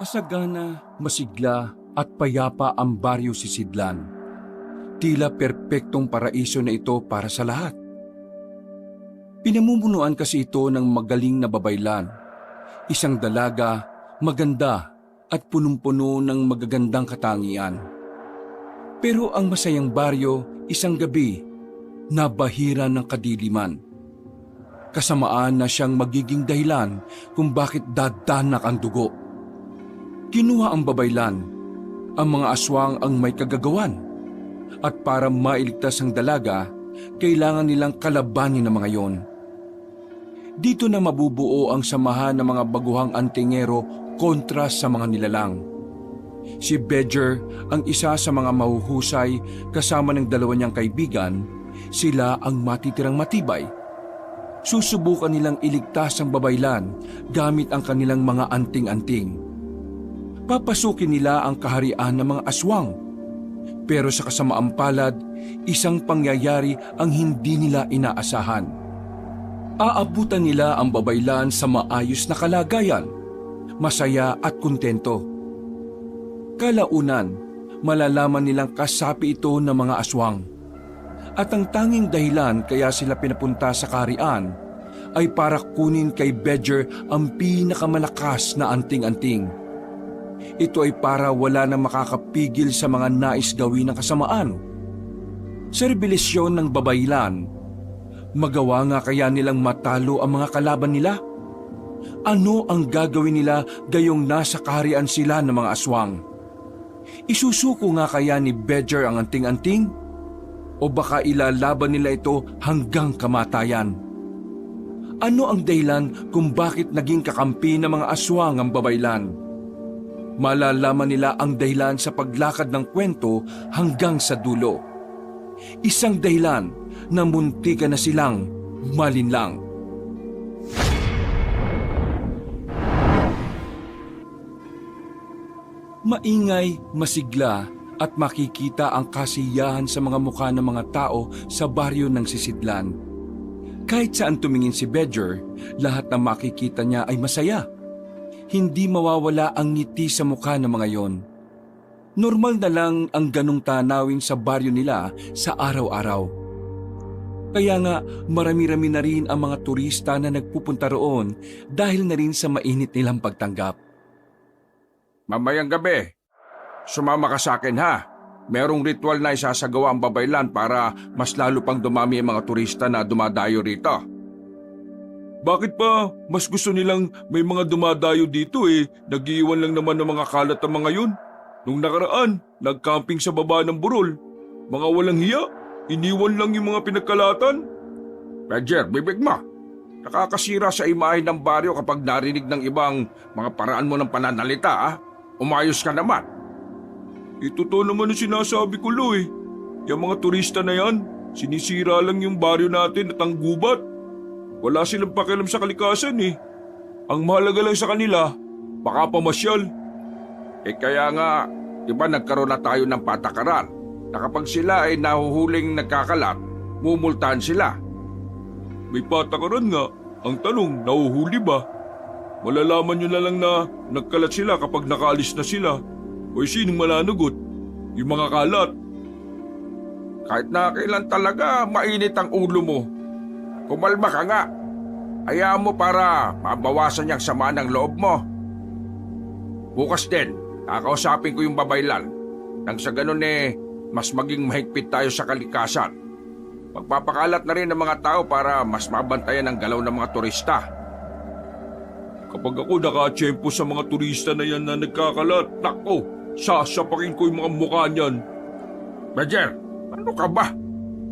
Masagana, masigla at payapa ang baryo Sisidlan. Tila perpektong paraiso na ito para sa lahat. Pinamumunuan kasi ito ng magaling na babaylan. Isang dalaga, maganda at punong-puno ng magagandang katangian. Pero ang masayang baryo, isang gabi, nabahira ng kadiliman. Kasamaan na siyang magiging dahilan kung bakit dadanak ang dugo. Kinuha ang babaylan, ang mga aswang ang may kagagawan. At para mailigtas ang dalaga, kailangan nilang kalabanin ang mga yon. Dito na mabubuo ang samahan ng mga baguhang antingero kontra sa mga nilalang. Si Bedger ang isa sa mga mahuhusay kasama ng dalawa niyang kaibigan, sila ang matitirang matibay. Susubukan nilang iligtas ang babaylan gamit ang kanilang mga anting-anting. Papasukin nila ang kaharian ng mga aswang. Pero sa kasamaang palad, isang pangyayari ang hindi nila inaasahan. Aabutan nila ang babaylan sa maayos na kalagayan, masaya at kontento. Kalaunan, malalaman nilang kasapi ito ng mga aswang. At ang tanging dahilan kaya sila pinapunta sa kaharian ay para kunin kay Bedger ang pinakamalakas na anting-anting. Ito ay para wala na makakapigil sa mga nais gawin ng kasamaan. Sa rebelisyon ng babaylan, magawa nga kaya nilang matalo ang mga kalaban nila? Ano ang gagawin nila gayong nasa kaharian sila ng mga aswang? Isusuko nga kaya ni Bedger ang anting-anting? O baka ilalaban nila ito hanggang kamatayan? Ano ang dahilan kung bakit naging kakampi ng mga aswang ang babaylan? Malalaman nila ang dahilan sa paglakad ng kwento hanggang sa dulo. Isang dahilan na muntikan na silang malinlang. Maingay, masigla at makikita ang kasiyahan sa mga mukha ng mga tao sa baryo ng Sisidlan. Kahit saan tumingin si Bedger, lahat na makikita niya ay masaya. Hindi mawawala ang ngiti sa mukha ng mga yon. Normal na lang ang ganong tanawin sa baryo nila sa araw-araw. Kaya nga marami-rami na rin ang mga turista na nagpupunta roon dahil na rin sa mainit nilang pagtanggap. Mamayang gabi, sumama ka sa akin ha. Merong ritual na isasagawa ang babaylan para mas lalo pang dumami ang mga turista na dumadayo rito. Bakit pa mas gusto nilang may mga dumadayo dito Nag-iwan lang naman ng mga kalat ang mga yun. Nung nakaraan, nag-camping sa baba ng burol. Mga walang hiya, iniwan lang yung mga pinagkalatan. Bedger, bibig mo. Nakakasira sa imahe ng baryo kapag narinig ng ibang mga paraan mo ng pananalita ha. Umayos ka naman. Totoo naman ang sinasabi ko, Lo Yung mga turista na yan, sinisira lang yung baryo natin at ang gubat. Wala silang pakialam sa kalikasan Ang mahalaga lang sa kanila, baka pamasyal. Kaya nga, iba nagkaroon na tayo ng patakaran na kapag sila ay nahuhuling nagkakalat, mumultahan sila. May patakaran nga. Ang tanong, nahuhuli ba? Malalaman nyo na lang na nagkalat sila kapag nakaalis na sila. O sinong malanugot? Yung mga kalat. Kahit na kailan talaga mainit ang ulo mo. Kumalma ka nga. Hayaan mo para mabawasan niyang sama ng loob mo. Bukas din, kakausapin ko yung babaylan. Nang sa ganun mas maging mahigpit tayo sa kalikasan. Magpapakalat na rin ng mga tao para mas mabantayan ang galaw ng mga turista. Kapag ako nakatsyempo sa mga turista na yan na nagkakalat, nako, sasapakin ko yung mga mukha niyan. Bedger, ano ka ba?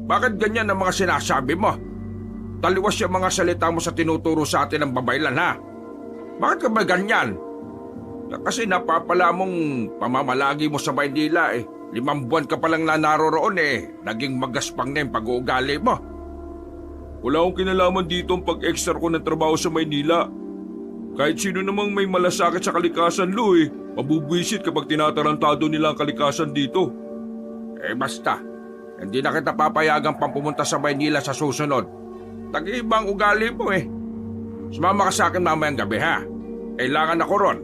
Bakit ganyan ang mga sinasabi mo? Taliwas yung mga salita mo sa tinuturo sa atin ng babaylan ha? Bakit ka ba ganyan? Kasi napapala mong pamamalagi mo sa Maynila 5 buwan ka palang naroroon naging magaspang na yung pag-uugali mo. Wala akong kinalaman dito ang pag-extra ko ng trabaho sa Maynila. Kahit sino namang may malasakit sa kalikasan, Lo mabubwisit kapag tinatarantado nila ang kalikasan dito. Basta, hindi na kita papayagang pampumunta sa Maynila sa susunod. Tag-ibang ugali mo Sumama ka sa akin mamayang gabi ha. Kailangan ako ron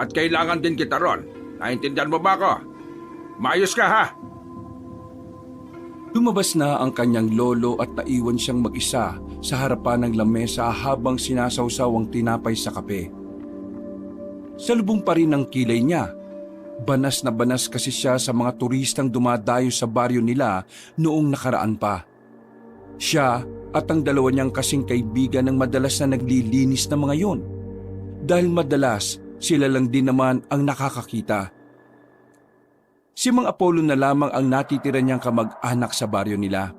At kailangan din kita ron. Naintindihan mo ba ako? Maayos ka ha? Lumabas na ang kanyang lolo at naiwan siyang mag-isa sa harapan ng lamesa habang sinasawsaw ang tinapay sa kape. Salubong pa rin ang kilay niya. Banas na banas kasi siya sa mga turistang dumadayo sa baryo nila noong nakaraan pa. Siya at ang dalawa niyang kasing kaibigan ang madalas na naglilinis ng mga yon. Dahil madalas sila lang din naman ang nakakakita. Si Mang Apollo na lamang ang natitira niyang kamag-anak sa baryo nila.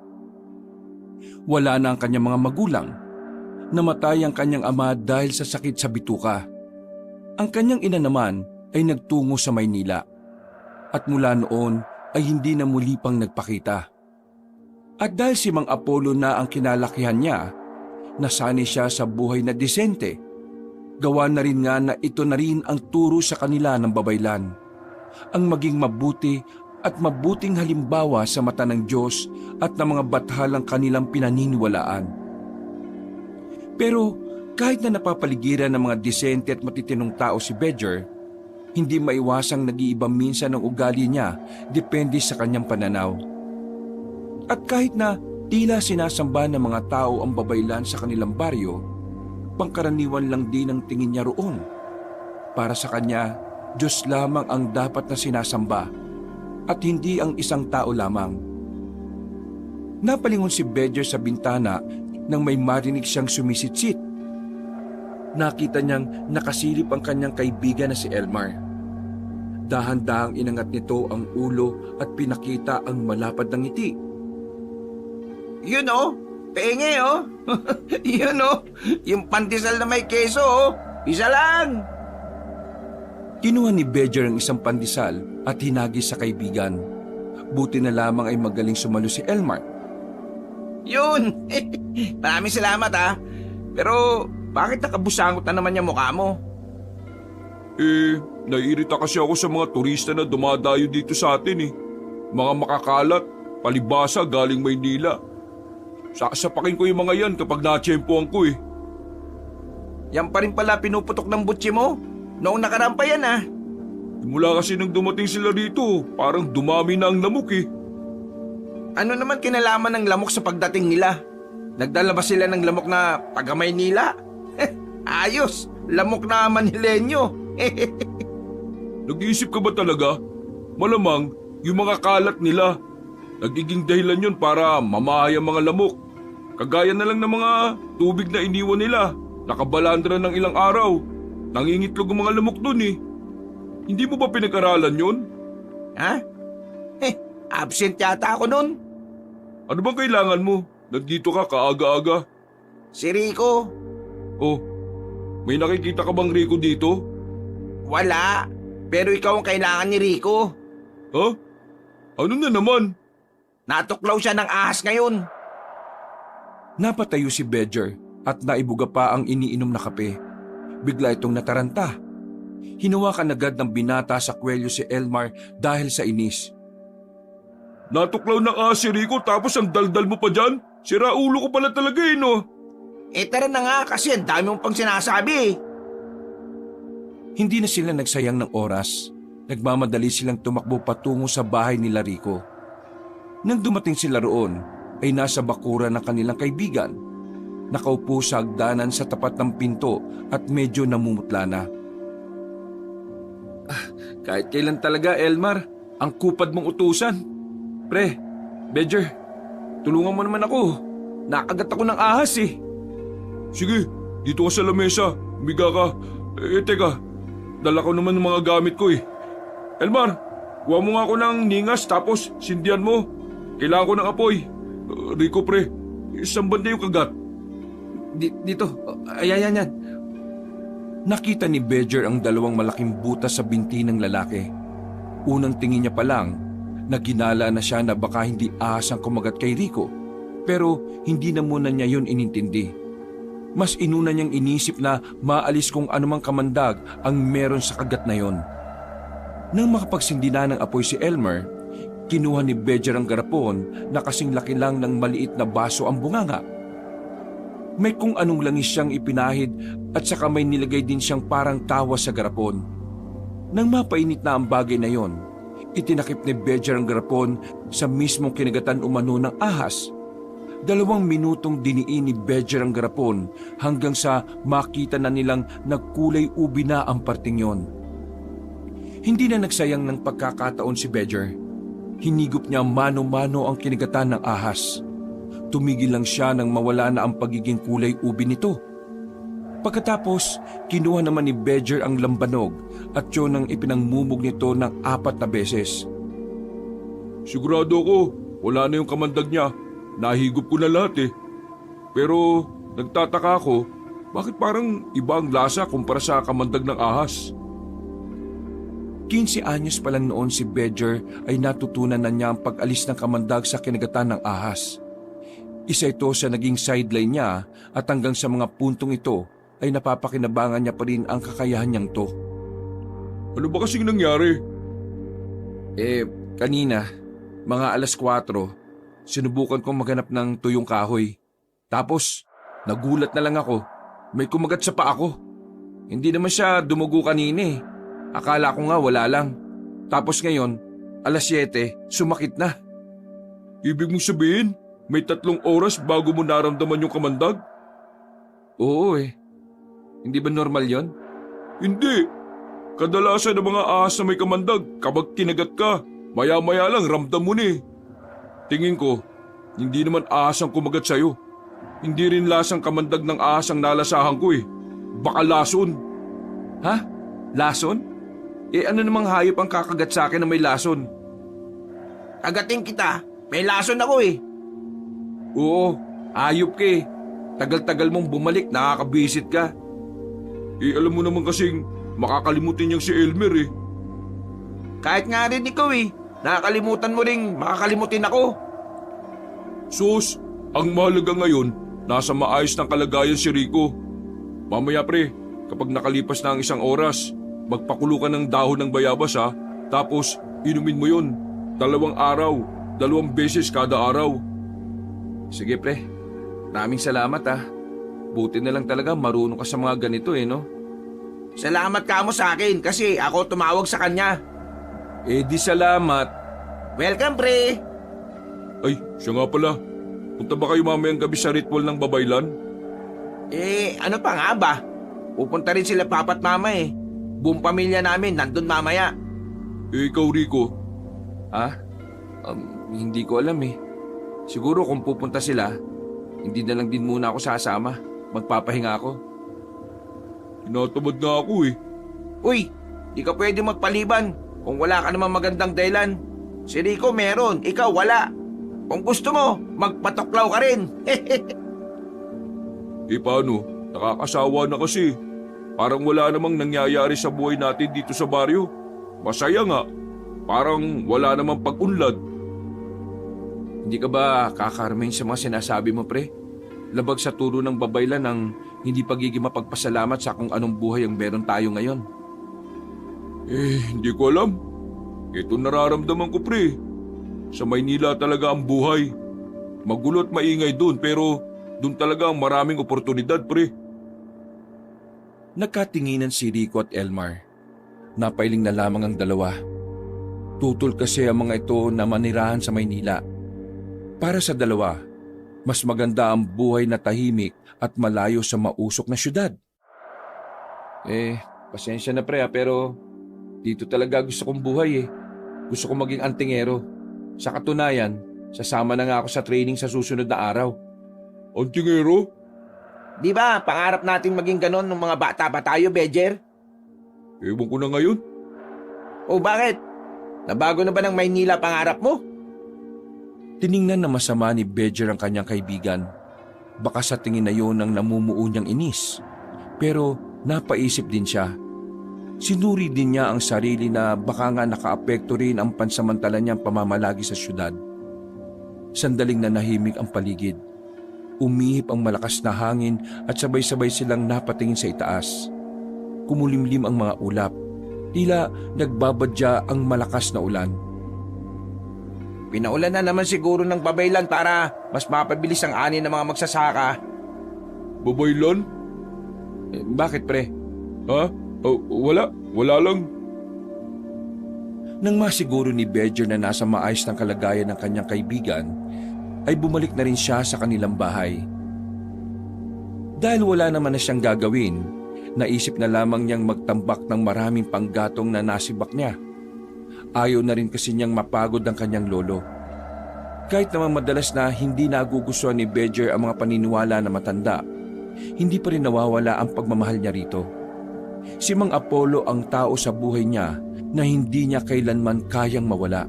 Wala na ang kanyang mga magulang. Namatay ang kanyang ama dahil sa sakit sa bituka. Ang kanyang ina naman ay nagtungo sa Maynila. At mula noon ay hindi na muli pang nagpakita. At dahil si Mang Apollo na ang kinalakihan niya, nasanay siya sa buhay na disente. Gawa na rin nga na ito na rin ang turo sa kanila ng babaylan. Ang maging mabuti at mabuting halimbawa sa mata ng Diyos at ng mga bathalang kanilang pinaniniwalaan. Pero kahit na napapaligiran ng mga disente at matitinong tao si Bedger, hindi maiwasang nag-iiba minsan ang ugali niya depende sa kanyang pananaw. At kahit na tila sinasamba ng mga tao ang babaylan sa kanilang baryo, pangkaraniwan lang din ang tingin niya roon. Para sa kanya, Diyos lamang ang dapat na sinasamba at hindi ang isang tao lamang. Napalingon si Bedger sa bintana nang may marinig siyang sumisitsit. Nakita niyang nakasilip ang kanyang kaibigan na si Elmar. Dahan-dahang inangat nito ang ulo at pinakita ang malapad na ngiti. Yun oh, penge oh. Yun oh, yung pandesal na may keso oh. Isa lang. Kinuha ni Bedger ang isang pandesal at hinagis sa kaibigan. Buti na lamang ay magaling sumalo si Elmar. Yun, maraming salamat ha. Pero bakit nakabusangot na naman yung mukha mo? Naiirita kasi ako sa mga turista na dumadayo dito sa atin eh. Mga makakalat, palibasa galing Maynila. Sasapakin ko yung mga yan kapag natsyempohan ko eh. Yan pa rin pala pinuputok ng butsi mo? Noong nakaraan pa yan ah. Mula kasi nang dumating sila rito, parang dumami na ang lamok eh. Ano naman kinalaman ng lamok sa pagdating nila? Nagdala ba sila ng lamok na taga Maynila? Ayos, lamok na Manilenyo. Nag-iisip ka ba talaga? Malamang yung mga kalat nila. Nagiging dahilan yun para mamahay ang mga lamok. Kagaya na lang ng mga tubig na iniwan nila. Nakabalandra ng ilang araw. Nangingitlog ang mga lamok dun eh. Hindi mo ba pinag-aralan yun? Ha? Absent yata ako nun. Ano bang kailangan mo? Nandito ka kaaga-aga. Si Rico. Oh, may nakikita ka bang Rico dito? Wala. Pero ikaw ang kailangan ni Rico. Ha? Ano na naman? Natuklaw siya ng ahas ngayon. Napatayo si Bedger at naibuga pa ang iniinom na kape. Bigla itong nataranta. Hinawakan agad ng binata sa kwelyo si Elmar dahil sa inis. Natuklaw ng ahas si Rico tapos ang daldal mo pa dyan? Sira ulo ko pala talaga eh no? Tara na nga kasi ang dami mong pang sinasabi. Hindi na sila nagsayang ng oras. Nagmamadali silang tumakbo patungo sa bahay nila Rico. Nang dumating sila roon, ay nasa bakuran ng kanilang kaibigan. Nakaupo sa hagdanan sa tapat ng pinto at medyo namumutla na. Kahit kailan talaga, Elmar, ang kupad mong utusan. Pre, Bedger, tulungan mo naman ako. Nakagat ako ng ahas eh. Sige, dito ka sa lamesa. Umiga ka. Teka, dala ko naman ng mga gamit ko eh. Elmar, kuha mo nga ako ng ningas tapos sindihan mo. Kailangan ko ng apoy. Rico pre, isang banda yung kagat. Dito, ayan. Nakita ni Bedger ang dalawang malaking butas sa binti ng lalaki. Unang tingin niya pa lang, naginala na siya na baka hindi ahas ang kumagat kay Rico. Pero hindi na muna niya yun inintindi. Mas inuna niyang inisip na maalis kung anumang kamandag ang meron sa kagat na yon. Nang makapagsindi na ng apoy si Elmer, kinuha ni Bedger ang garapon na kasing laki lang ng maliit na baso ang bunganga. May kung anong langis siyang ipinahid at saka may nilagay din siyang parang tawa sa garapon. Nang mapainit na ang bagay na yon, itinakip ni Bedger ang garapon sa mismong kinagatan umano ng ahas. 2 minutong diniin ni Bedger ang garapon hanggang sa makita na nilang nagkulay ubi na ang parting yon. Hindi na nagsayang ng pagkakataon si Bedger. Hinigop niya mano-mano ang kinagatan ng ahas. Tumigil lang siya nang mawala na ang pagiging kulay ubi nito. Pagkatapos, kinuha naman ni Bedger ang lambanog at yun ang ipinangmumog nito ng 4 na beses. Sigurado ko, wala na yung kamandag niya. Nahigop ko na lahat eh. Pero nagtataka ako, bakit parang iba ang lasa kumpara sa kamandag ng ahas? 15 anyos pa lang noon si Bedger ay natutunan na niya ang pag-alis ng kamandag sa kinagatan ng ahas. Isa ito sa naging sideline niya at hanggang sa mga puntong ito ay napapakinabangan niya pa rin ang kakayahan niyang to. Ano ba kasing nangyari? Kanina, mga 4:00, sinubukan kong maghanap ng tuyong kahoy. Tapos, nagulat na lang ako. May kumagat sa paa ko. Hindi naman siya dumugo kanina eh. Akala ko nga wala lang. Tapos ngayon, 7:00, sumakit na. Ibig mong sabihin, may 3 oras bago mo naramdaman yung kamandag? Oo eh. Hindi ba normal yon? Hindi. Kadalasan ng mga ahas na may kamandag, kapag kinagat ka, maya-maya lang ramdam mo na eh. Tingin ko, hindi naman ahas ang kumagat sa'yo. Hindi rin lasang kamandag ng ahas ang nalasahan ko eh. Baka lason. Ha? Lason? Ano namang hayop ang kakagat sa akin na may lason? Agating kita, may lason ako eh. Oo, hayop ka eh. Tagal-tagal mong bumalik, nakakabisit ka. Alam mo naman kasing makakalimutin niyang si Elmer eh. Kahit nga rin ikaw eh, nakakalimutan mo ring makakalimutin ako. Sus, ang mahalaga ngayon, nasa maayos ng kalagayan si Rico. Mamaya pre, kapag nakalipas na ang 1 oras, magpakulo ka ng dahon ng bayabas ha, tapos inumin mo yun. 2 araw, 2 beses kada araw. Sige pre, maraming salamat ha. Buti na lang talaga marunong ka sa mga ganito eh no? Salamat ka mo sa akin kasi ako tumawag sa kanya. Di salamat. Welcome pre. Ay, siya nga pala. Punta ba kayo mamayang gabi sa ritual ng babaylan? Ano pa nga ba? Pupunta rin sila papa at mama eh. Buong pamilya namin nandun mamaya. Ikaw Rico. Hindi ko alam eh. Siguro kung pupunta sila, hindi na lang din muna ako sasama. Magpapahinga ako. Tinatamad nga ako eh. Uy, di ka pwede magpaliban kung wala ka namang magandang dahilan. Si Rico meron, ikaw wala. Kung gusto mo, magpatoklaw ka rin. Paano? Nakakasawa na kasi. Parang wala namang nangyayari sa buhay natin dito sa baryo. Masaya nga. Parang wala namang pag-unlad. Hindi ka ba kakarmain sa mga sinasabi mo pre? Labag sa turo ng babaylan ng hindi pagiging mapagpasalamat sa kung anong buhay ang meron tayo ngayon. Hindi ko alam. Ito nararamdaman ko pre. Sa Maynila talaga ang buhay. Magulo at maingay dun pero dun talaga ang maraming oportunidad pre. Nagkatinginan si Rico at Elmar. Napailing na lamang ang dalawa. Tutol kasi ang mga ito na manirahan sa Maynila. Para sa dalawa, mas maganda ang buhay na tahimik at malayo sa mausok na syudad. Pasensya na pre pero dito talaga gusto kong buhay eh. Gusto kong maging antingero. Sa katunayan, sasama na nga ako sa training sa susunod na araw. Antingero? Di ba, pangarap natin maging ganon nung mga bata pa tayo, Bedger? Ewan ko na ngayon. O bakit? Nabago na ba ng Maynila pangarap mo? Tiningnan na masama ni Bedger ang kanyang kaibigan. Baka sa tingin na yun ang namumuo niyang inis. Pero napaisip din siya. Sinuri din niya ang sarili na baka nga nakaapekto rin ang pansamantala niyang pamamalagi sa syudad. Sandaling nanahimik ang paligid. Umihip ang malakas na hangin at sabay-sabay silang napatingin sa itaas. Kumulimlim ang mga ulap. Tila nagbabadya ang malakas na ulan. Pinaulan na naman siguro ng babaylan para mas mapabilis ang ani ng mga magsasaka. Babaylan? Bakit pre? Ha? Wala lang. Nang masiguro ni Bedger na nasa maayos ng kalagayan ng kanyang kaibigan, ay bumalik na rin siya sa kanilang bahay. Dahil wala naman na siyang gagawin, naisip na lamang niyang magtambak ng maraming panggatong na nasibak niya. Ayaw na rin kasi niyang mapagod ang kanyang lolo. Kahit naman madalas na hindi nagugustuhan ni Bedger ang mga paniniwala na matanda, hindi pa rin nawawala ang pagmamahal niya rito. Si Mang Apollo ang tao sa buhay niya na hindi niya kailanman kayang mawala.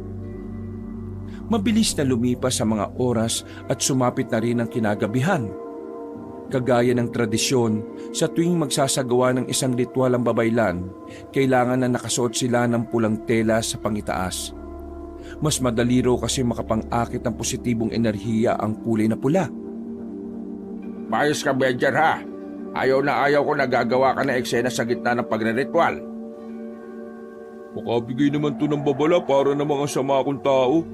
Mabilis na lumipas sa mga oras at sumapit na rin ang kinagabihan. Kagaya ng tradisyon, sa tuwing magsasagawa ng isang ritual ang babaylan, kailangan na nakasuot sila ng pulang tela sa pangitaas. Mas madali raw kasi makapang-akit ng positibong enerhiya ang kulay na pula. Mayos ka, Bedger, ha? Ayaw na ayaw ko nagagawa ka ng eksena sa gitna ng pagre-ritual. Makabigay naman to ng babala para na mga sama akong tao.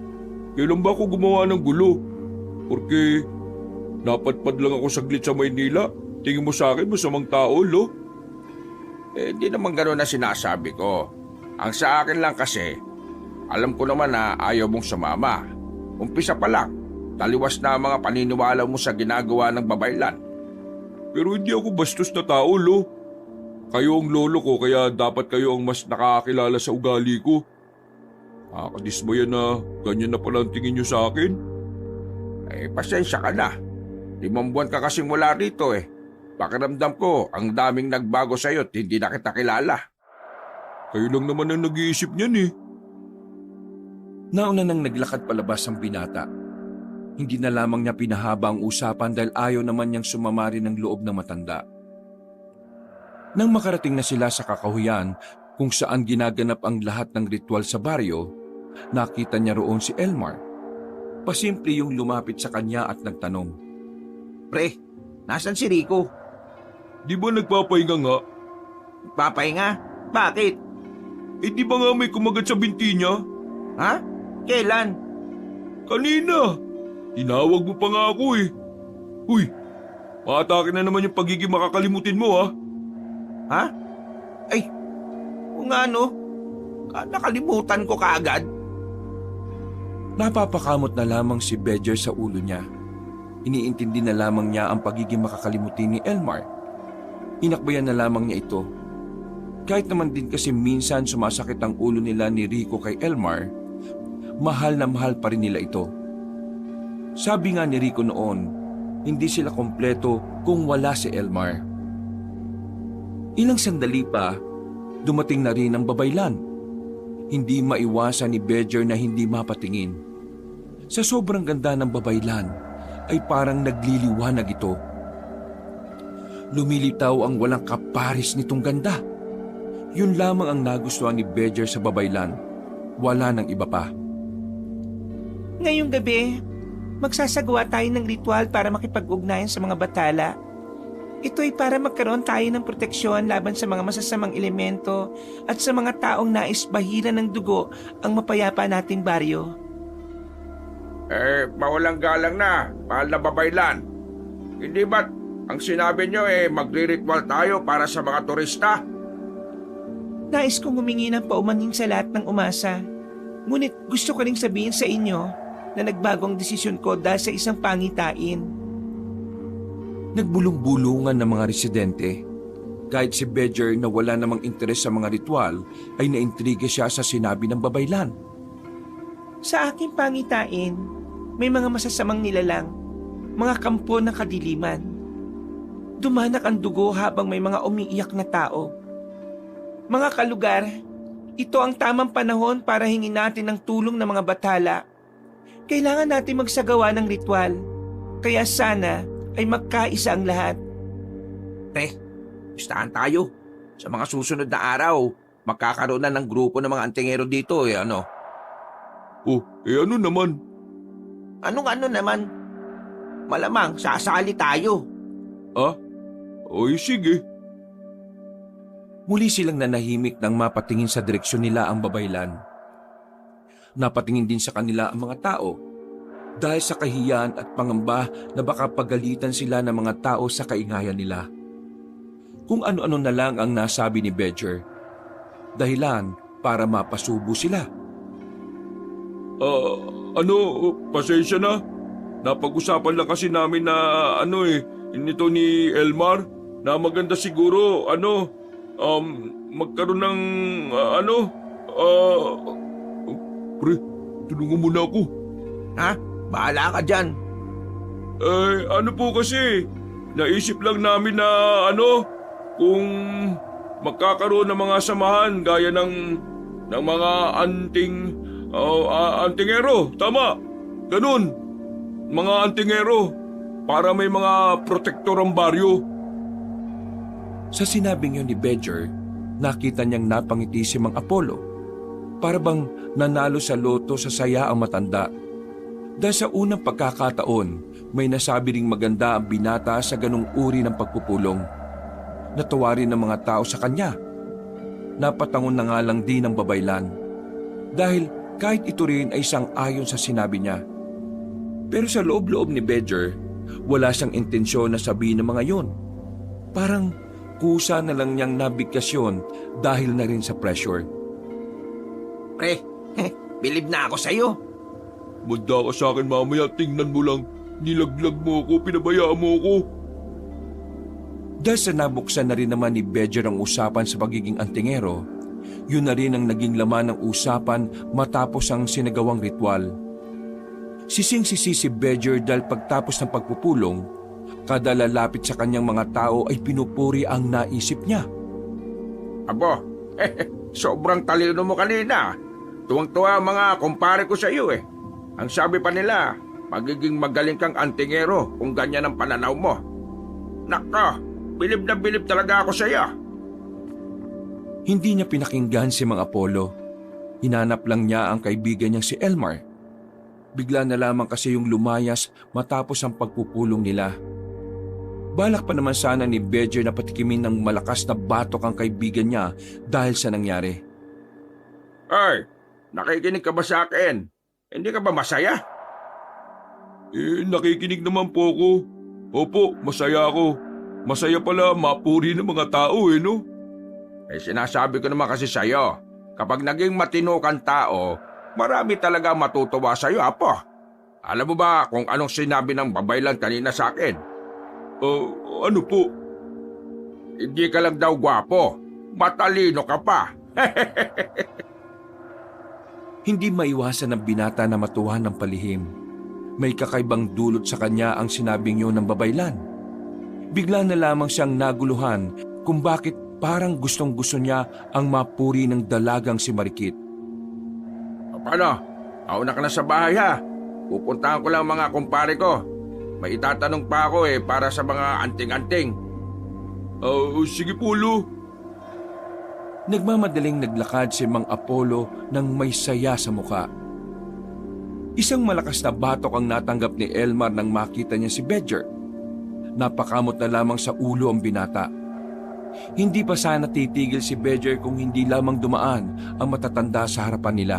Kailan ba ako gumawa ng gulo? Porque napadpad lang ako saglit sa Maynila. Tingin mo sa akin masamang tao, lo? Di naman gano'n na sinasabi ko. Ang sa akin lang kasi, alam ko naman na ayaw mong sumama. Umpisa pa lang, taliwas na ang mga paniniwala mo sa ginagawa ng babaylan. Pero hindi ako bastos na tao, lo. Kayo ang lolo ko kaya dapat kayo ang mas nakakakilala sa ugali ko. Nakakadismaya na ganyan na pala ang tingin nyo sa akin. Pasensya ka na. 5 buwan ka kasing wala rito eh. Pakiramdam ko, ang daming nagbago sa'yo at hindi na kita kilala. Kayo lang naman ang nag-iisip niyan eh. Nauna nang naglakad palabas ang binata. Hindi na lamang niya pinahaba ang usapan dahil ayaw naman niyang sumama rin ng loob ng matanda. Nang makarating na sila sa kakahuyan kung saan ginaganap ang lahat ng ritual sa baryo, nakita niya roon si Elmar. Pasimple yung lumapit sa kanya at nagtanong. Pre, nasan si Rico? Di ba nagpapahinga nga? Papahinga? Bakit? Di ba nga may kumagat sa binti niya? Ha? Kailan? Kanina! Tinawag mo pa nga ako eh. Uy, maatake na naman yung pagiging makakalimutin mo ha. Ha? Ay, kung ano, nakalimutan ko kaagad. Napapakamot na lamang si Bedger sa ulo niya. Iniintindi na lamang niya ang pagiging makakalimutin ni Elmar. Inakbayan na lamang niya ito. Kahit naman din kasi minsan sumasakit ang ulo nila ni Rico kay Elmar, mahal na mahal pa rin nila ito. Sabi nga ni Rico noon, hindi sila kompleto kung wala si Elmar. Ilang sandali pa, dumating na rin ang babaylan. Hindi maiwasan ni Bedger na hindi mapatingin. Sa sobrang ganda ng babaylan, ay parang nagliliwanag ito. Lumilitaw ang walang kaparis nitong ganda. Yun lamang ang nagustuhan ni Bedger sa babaylan. Wala nang iba pa. Ngayong gabi, magsasagawa tayo ng ritual para makipag-ugnayan sa mga batala. Ito ay para magkaroon tayo ng proteksyon laban sa mga masasamang elemento at sa mga taong nais bahiran ng dugo ang mapayapa nating baryo. Mawalang galang na, mahal na babaylan. Hindi ba't ang sinabi nyo magre-ritual tayo para sa mga turista? Nais kong humingi ng paumanhin sa lahat ng umasa. Ngunit gusto ko ring sabihin sa inyo na nagbago ang desisyon ko dahil sa isang pangitain. Nagbulong-bulungan ng mga residente. Kahit si Bedger na wala namang interes sa mga ritual ay naintriga siya sa sinabi ng babaylan. Sa aking pangitain, may mga masasamang nilalang, mga kampo ng kadiliman. Dumanak ang dugo habang may mga umiiyak na tao. Mga kalugar, ito ang tamang panahon para hingin natin ng tulong ng mga batala. Kailangan natin magsagawa ng ritual, kaya sana ay magkaisa ang lahat. Pre, listahan tayo. Sa mga susunod na araw, magkakaroon na ng grupo ng mga antingero dito ano? Oh, ano naman? Anong ano naman? Malamang sasali tayo. Oy, sige. Muli silang nanahimik nang mapatingin sa direksyon nila ang babaylan. Napatingin din sa kanila ang mga tao dahil sa kahiyan at pangamba na baka pagalitan sila ng mga tao sa kaingayan nila. Kung ano-ano na lang ang nasabi ni Bedger. Dahilan para mapasubo sila. Ano, pasensya na. Napag-usapan lang kasi namin na nito ni Elmar na maganda siguro, magkaroon ng, pre, tulungan mo na ako. Ha? Bahala ka dyan. Ano po kasi, naisip lang namin na kung magkakaroon ng mga samahan gaya ng mga antingero, tama, ganun, mga antingero, para may mga protektor ang baryo. Sa sinabing yun ni Bedger, nakita niyang napangiti si Mang Apollo. Para bang nanalo sa loto sa saya ang matanda. Dahil sa unang pagkakataon, may nasabi ring maganda ang binata sa ganung uri ng pagpupulong. Natuwa rin ng mga tao sa kanya. Napatangon na nga lang din ang babaylan. Dahil kahit ito rin ay sang-ayon sa sinabi niya. Pero sa loob-loob ni Bedger, wala siyang intensyon na sabihin ng mga yun. Parang kusa na lang niyang nabigkasyon dahil na rin sa pressure. Pre, bilib na ako sa'yo. Manda ka sa akin mamaya, tingnan mo lang. Nilaglag mo ako, pinabayaan mo ako. Dahil sa nabuksan na rin naman ni Bedger ang usapan sa pagiging antingero, yun na rin ang naging laman ng usapan matapos ang sinagawang ritual. Sising-sisi si Bedger dahil pagtapos ng pagpupulong, kada lalapit sa kanyang mga tao ay pinupuri ang naisip niya. Abo, sobrang talino mo kanina. Tuwang-tuwa ang mga kumpare ko sa iyo eh. Ang sabi pa nila, magiging magaling kang antingero kung ganyan ang pananaw mo. Naka, bilib na bilib talaga ako sa iyo. Hindi niya pinakinggan si Mang Apollo. Hinanap lang niya ang kaibigan niyang si Elmar. Bigla na lamang kasi yung lumayas matapos ang pagpupulong nila. Balak pa naman sana ni Bedger na patikimin ng malakas na batok ang kaibigan niya dahil sa nangyari. Ay, nakikinig ka ba sa akin? Hindi ka ba masaya? Nakikinig naman po ako. Opo, masaya ako. Masaya pala mapuri ng mga tao no? Sinasabi ko naman kasi sa iyo, kapag naging matino kang tao, marami talaga matutuwa sa iyo, apo. Alam mo ba kung anong sinabi ng babaylan kanina sa akin? Ano po? Hindi ka lang daw gwapo, matalino ka pa. Hindi maiwasan ng binata na matuwa ng palihim. May kakaibang dulot sa kanya ang sinabing yun ng babaylan. Bigla na lamang siyang naguluhan kung bakit parang gustong-gusto niya ang mapuri ng dalagang si Marikit. Paano? Auna ka na sa bahay ha. Pupuntahan ko lang mga kumpare ko. May itatanong pa ako para sa mga anting-anting. Sige po, Lo. Nagmamadaling naglakad si Mang Apollo nang may saya sa muka. Isang malakas na batok ang natanggap ni Elmar nang makita niya si Bedger. Napakamot na lamang sa ulo ang binata. Hindi pa sana titigil si Bedger kung hindi lamang dumaan ang matatanda sa harapan nila.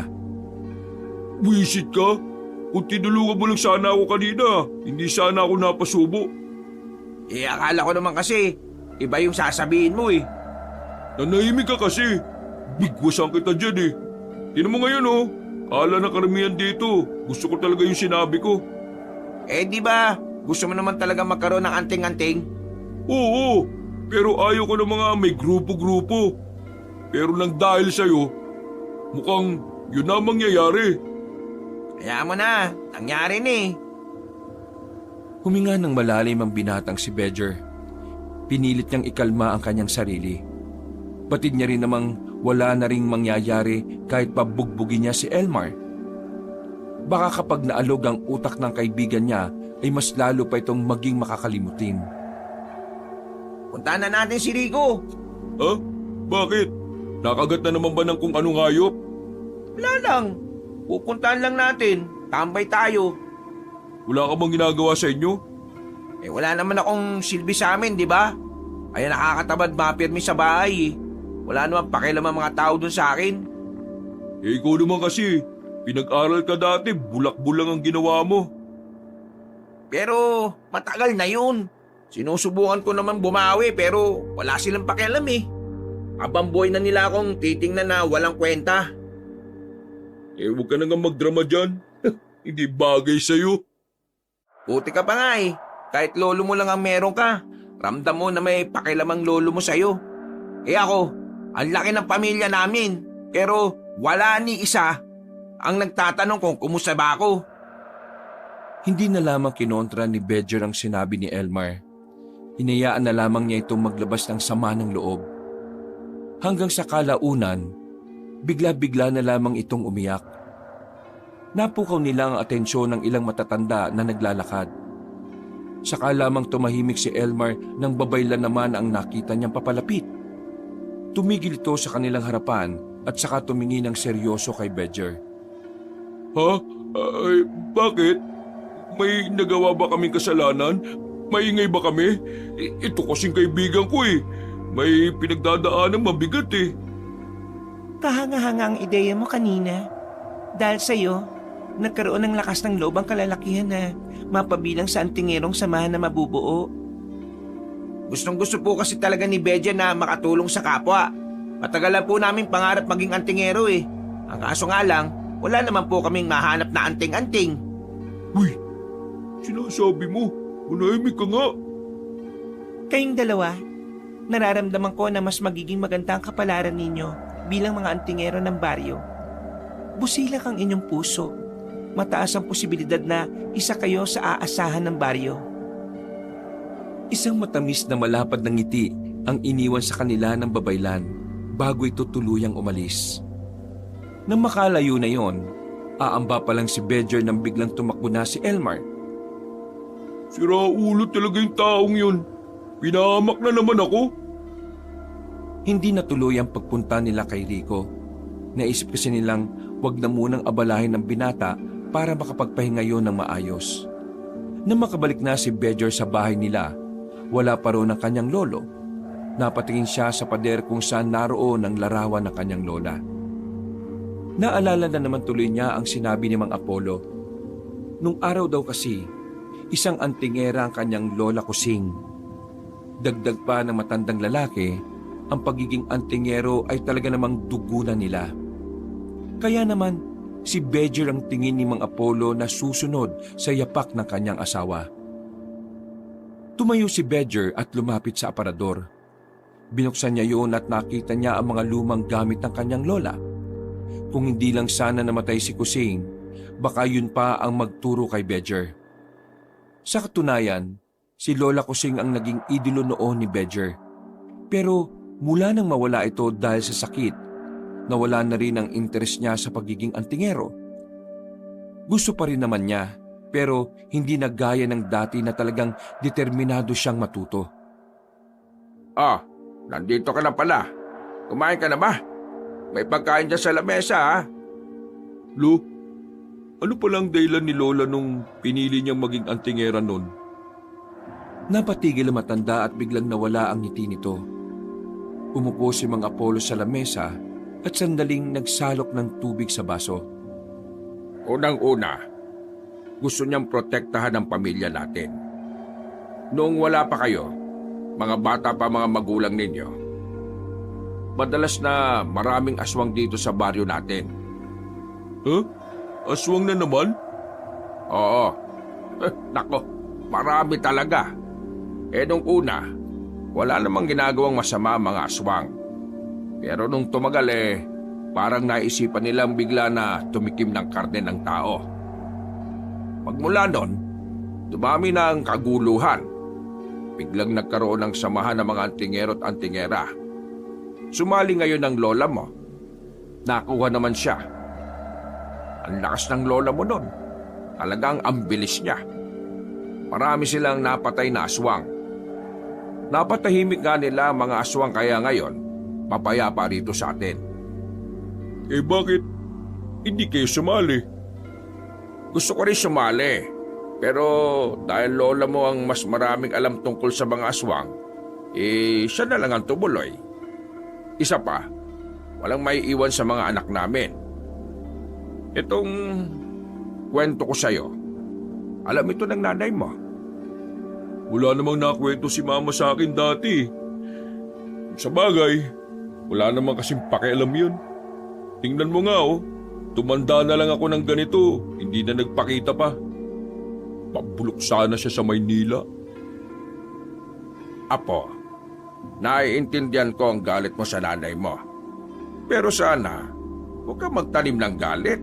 Buisit ka? Kung tinulungan mo lang sana ako kanina, hindi sana ako napasubo. Akala ko naman kasi, iba yung sasabihin mo eh. Nanahimik ka kasi. Bigwasan kita dyan Tinan mo ngayon Kala na karamihan dito. Gusto ko talaga yung sinabi ko. Di ba, gusto mo naman talaga magkaroon ng anting-anting? Oo, pero ayaw ko ng mga may grupo-grupo. Pero nang dahil sa'yo, mukhang yun na mangyayari. Kaya mo na, nangyari na Huminga ng malalim ang binatang si Bedger. Pinilit niyang ikalma ang kanyang sarili. Batid niya rin namang wala na ring mangyayari kahit pabugbugin niya si Elmar. Baka kapag naalog ang utak ng kaibigan niya ay mas lalo pa itong maging makakalimutin. Puntahan na natin si Rico. Bakit? Nakagat na naman ba ng kung anong hayop? Wala lang. Pupuntahan lang natin. Tambay tayo. Wala ka bang ginagawa sa inyo? Wala naman akong silbi sa amin, di ba? Ay nakakatamad mapirmi sa bahay Wala naman pakialam ang mga tao dun sa akin. Ikaw naman kasi. Pinag-aral ka dati, bulak-bulang ang ginawa mo. Pero matagal na yun. Sinusubukan ko naman bumawi pero wala silang pakialam Abang boy na nila akong titingnan na walang kwenta. Huwag ka na nga magdrama dyan. Hindi bagay sa'yo. Buti ka pa nga eh. Kahit lolo mo lang ang meron ka, ramdam mo na may pakilamang lolo mo sa'yo. Ako, ang laki ng pamilya namin. Pero wala ni isa ang nagtatanong kung kumusta ba ako. Hindi na lamang kinontra ni Bedger ang sinabi ni Elmar. Hinayaan na lamang niya itong maglabas ng sama ng loob. Hanggang sa kalaunan, bigla-bigla na lamang itong umiyak. Napukaw nila ang atensyon ng ilang matatanda na naglalakad. Saka lamang tumahimik si Elmar nang babaylan naman ang nakita niyang papalapit. Tumigil ito sa kanilang harapan at saka tumingin ng seryoso kay Bedger. Ha? Ay, bakit? May nagawa ba kaming kasalanan? Maingay ba kami? Ito kasing kaibigan ko eh. May pinagdadaanan mabigat eh. Kahanga-hanga ang ideya mo kanina. Dahil sa'yo, nagkaroon ng lakas ng loob ang kalalakihan na mapabilang sa antingerong samahan na mabubuo. Gustong-gusto po kasi talaga ni Bedja na makatulong sa kapwa. Matagal na po namin pangarap maging antingero eh. Ang kaso nga lang, wala naman po kaming mahanap na anting-anting. Uy, sinasabi mo, manahimik ka nga. Kayong dalawa, nararamdaman ko na mas magiging maganda ang kapalaran ninyo bilang mga antingero ng baryo. Busilak ang inyong puso. Mataas ang posibilidad na isa kayo sa aasahan ng baryo. Isang matamis na malapad na ngiti ang iniwan sa kanila ng babaylan bago ito tuluyang umalis. Nang makalayo na yon, aamba pa lang si Bedger nang biglang tumakbo na si Elmar. Siraulo talaga yung taong yun. Pinahamak na naman ako. Hindi natuloy ang pagpunta nila kay Rico. Naisip kasi nilang wag na munang abalahin ng binata para makapagpahinga yon ng maayos. Nang makabalik na si Bedger sa bahay nila, wala pa roon ang kanyang lolo. Napatingin siya sa pader kung saan naroon ang larawan ng kanyang lola. Naalala na naman tuloy niya ang sinabi ni Mang Apollo. Nung araw daw kasi, isang antingera ang kanyang lola Kusing. Dagdag pa ng matandang lalaki, ang pagiging antingero ay talaga namang dugunan nila. Kaya naman, si Bedger ang tingin ni Mang Apollo na susunod sa yapak ng kanyang asawa. Tumayo si Bedger at lumapit sa aparador. Binuksan niya yun at nakita niya ang mga lumang gamit ng kanyang lola. Kung hindi lang sana namatay si Kusing, baka yun pa ang magturo kay Bedger. Sa katunayan, si Lola Kusing ang naging idolo noon ni Bedger. Pero mula nang mawala ito dahil sa sakit, nawala na rin ang interes niya sa pagiging antingero. Gusto pa rin naman niya, pero hindi na gaya ng dati na talagang determinado siyang matuto. Nandito ka na pala. Kumain ka na ba? May pagkain dyan sa lamesa ha? Lo, ano palang dahilan ni Lola nung pinili niyang maging antingera nun? Napatigil ang matanda at biglang nawala ang ngiti nito. Umupo si Mang Apollo sa lamesa at sandaling nagsalok ng tubig sa baso. Unang-una, gusto niyang protektahan ang pamilya natin. Noong wala pa kayo, mga bata pa mga magulang ninyo, madalas na maraming aswang dito sa baryo natin. Aswang na naman? Oo. Nako, marami talaga. Nung una, wala namang ginagawang masama ang mga aswang. Pero nung tumagal parang naisipan nilang bigla na tumikim ng karne ng tao. Pagmula nun, dumami na ang kaguluhan. Biglang nagkaroon ng samahan ng mga antingero at antingera. Sumali ngayon ang lola mo. Nakuha naman siya. Ang lakas ng lola mo nun. Talagang ang bilis niya. Marami silang napatay na aswang. Napatahimik nga nila ang mga aswang kaya ngayon, papayapa rito sa atin. Bakit hindi kayo sumali? Gusto ko rin sumali. Pero dahil lola mo ang mas maraming alam tungkol sa mga aswang, siya na lang ang tumuloy. Isa pa, walang may iwan sa mga anak namin. Itong kwento ko sa'yo, alam ito ng nanay mo. Wala namang nakwento si Mama sa akin dati. Sa bagay, wala namang kasing pakialam yun. Tingnan mo nga tumanda na lang ako ng ganito, hindi na nagpakita pa. Pabulok sana siya sa Maynila. Apo, naiintindihan ko ang galit mo sa nanay mo. Pero sana, huwag ka magtanim ng galit.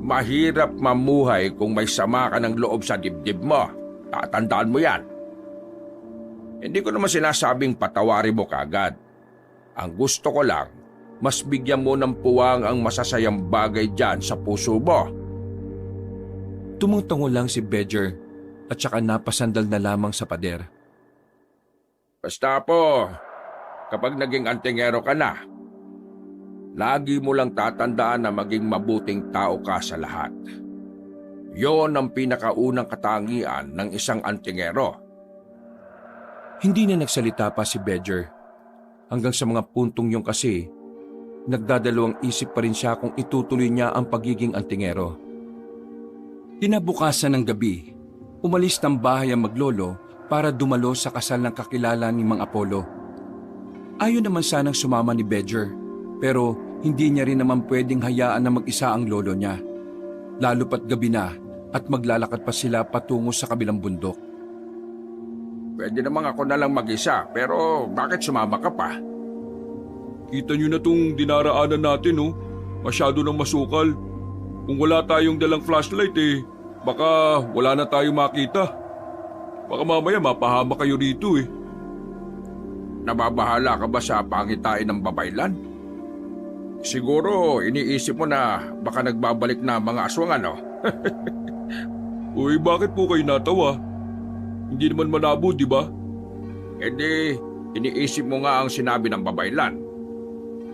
Mahirap mamuhay kung may sama ka ng loob sa dibdib mo. Tatandaan mo yan. Hindi ko naman sinasabing patawarin mo kagad. Ang gusto ko lang, mas bigyan mo ng puwang ang masasayang bagay dyan sa puso mo. Tumutungo lang si Bedger at saka napasandal na lamang sa pader. Basta po, kapag naging antingero ka na, lagi mo lang tatandaan na maging mabuting tao ka sa lahat. Yon ang pinakaunang katangian ng isang antingero. Hindi na nagsalita pa si Bedger. Hanggang sa mga puntong yung kasi, nagdadalawang isip pa rin siya kung itutuloy niya ang pagiging antingero. Kinabukasan ng gabi, umalis ng bahay ang maglolo para dumalo sa kasal ng kakilala ni Mang Apollo. Ayaw naman sanang sumama ni Bedger, pero hindi niya rin naman pwedeng hayaan na mag-isa ang lolo niya. Lalo pat gabi na at maglalakad pa sila patungo sa kabilang bundok. Pwede namang ako na lang mag-isa, pero bakit sumama ka pa? Kita niyo na tong dinaraanan natin, oh. Masyado nang masukal. Kung wala tayong dalang flashlight, baka wala na tayong makita. Baka mamaya mapahama kayo rito, eh. Nababahala ka ba sa pangitain ng babaylan? Siguro iniisip mo na baka nagbabalik na mga aswang, ano? Uy, bakit po kayo natawa? Hindi naman malabo, di ba? E di, iniisip mo nga ang sinabi ng babaylan.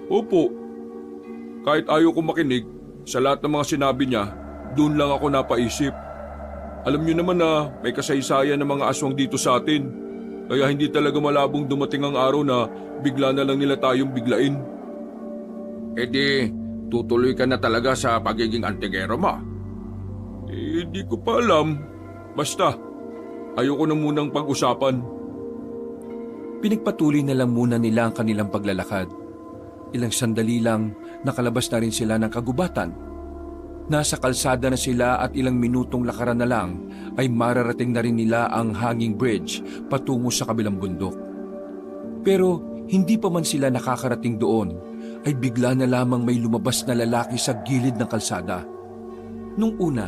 Opo. Kahit ayaw ko makinig, sa lahat ng mga sinabi niya, doon lang ako napaisip. Alam niyo naman na may kasaysayan ng mga aswang dito sa atin. Kaya hindi talaga malabong dumating ang araw na bigla na lang nila tayong biglain. E di, tutuloy ka na talaga sa pagiging antingero mo. Hindi ko pa alam. Basta, ayoko na munang pag-usapan. Pinagpatuloy na lang muna nila ang kanilang paglalakad. Ilang sandali lang, nakalabas na rin sila ng kagubatan. Nasa kalsada na sila at ilang minutong lakaran na lang ay mararating na rin nila ang hanging bridge patungo sa kabilang bundok. Pero hindi pa man sila nakakarating doon, ay bigla na lamang may lumabas na lalaki sa gilid ng kalsada. Nung una,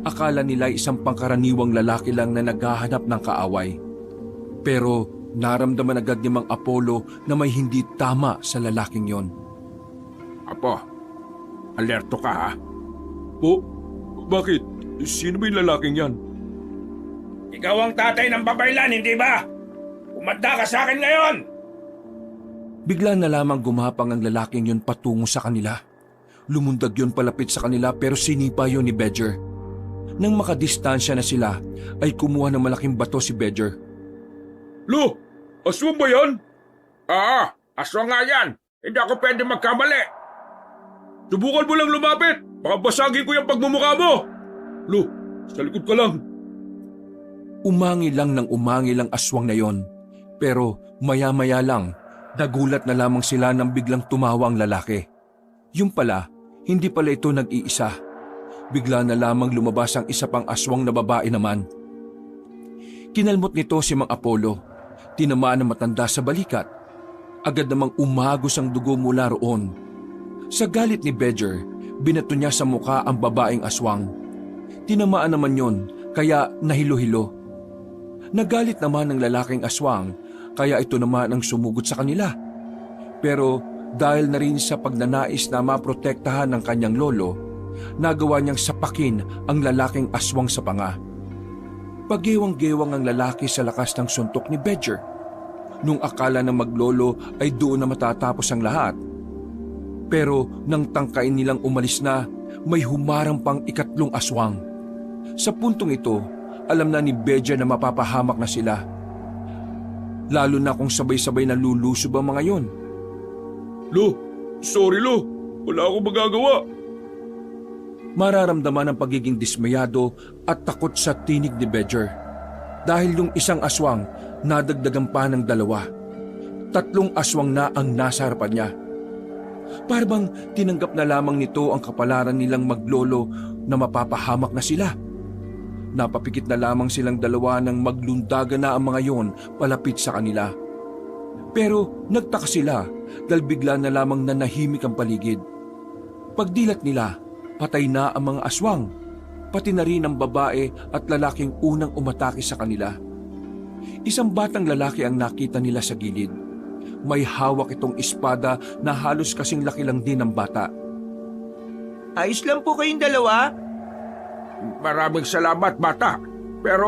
akala nila isang pangkaraniwang lalaki lang na naghahanap ng kaaway. Pero naramdaman agad ni Mang Apollo na may hindi tama sa lalaking yon. Apo, alerto ka ha. Po, bakit? Sino ba yung lalaking yan? Ikaw ang tatay ng babaylan, hindi ba? Umanda ka sa akin ngayon! Bigla na lamang gumapang ang lalaking yon patungo sa kanila. Lumundag yon palapit sa kanila pero sinipa yon ni Bedger. Nang makadistansya na sila, ay kumuha ng malaking bato si Bedger. Lo, aswang ba yan? Aswang nga yan! Hindi ako pwede magkamali! Subukan mo lang lumapit! Baka basagin ko yung pagmumukha mo! Lo, sa likod ka lang. Umangi lang ng umangi lang aswang na yon. Pero maya-maya lang, nagulat na lamang sila nang biglang tumawa ang lalaki. Yung pala, hindi pala ito nag-iisa. Bigla na lamang lumabas ang isa pang aswang na babae naman. Kinalmot nito si Mang Apollo. Tinamaan ng matanda sa balikat. Agad namang umagos ang dugo mula roon. Sa galit ni Bedger, binato niya sa muka ang babaeng aswang. Tinamaan naman yon, kaya nahilo-hilo. Nagalit naman ng lalaking aswang, kaya ito naman ang sumugod sa kanila. Pero dahil na rin sa pagnanais na maprotektahan ng kanyang lolo, nagawa niyang sapakin ang lalaking aswang sa panga. Paggewang-gewang ang lalaki sa lakas ng suntok ni Bedger. Nung akala ng maglolo ay doon na matatapos ang lahat. Pero nang tangkain nilang umalis na, may humarang pang ikatlong aswang. Sa puntong ito, alam na ni Bedger na mapapahamak na sila. Lalo na kung sabay-sabay na lulusob ang mga yon. Lo, sorry Lo. Wala akong magagawa. Mararamdaman ang pagiging dismayado at takot sa tinig ni Bedger. Dahil yung isang aswang, nadagdagan pa ng dalawa. 3 aswang na ang nasa harapan niya. Parang tinanggap na lamang nito ang kapalaran nilang maglolo na mapapahamak na sila. Napapikit na lamang silang dalawa nang maglundagan na ang mga yon palapit sa kanila. Pero nagtaka sila dahil bigla na lamang nanahimik ang paligid. Pagdilat nila, patay na ang mga aswang, pati na rin ang babae at lalaking unang umatake sa kanila. Isang batang lalaki ang nakita nila sa gilid. May hawak itong espada na halos kasing laki lang din ng bata. Ayos lang po kayong dalawa? Maraming salamat, bata. Pero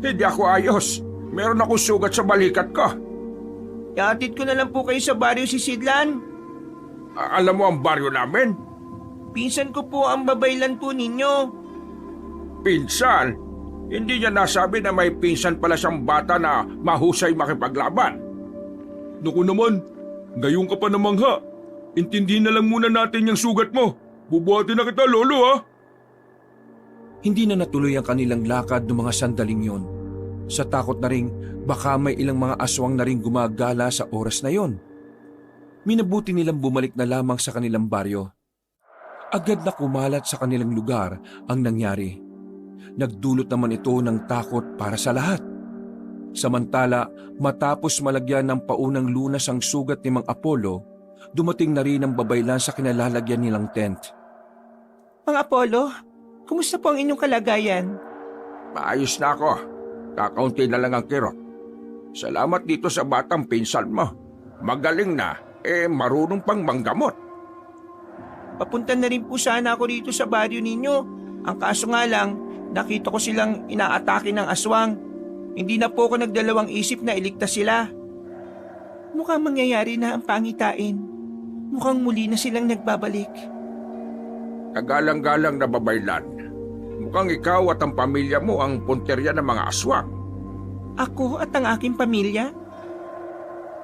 hindi ako ayos. Meron akong sugat sa balikat ko. Iatid ko na lang po kayo sa baryo si Sidlan. Alam mo ang baryo namin? Pinsan ko po ang babaylan po ninyo. Pinsan? Hindi niya nasabi na may pinsan pala siyang bata na mahusay makipaglaban. Naku naman, ngayon ka pa namangha. Intindihin na lang muna natin yung sugat mo. Bubuhatin na kita, lolo ha. Hindi na natuloy ang kanilang lakad ng mga sandaling yon. Sa takot na ring baka may ilang mga aswang na ring gumagala sa oras na yon. Minabuti nilang bumalik na lamang sa kanilang baryo. Agad na kumalat sa kanilang lugar ang nangyari. Nagdulot naman ito ng takot para sa lahat. Samantala, matapos malagyan ng paunang lunas ang sugat ni Mang Apollo, dumating na rin ang babaylan sa kinalalagyan nilang tent. Mang Apollo, kumusta po ang inyong kalagayan? Maayos na ako. Kakaunti na lang ang kirot. Salamat dito sa batang pinsan mo. Magaling na, marunong pang manggamot. Papunta na rin po sana ako dito sa baryo ninyo. Ang kaso nga lang, nakita ko silang inaatake ng aswang. Hindi na po ako nagdalawang isip na iligtas sila. Mukhang mangyayari na ang pangitain. Mukhang muli na silang nagbabalik. Kagalang-galang na babaylan. Mukhang ikaw at ang pamilya mo ang punterya ng mga aswang. Ako at ang aking pamilya?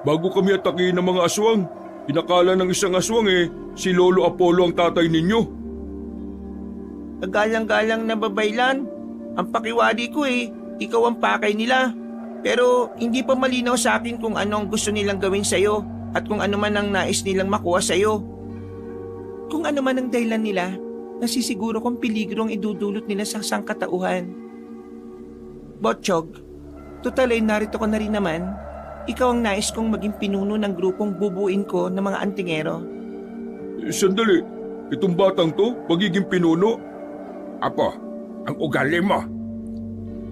Bago kami atakihin ng mga aswang, pinakala ng isang aswang si Lolo Apollo ang tatay ninyo. Kagalang-galang na babaylan. Ang pakiwari ko ikaw ang pakay nila. Pero hindi pa malinaw sa akin kung ano ang gusto nilang gawin sa'yo at kung ano man ang nais nilang makuha sa'yo. Kung ano man ang dahilan nila, nasisiguro kong peligro ang idudulot nila sa sangkatauhan. Botchog, tutal ay narito ko na rin naman. Ikaw ang nais kong maging pinuno ng grupong bubuin ko ng mga antingero. Sandali, itong batang to, magiging pinuno? Apo, ang ugali mo.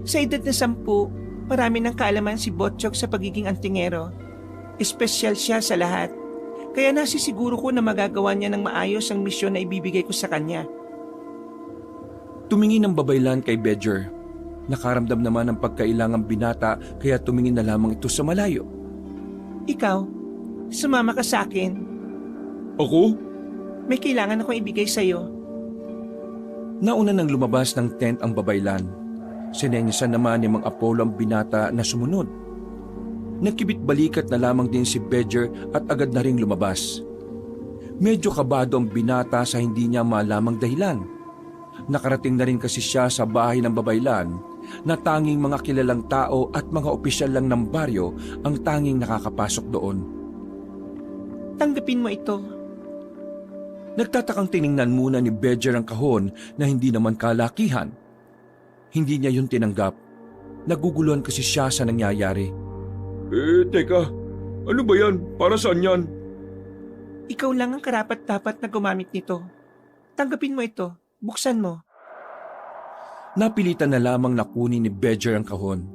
Sa edad na 10, marami ng kaalaman si Botchog sa pagiging antingero. Espesyal siya sa lahat. Kaya nasisiguro ko na magagawa niya ng maayos ang misyon na ibibigay ko sa kanya. Tumingin ang babaylan kay Bedger. Nakaramdam naman ng pagkailangang binata kaya tumingin na lamang ito sa malayo. Ikaw, sumama ka sa akin. Ako? May kailangan akong ibigay sa'yo. Nauna nang lumabas ng tent ang babaylan. Sinenyasan naman ni Mang Apollo ang binata na sumunod. Nagkibit balikat na lamang din si Bedger at agad na ring lumabas. Medyo kabado ang binata sa hindi niya malamang dahilan. Nakarating na rin kasi siya sa bahay ng babaylan na tanging mga kilalang tao at mga opisyal lang ng baryo ang tanging nakakapasok doon. Tanggapin mo ito. Nagtatakang tiningnan muna ni Bedger ang kahon na hindi naman kalakihan. Hindi niya yun tinanggap. Naguguluhan kasi siya sa nangyayari. Teka, ano ba yan? Para saan yan? Ikaw lang ang karapat-dapat na gumamit nito. Tanggapin mo ito. Buksan mo. Napilitan na lamang na kunin ni Bedger ang kahon.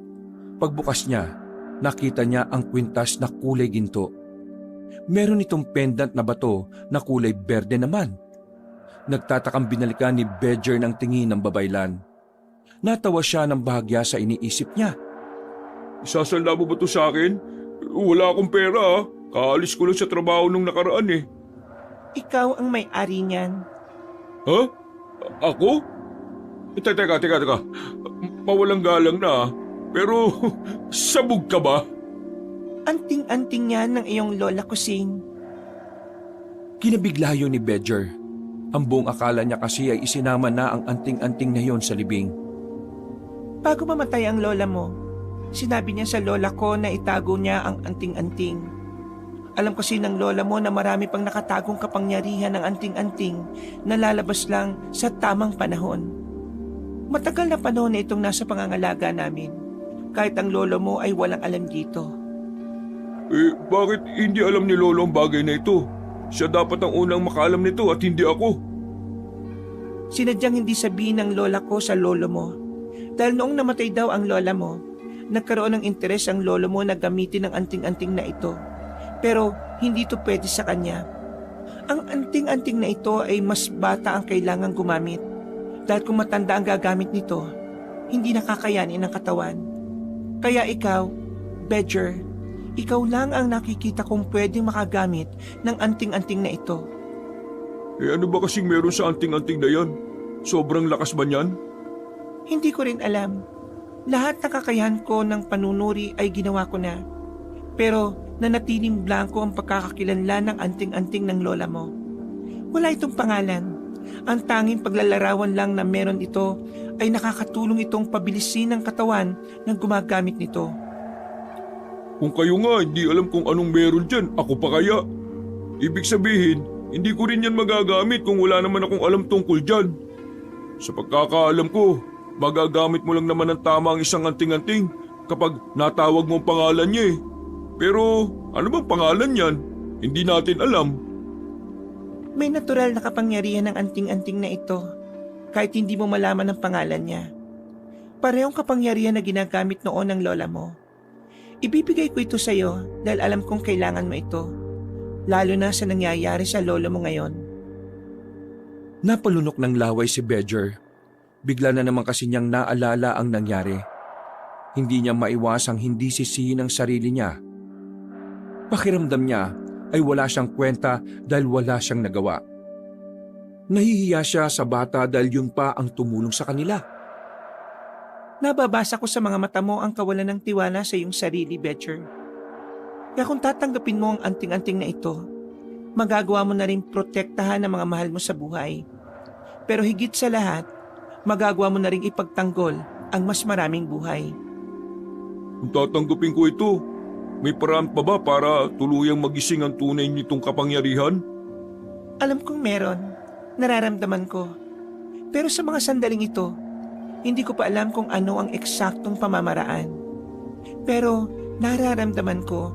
Pagbukas niya, nakita niya ang kwintas na kulay ginto. Meron itong pendant na bato na kulay berde naman. Nagtatakang binalikan ni Bedger ng tingin ng babaylan. Natawa siya ng bahagya sa iniisip niya. Isasala mo ba ito sa akin? Wala akong pera. Kaalis ko lang sa trabaho nung nakaraan Ikaw ang may-ari niyan. Ha? Ako? Teka. Mawalang galang na. Pero sabog ka ba? Anting-anting yan ng iyong lola kusing. Kinabiglayo ni Bedger. Ang buong akala niya kasi ay isinama na ang anting-anting na yon sa libing. Bago mamatay ang lola mo, sinabi niya sa lola ko na itago niya ang anting-anting. Alam kasi ng lola mo na marami pang nakatagong kapangyarihan ng anting-anting na lalabas lang sa tamang panahon. Matagal na panahon na itong nasa pangangalaga namin, kahit ang lolo mo ay walang alam dito. Bakit hindi alam ni Lolo ang bagay na ito? Siya dapat ang unang makaalam nito at hindi ako. Sinadyang hindi sabihin ng lola ko sa lolo mo. Dahil noong namatay daw ang lola mo, nagkaroon ng interes ang lolo mo na gamitin ang anting-anting na ito. Pero hindi ito pwede sa kanya. Ang anting-anting na ito ay mas bata ang kailangang gumamit. Dahil kung matanda ang gagamit nito, hindi nakakayanin ang katawan. Kaya ikaw, Bedger, ikaw lang ang nakikita kong pwedeng makagamit ng anting-anting na ito. Ano ba kasing meron sa anting-anting na yan? Sobrang lakas ba niyan? Hindi ko rin alam. Lahat ng kakayahan ko ng panunuri ay ginawa ko na. Pero nanatiling blanco ang pagkakakilanlan ng anting-anting ng lola mo. Wala itong pangalan. Ang tanging paglalarawan lang na meron ito ay nakakatulong itong pabilisin ng katawan ng gumagamit nito. Kung kayo nga hindi alam kung anong meron dyan, ako pa kaya? Ibig sabihin, hindi ko rin yan magagamit kung wala naman akong alam tungkol dyan. Sa pagkakaalam ko, magagamit mo lang naman ng tama ang isang anting-anting kapag natawag mo ang pangalan niya eh. Pero ano bang pangalan yan? Hindi natin alam. May natural na kapangyarihan ng anting-anting na ito kahit hindi mo malaman ang pangalan niya. Parehong kapangyarihan na ginagamit noon ng lola mo. Ibibigay ko ito sa iyo dahil alam kong kailangan mo ito, lalo na sa nangyayari sa lolo mo ngayon. Napalunok ng laway si Bedger. Bigla na naman kasi niyang naalala ang nangyari. Hindi niya maiwasang hindi sisihin ang sarili niya. Pakiramdam niya ay wala siyang kwenta dahil wala siyang nagawa. Nahihiya siya sa bata dahil yun pa ang tumulong sa kanila. Nababasa ko sa mga mata mo ang kawalan ng tiwala sa iyong sarili, Bedger. Kaya kung tatanggapin mo ang anting-anting na ito, magagawa mo na rin protektahan ang mga mahal mo sa buhay. Pero higit sa lahat, magagawa mo na rin ipagtanggol ang mas maraming buhay. Kung tatanggapin ko ito, may paraan pa ba para tuluyang magising ang tunay nitong kapangyarihan? Alam kong meron, nararamdaman ko. Pero sa mga sandaling ito, hindi ko pa alam kung ano ang eksaktong pamamaraan. Pero nararamdaman ko,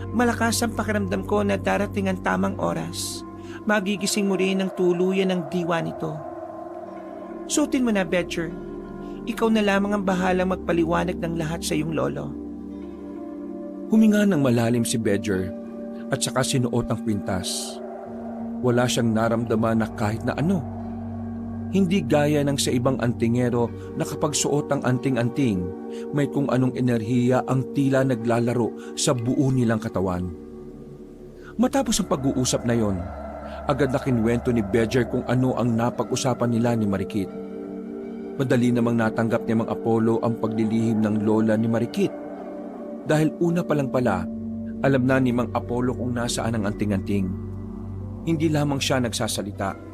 malakas ang pakiramdam ko na darating ang tamang oras. Magigising mo rin ang tuluyan ng diwa nito. Suotin mo na, Bedger. Ikaw na lamang ang bahalang magpaliwanag ng lahat sa iyong lolo. Huminga ng malalim si Bedger at saka sinuot ang kwintas. Wala siyang naramdaman na kahit na ano. Hindi gaya ng sa ibang antingero na kapag suot ang anting-anting, may kung anong enerhiya ang tila naglalaro sa buo nilang katawan. Matapos ang pag-uusap na yon, agad na kinwento ni Bedger kung ano ang napag-usapan nila ni Marikit. Madali namang natanggap ni Mang Apollo ang paglilihim ng lola ni Marikit. Dahil una pa lang pala, alam na ni Mang Apollo kung nasaan ang anting-anting. Hindi lamang siya nagsasalita.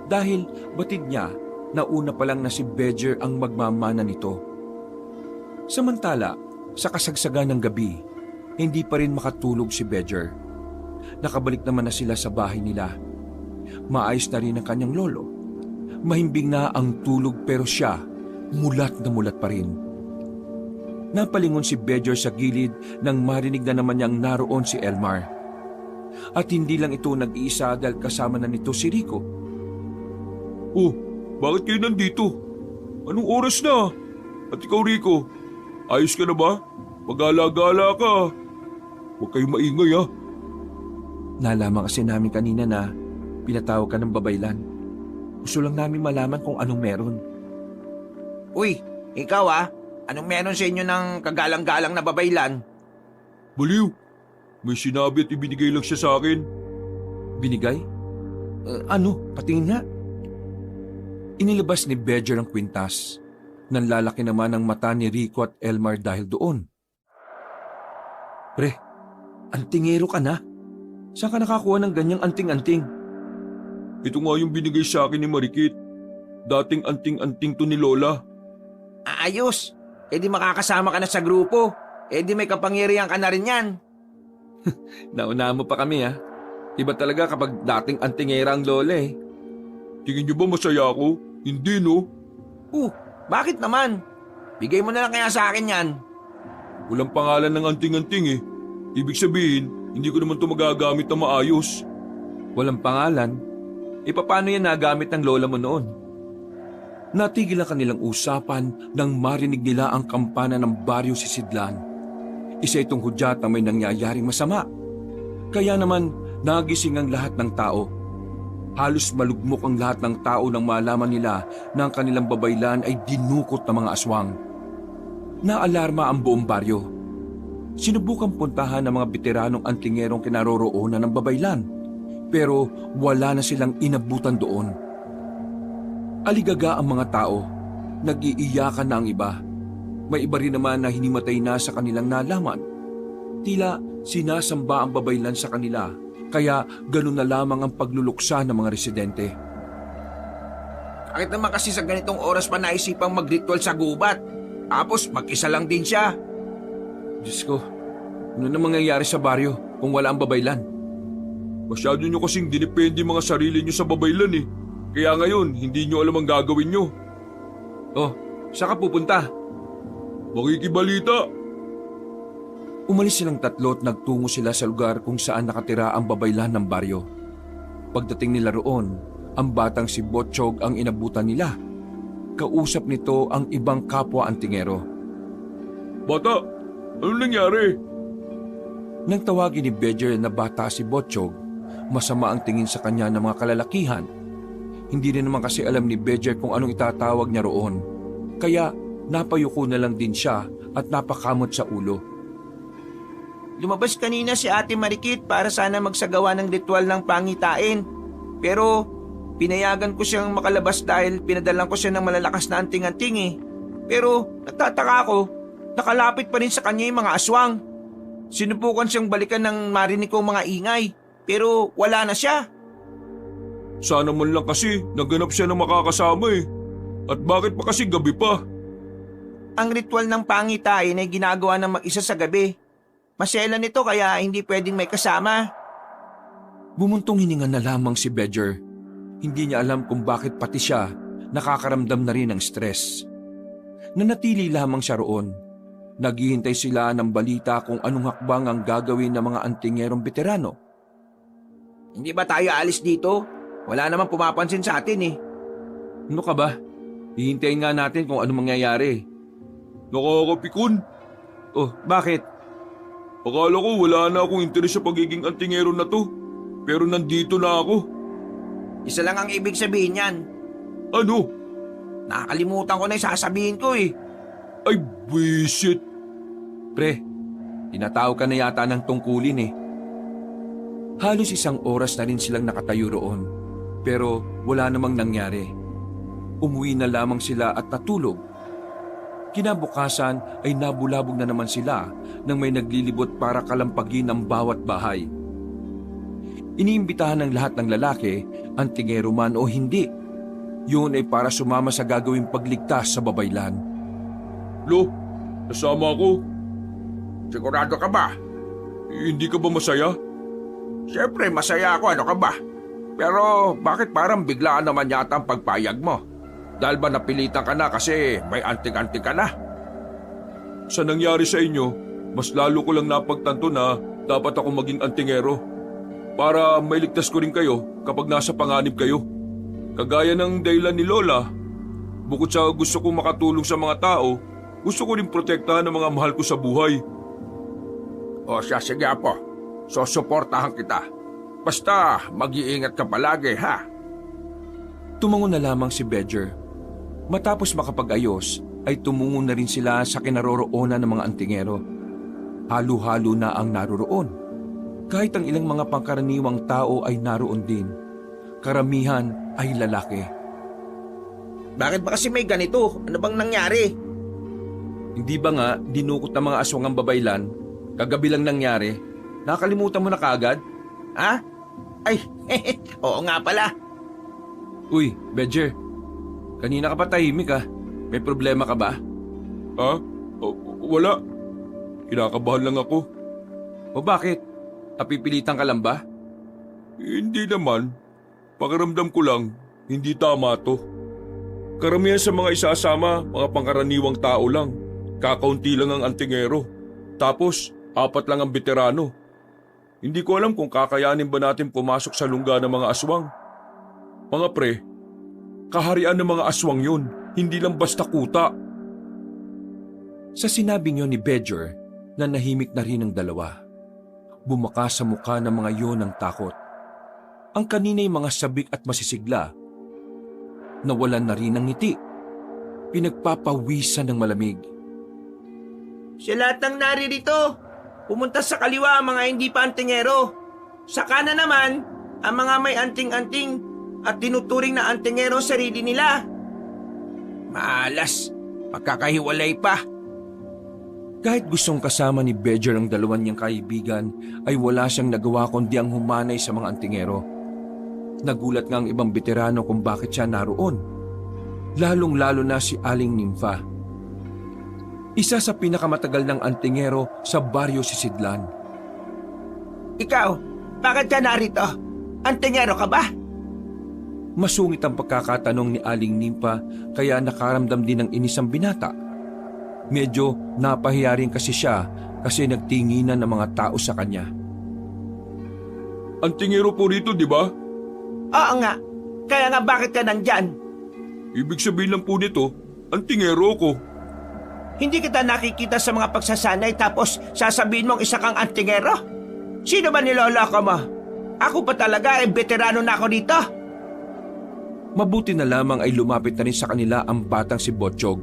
Dahil batid niya na una pa lang na si Bedger ang magmamana nito. Samantala, sa kasagsagan ng gabi, hindi pa rin makatulog si Bedger. Nakabalik naman na sila sa bahay nila. Maayos na rin ang kanyang lolo. Mahimbing na ang tulog pero siya, mulat na mulat pa rin. Napalingon si Bedger sa gilid nang marinig na naman niyang naroon si Elmar. At hindi lang ito nag-iisa dahil kasama na nito si Rico. Oh, bakit kayo nandito? Anong oras na? At ikaw, Rico, ayos ka na ba? Mag-ala-gala ka. Huwag kayong maingay ha. Nalaman kasi namin kanina na pinatawag ka ng babaylan. Gusto lang namin malaman kung anong meron. Uy, ikaw anong meron sa inyo ng kagalang-galang na babaylan? Baliw, may sinabi at ibinigay lang siya sa akin. Binigay? Patingin nga. Inilabas ni Bedger ang kwintas. Nanlalaki naman ang mata ni Rico at Elmar dahil doon. Pre, antingero ka na. Saan ka nakakuha ng ganyang anting-anting? Ito nga yung binigay sa akin ni Marikit. Dating anting-anting to ni Lola. Ayos, di makakasama ka na sa grupo. Di may kapangyarihan ka na rin yan. Naunahan mo pa kami ha. Iba talaga kapag dating antingera ang lola eh. Tingin niyo ba masaya ako? Hindi no? Bakit naman? Bigay mo na lang kaya sa akin yan. Walang pangalan ng anting-anting eh. Ibig sabihin, hindi ko naman ito magagamit na maayos. Walang pangalan? E paano yan nagamit ng lola mo noon? Natigil ang kanilang usapan nang marinig nila ang kampana ng baryo si Sidlan. Isa itong hudyat na may nangyayaring masama. Kaya naman nagising ang lahat ng tao. Halos malugmok ang lahat ng tao nang malaman nila na ang kanilang babaylan ay dinukot ng mga aswang. Naalarma ang buong baryo. Sinubukan puntahan ng mga veteranong antingerong kinaroroonan ng babaylan, pero wala na silang inabutan doon. Aligaga ang mga tao, nag-iiyakan na ang iba. May iba rin naman na hinimatay na sa kanilang nalaman. Tila sinasamba ang babaylan sa kanila, kaya ganun na lamang ang pagluluksa ng mga residente. Bakit naman kasi sa ganitong oras pa naisipang mag-ritual sa gubat? Tapos mag-isa lang din siya. Diyos ko, ano na mangyayari sa baryo kung wala ang babaylan? Masyado nyo kasing dinepende mga sarili nyo sa babaylan eh. Kaya ngayon, hindi nyo alam ang gagawin nyo. Oh, saan ka pupunta? Makikibalita. Umalis silang tatlo at nagtungo sila sa lugar kung saan nakatira ang babaylan ng baryo. Pagdating nila roon, ang batang si Botchog ang inabutan nila. Kausap nito ang ibang kapwa antingero. Bata, ano nangyari? Nang tawagin ni Bedger na bata si Botchog, masama ang tingin sa kanya ng mga kalalakihan. Hindi rin naman kasi alam ni Bedger kung anong itatawag niya roon. Kaya napayuko na lang din siya at napakamot sa ulo. Lumabas kanina si Ate Marikit para sana magsagawa ng ritual ng pangitain. Pero pinayagan ko siyang makalabas dahil pinadalan ko siya ng malalakas na anting-anting eh. Pero nagtataka ako, nakalapit pa rin sa kanya yung mga aswang. Sinubukan siyang balikan ng marinig kong mga ingay, pero wala na siya. Sana man lang kasi naganap siya ng makakasama eh. At bakit pa kasi gabi pa? Ang ritual ng pangitain ay ginagawa ng mag-isa sa gabi. Maselan nito kaya hindi pwedeng may kasama. Bumuntong hininga na lamang si Bedger. Hindi niya alam kung bakit pati siya nakakaramdam na rin ng stress. Nanatili lamang siya roon. Naghihintay sila ng balita kung anong hakbang ang gagawin ng mga antingerong veterano. Hindi ba tayo alis dito? Wala namang pumapansin sa atin eh. Ano ka ba? Hihintayin nga natin kung anong mangyayari. Nakakapikon. Oh, bakit? Akala ko wala na akong interes sa pagiging antingero na to. Pero nandito na ako. Isa lang ang ibig sabihin yan. Ano? Nakakalimutan ko na yung sasabihin ko eh. Ay, buwisit. Pre, tinatawag ka na yata ng tungkulin eh. Halos isang oras na rin silang nakatayo roon. Pero wala namang nangyari. Umuwi na lamang sila at natulog. Kinabukasan ay nabulabog na naman sila nang may naglilibot para kalampagin ang bawat bahay. Iniimbitahan ng lahat ng lalaki, antingero man o hindi. Yun ay para sumama sa gagawing pagligtas sa babaylan. Lo, nasama ako. Sigurado ka ba? Hindi ka ba masaya? Siyempre, masaya ako, ano ka ba? Pero bakit parang biglaan naman yata ang pagpayag mo? Dahil ba napilitan ka na kasi may anting-anting ka na? Sa nangyari sa inyo, mas lalo ko lang napagtanto na dapat ako maging antingero. Para mailigtas ko rin kayo kapag nasa panganib kayo. Kagaya ng dahilan ni Lola, bukod sa gusto kong makatulong sa mga tao, gusto ko rin protektahan ang mga mahal ko sa buhay. O siya, sige po. So, suportahan kita. Basta, mag-iingat ka palagi, ha? Tumango na lamang si Bedger. Matapos makapag-ayos, ay tumungo na rin sila sa kinaroroonan ng mga antingero. Halo-halo na ang naroroon. Kahit ang ilang mga pangkaraniwang tao ay naroon din. Karamihan ay lalaki. Bakit ba kasi may ganito? Ano bang nangyari? Hindi ba nga dinukot ng mga aswang ang babaylan? Kagabi lang nangyari. Nakalimutan mo na kagad? Ha? Ay, oo nga pala. Uy, Bedger. Kanina ka pa tahimik ah. May problema ka ba? Ha? Wala. Kinakabahan lang ako. O bakit? Napipilitan ka lang ba? Hindi naman. Pakiramdam ko lang, hindi tama to. Karamihan sa mga isasama, mga pangkaraniwang tao lang. Kakaunti lang ang antingero. Tapos, 4 lang ang veterano. Hindi ko alam kung kakayanin ba natin pumasok sa lungga ng mga aswang. Mga pre, kaharian ng mga aswang yun, hindi lang basta kuta. Sa sinabi niyo ni Bedger, na nahimik na rin ang dalawa. Bumakas sa mukha ng mga yon ng takot. Ang kanina'y mga sabik at masisigla, nawalan na rin ng ngiti. Pinagpapawisan ng malamig. Sa lahat ng naririto, pumunta sa kaliwa ang mga hindi pa antingero. Sa kanan naman, ang mga may anting-anting at tinuturing na antingero ang sarili nila. Malas, magkakahiwalay pa. Kahit gustong kasama ni Bedger ang dalawan niyang kaibigan, ay wala siyang nagawa kundi ang humanay sa mga antingero. Nagulat nga ang ibang veterano kung bakit siya naroon. Lalong-lalo na si Aling Nympha. Isa sa pinakamatagal ng antingero sa baryo si Sidlan. Ikaw, bakit ka narito? Antingero ka ba? Masungit ang pagkakatanong ni Aling Nympha kaya nakaramdam din ng inis ang binata. Medyo napahiya rin kasi siya kasi nagtinginan ng mga tao sa kanya. Antingero po rito, di ba? Oo nga, kaya nga bakit ka nandyan? Ibig sabihin lang po nito, antingero ko. Hindi kita nakikita sa mga pagsasanay tapos sasabihin mong isa kang antingero? Sino ba niloloko mo? Ako pa talaga veterano na ako dito. Mabuti na lamang ay lumapit na rin sa kanila ang batang si Botchog,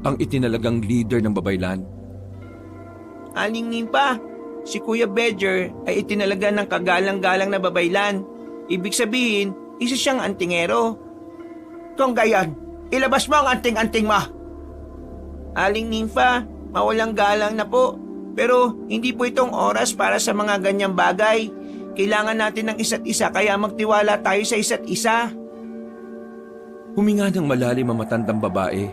ang itinalagang leader ng babaylan. Aling Nympha, si Kuya Bedger ay itinalaga ng kagalang-galang na babaylan. Ibig sabihin, isa siyang antingero. Kung gayon, ilabas mo ang anting-anting mo. Aling Nympha, mawalang galang na po. Pero hindi po itong oras para sa mga ganyang bagay. Kailangan natin ng isa't isa kaya magtiwala tayo sa isa't isa. Huminga ng malalim ang matandang babae.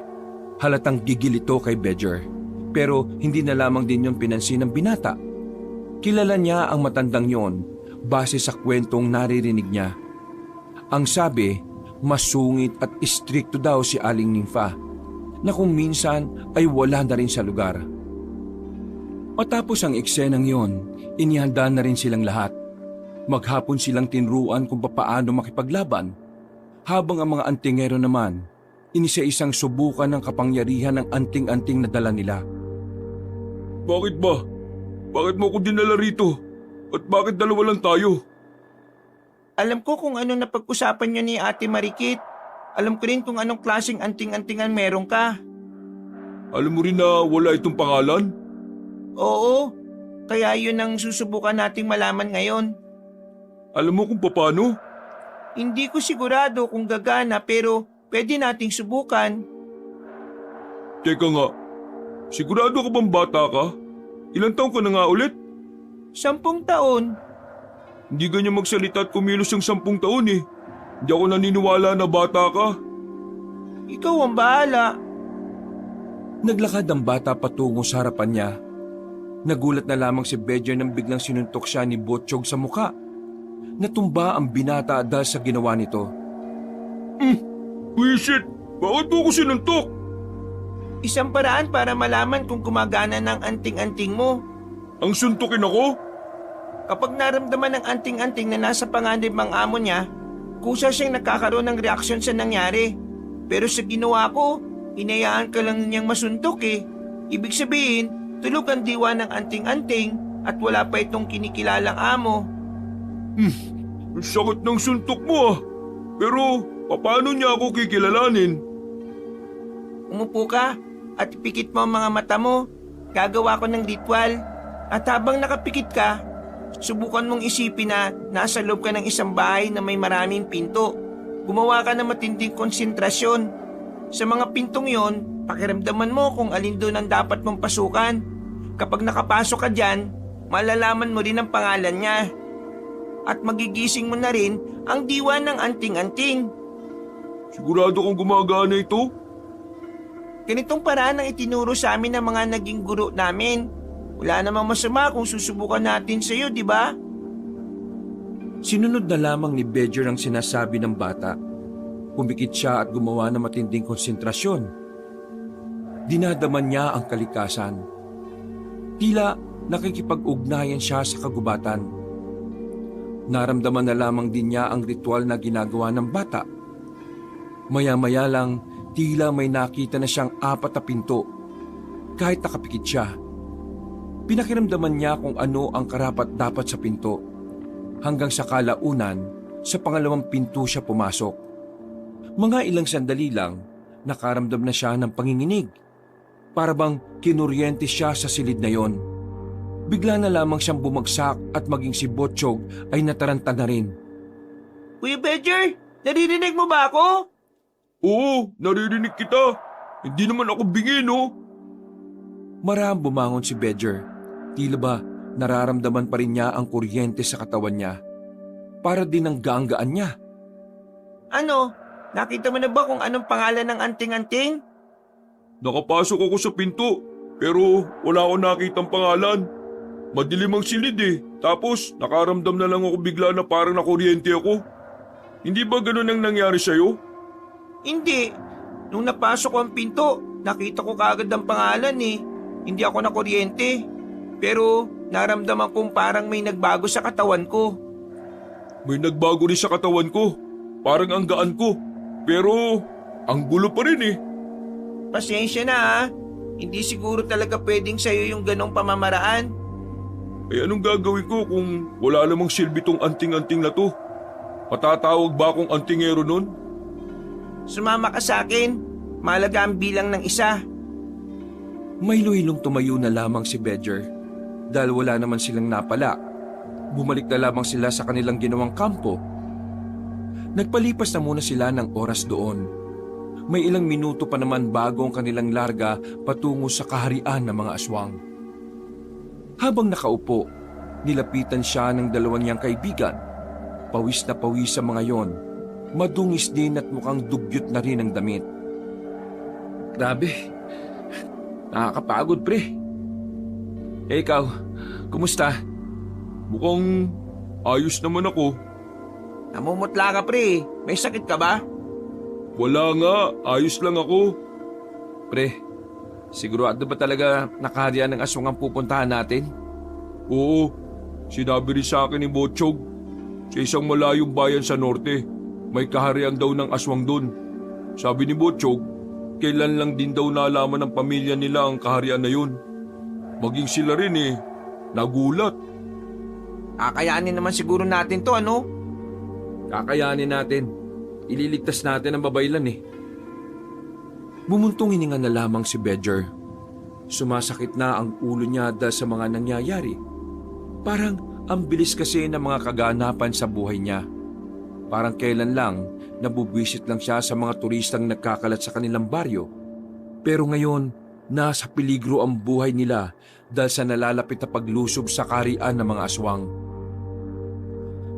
Halatang gigil ito kay Bedger. Pero hindi na lamang din yon pinansin ng binata. Kilala niya ang matandang yon base sa kwentong naririnig niya. Ang sabi, masungit at istrikto daw si Aling Nympha na kung minsan ay wala na rin sa lugar. Matapos ang eksenang yon, inihanda na rin silang lahat. Maghapon silang tinruan kung papaano makipaglaban, habang ang mga antingero naman, inisa-isang subukan ng kapangyarihan ng anting-anting na dala nila. Bakit ba? Bakit mo ko dinala rito? At bakit dalawa lang tayo? Alam ko kung ano napag-usapan niyo ni Ate Marikit. Alam ko rin kung anong klaseng anting-antingan meron ka. Alam mo rin na wala itong pangalan? Oo, kaya yun ang susubukan nating malaman ngayon. Alam mo kung paano? Hindi ko sigurado kung gagana pero pwede nating subukan. Teka nga, sigurado ka bang bata ka? Ilang taon ka na nga ulit? 10 taon. Hindi ganyan magsalita at kumilos yung 10 taon eh. Hindi ako naniniwala na bata ka. Ikaw ang bahala. Naglakad ang bata patungo sa harapan niya. Nagulat na lamang si Bedger nang biglang sinuntok siya ni Botchog sa mukha. Natumba ang binata dahil sa ginawa nito. Wisit! Bakit mo ko sinuntok? Isang paraan para malaman kung gumagana ng anting-anting mo. Ang suntukin ako? Kapag naramdaman ng anting-anting na nasa panganib ang amo niya, kusa siyang nakakaroon ng reaksyon sa nangyari. Pero sa ginawa ko, inayaan ka lang niyang masuntok eh. Ibig sabihin, tulog ang diwa ng anting-anting at wala pa itong kinikilalang amo. Ang sakit ng suntok mo ah. Pero, paano niya ako kikilalanin? Umupo ka at ipikit mo ang mga mata mo. Gagawa ko ng ritual. At habang nakapikit ka, subukan mong isipin na nasa loob ka ng isang bahay na may maraming pinto. Gumawa ka ng matinding konsentrasyon. Sa mga pintong yon, pakiramdaman mo kung alin doon ang dapat mong pasukan. Kapag nakapasok ka dyan, malalaman mo rin ang pangalan niya. At magigising mo na rin ang diwa ng anting-anting. Sigurado kong gumagana ito? Ganitong paraan ang itinuro sa amin ng mga naging guro namin. Wala namang masama kung susubukan natin sa'yo, di ba? Sinunod na lamang ni Bedger ang sinasabi ng bata. Pumikit siya at gumawa ng matinding konsentrasyon. Dinadaman niya ang kalikasan. Tila nakikipag-ugnayan siya sa kagubatan. Naramdaman na lamang din niya ang ritual na ginagawa ng bata. Maya-maya lang, tila may nakita na siyang 4 na pinto. Kahit nakapikit siya, pinakiramdaman niya kung ano ang karapat-dapat sa pinto. Hanggang sa kalaunan, sa pangalawang pinto siya pumasok. Mga ilang sandali lang, nakaramdam na siya ng panginginig. Para bang kinuryente siya sa silid na yon. Bigla na lamang siyang bumagsak at maging si Botchog ay nataranta na rin. Kuya Bedger, naririnig mo ba ako? Oo, naririnig kita. Hindi naman ako bingi, no? Marahang bumangon si Bedger. Tila ba nararamdaman pa rin niya ang kuryente sa katawan niya. Para din ang gaang-gaan niya. Ano? Nakita mo na ba kung anong pangalan ng anting-anting? Nakapasok ako sa pinto, pero wala akong nakitang pangalan. Madilim ang silid eh. Tapos nakaramdam na lang ako bigla na parang nakuryente ako. Hindi ba ganun ang nangyari sa'yo? Hindi. Nung napasok ko ang pinto, nakita ko kaagad ang pangalan eh. Hindi ako nakuryente. Pero naramdaman kong parang may nagbago sa katawan ko. May nagbago rin sa katawan ko. Parang ang gaan ko. Pero ang gulo pa rin eh. Pasensya na ha. Hindi siguro talaga pwedeng sa'yo yung ganong pamamaraan. Eh anong gagawin ko kung wala namang silbi tong anting-anting na to? Patatawag ba akong antingero nun? Sumama ka sa akin. Mahalaga ang bilang ng isa. May luhilong tumayo na lamang si Bedger. Dahil wala naman silang napala. Bumalik na lamang sila sa kanilang ginawang kampo. Nagpalipas na muna sila ng oras doon. May ilang minuto pa naman bago ang kanilang larga patungo sa kaharian ng mga aswang. Habang nakaupo, nilapitan siya ng 2 niyang kaibigan. Pawis na pawis sa mga yon. Madungis din at mukhang dugyot na rin ang damit. Grabe, nakakapagod pre. Eh ikaw, kumusta? Mukhang ayos naman ako. Namumutla ka pre. May sakit ka ba? Wala nga, ayos lang ako. Pre, sigurado ba talaga nakaharian ng aswang ang pupuntahan natin? Oo, sinabi rin sa akin ni Botchog. Sa isang malayong bayan sa norte, may kaharian daw ng aswang doon. Sabi ni Botchog, kailan lang din daw nalaman ng pamilya nila ang kaharian na yun. Maging sila rin eh, nagulat. Kakayanin naman siguro natin to, ano? Kakayanin natin. Ililigtas natin ang babaylan eh. Bumuntong hininga na lamang si Bedger. Sumasakit na ang ulo niya dahil sa mga nangyayari. Parang ang bilis kasi ng mga kaganapan sa buhay niya. Parang kailan lang nabubwisit lang siya sa mga turistang nagkakalat sa kanilang baryo. Pero ngayon, nasa peligro ang buhay nila dahil sa nalalapit na paglusob sa kaharian ng mga aswang.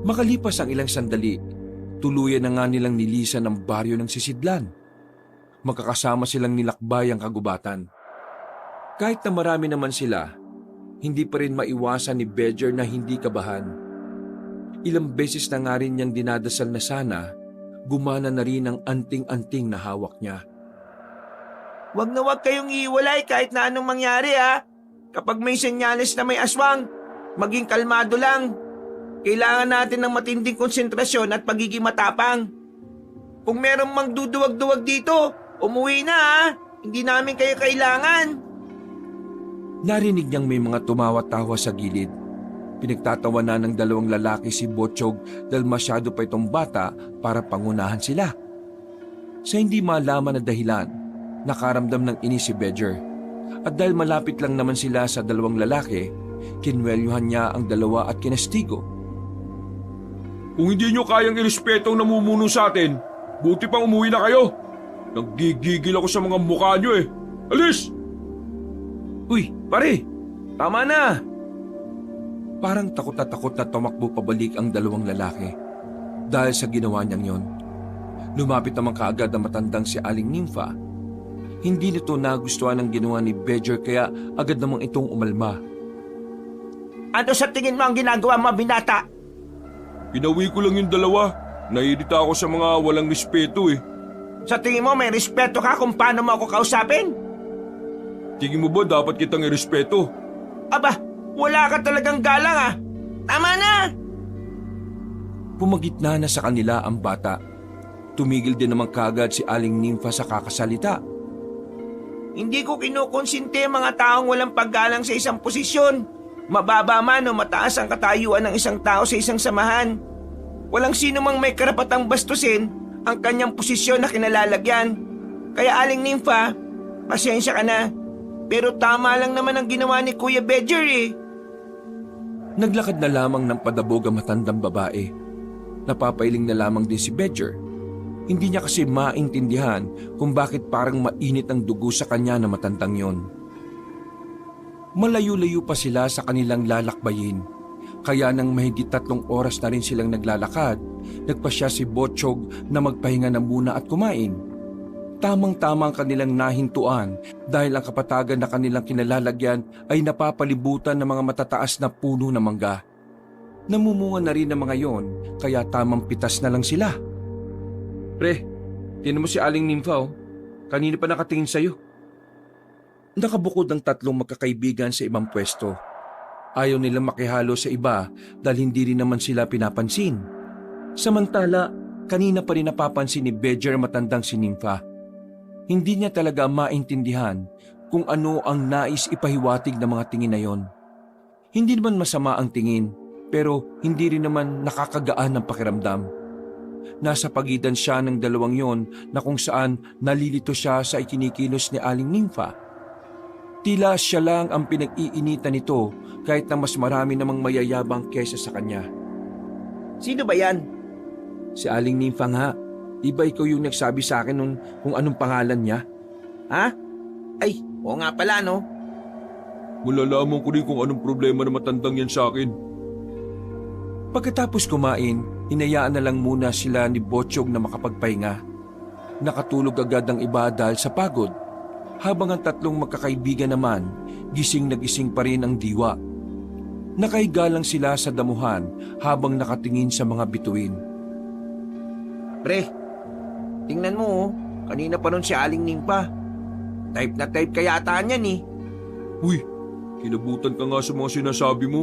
Makalipas ang ilang sandali, tuluyan na nga nilang nilisan ang baryo ng Sisidlan. Magkakasama silang nilakbay ang kagubatan. Kahit na marami naman sila, hindi pa rin maiwasan ni Bedger na hindi kabahan. Ilang beses na nga rin niyang dinadasal na sana, gumana na rin ang anting-anting na hawak niya. Huwag na huwag kayong iiwalay kahit na anong mangyari ha. Kapag may senyales na may aswang, maging kalmado lang. Kailangan natin ng matinding konsentrasyon at pagiging matapang. Kung merong mang duduwag-duwag dito, umuwi na ha. Hindi namin kayo kailangan. Narinig niyang may mga tumawa-tawa sa gilid. Pinagtatawa na ng 2 lalaki si Botchog dahil masyado pa itong bata para pangunahan sila. Sa hindi malaman na dahilan, nakaramdam ng inis si Bedger. At dahil malapit lang naman sila sa 2 lalaki, kinwelyuhan niya ang 2 at kinastigo. Kung hindi nyo kayang irespeto ang namumuno sa atin, buti pang umuwi na kayo. Naggigigil ako sa mga mukha nyo eh. Alis! Uy, pare! Tama na! Parang takot na tumakbo pabalik ang 2 lalaki. Dahil sa ginawa niyang yon. Lumapit naman kaagad ang matandang si Aling Nympha. Hindi nito nagustuhan ang ginawa ni Bedger kaya agad namang itong umalma. Ano sa tingin mo ang ginagawa mo, binata? Pinawi ko lang yung dalawa. Naiirita ako sa mga walang respeto eh. Sa tingin mo may respeto ka kung paano mo ako kausapin? Tingin mo ba dapat kitang irespeto? Aba, wala ka talagang galang ah. Tama na! Pumagitna na sa kanila ang bata. Tumigil din naman kagad si Aling Nympha sa kakasalita. Hindi ko kinukonsinte ang mga taong walang paggalang sa isang posisyon. Mababa man o mataas ang katayuan ng isang tao sa isang samahan. Walang sino mang may karapatang bastusin ang kanyang posisyon na kinalalagyan. Kaya Aling Nympha, pasensya ka na. Pero tama lang naman ang ginawa ni Kuya Bedger eh. Naglakad na lamang ng padabog ang matandang babae. Napapailing na lamang din si Bedger. Hindi niya kasi maintindihan kung bakit parang mainit ang dugo sa kanya na matandang yon. Malayo-layo pa sila sa kanilang lalakbayin. Kaya nang mahigit 3 oras na rin silang naglalakad, nagpasya si Botchog na magpahinga na muna at kumain. Tamang-tama ang kanilang nahintuan dahil ang kapatagan na kanilang kinalalagyan ay napapalibutan ng mga matataas na puno ng mangga. Namumunga na rin ang mga yon, kaya tamang pitas na lang sila. Pre, tinan mo si Aling Nympha oh. Kanina pa nakatingin sa'yo. Nakabukod ang 3 magkakaibigan sa ibang pwesto. Ayaw nilang makihalo sa iba dahil hindi rin naman sila pinapansin. Samantala, kanina pa rin napapansin ni Bedger matandang si Nympha. Hindi niya talaga maintindihan kung ano ang nais ipahiwatig ng mga tingin na yon. Hindi naman masama ang tingin, pero hindi rin naman nakakagaan ng pakiramdam. Nasa pagitan siya ng dalawang yon na kung saan nalilito siya sa ikinikilos ni Aling Nympha. Tila siya lang ang pinag-iinitan nito kahit na mas marami namang mayayabang kesa sa kanya. Sino ba yan? Si Aling Nympha nga, iba ikaw yung nagsabi sa akin nun kung anong pangalan niya. Ha? Ay, oo nga pala no. Malalaman ko rin kung anong problema na matandang yan sa akin. Pagkatapos kumain, hinayaan na lang muna sila ni Botchog na makapagpahinga. Nakatulog agad ang iba dahil sa pagod, habang ang 3 magkakaibigan naman, gising na gising pa rin ang diwa. Nakahiga lang sila sa damuhan habang nakatingin sa mga bituin. Pre, tingnan mo oh. Kanina pa nun si Aling Nympha. Type na type ka yata niyan eh. Uy, kinabutan ka nga sa mga sinasabi mo.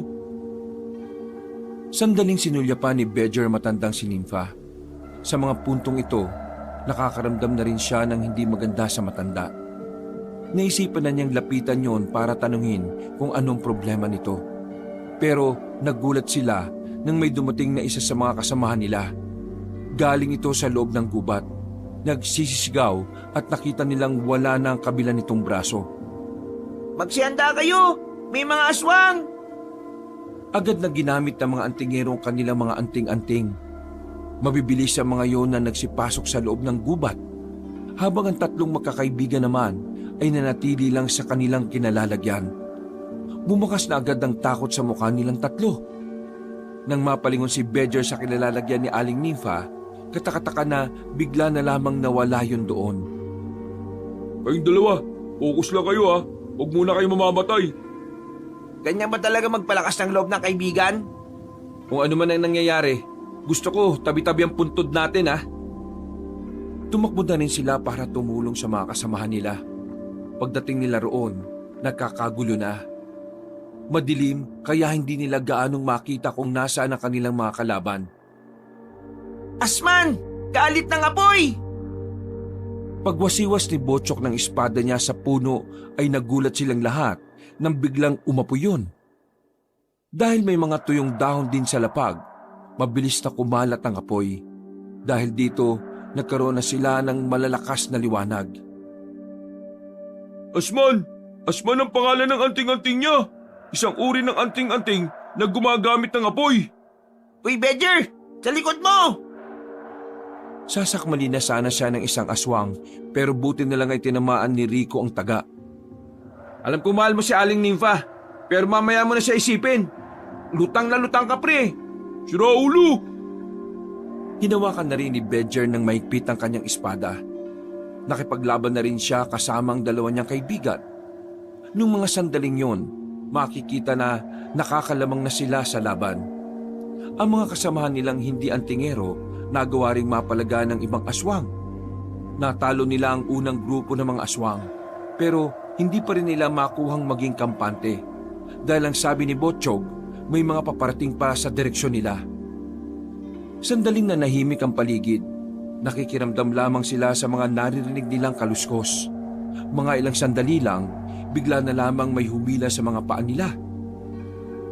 Sandaling sinulya pa ni Bedger matandang si Nympha. Sa mga puntong ito, nakakaramdam na rin siya ng hindi maganda sa matanda. Naisipan na niyang lapitan yon para tanungin kung anong problema nito. Pero nagulat sila nang may dumating na isa sa mga kasamahan nila. Galing ito sa loob ng gubat. Nagsisisigaw at nakita nilang wala na ang kabila nitong braso. Magsihanda kayo! May mga aswang! Agad na ginamit ng mga antingero ang kanilang mga anting-anting. Mabibilis ang mga yon na nagsipasok sa loob ng gubat, habang ang 3 magkakaibigan naman ay nanatili lang sa kanilang kinalalagyan. Bumukas na agad ang takot sa mukha nilang 3. Nang mapalingon si Bedger sa kinalalagyan ni Aling Nympha, katakataka na bigla na lamang nawala yun doon. Kayong dalawa, focus lang kayo ha. Huwag muna kayo mamamatay. Ganyan ba talaga magpalakas ng loob ng kaibigan? Kung ano man ang nangyayari, gusto ko tabi-tabi ang puntod natin ha. Tumakbo na rin sila para tumulong sa mga kasamahan nila. Pagdating nila roon, nagkakagulo na. Madilim kaya hindi nila gaanong makita kung nasaan ang kanilang mga kalaban. Asman! Galit ng apoy! Pagwasiwas ni Botchok ng espada niya sa puno ay nagulat silang lahat nang biglang umapoy yun. Dahil may mga tuyong dahon din sa lapag, mabilis na kumalat ang apoy. Dahil dito, nagkaroon na sila ng malalakas na liwanag. Asman! Asman ang pangalan ng anting-anting niya! Isang uri ng anting-anting na gumagamit ng apoy! Uy, Bedger! Sa likod mo! Sasakmali na sana siya ng isang aswang, pero buti na lang ay tinamaan ni Rico ang taga. Alam ko mahal mo si Aling Nympha, pero mamaya mo na siya isipin. Lutang na lutang ka pre. Sira ulo! Hinawakan na rin ni Bedger ng mahigpit ang kanyang espada. Nakipaglaban na rin siya kasama ang 2 niyang kaibigan. Nung mga sandaling yon, makikita na nakakalamang na sila sa laban. Ang mga kasamahan nilang hindi antingero nagawa ring mapalaga ng ibang aswang. Natalo nila ang unang grupo ng mga aswang, pero hindi pa rin nila makuhang maging kampante dahil ang sabi ni Botchog, may mga paparating pa sa direksyon nila. Sandaling nanahimik ang paligid. Nakikiramdam lamang sila sa mga naririnig nilang kaluskos. Mga ilang sandali lang, bigla na lamang may humila sa mga paa nila.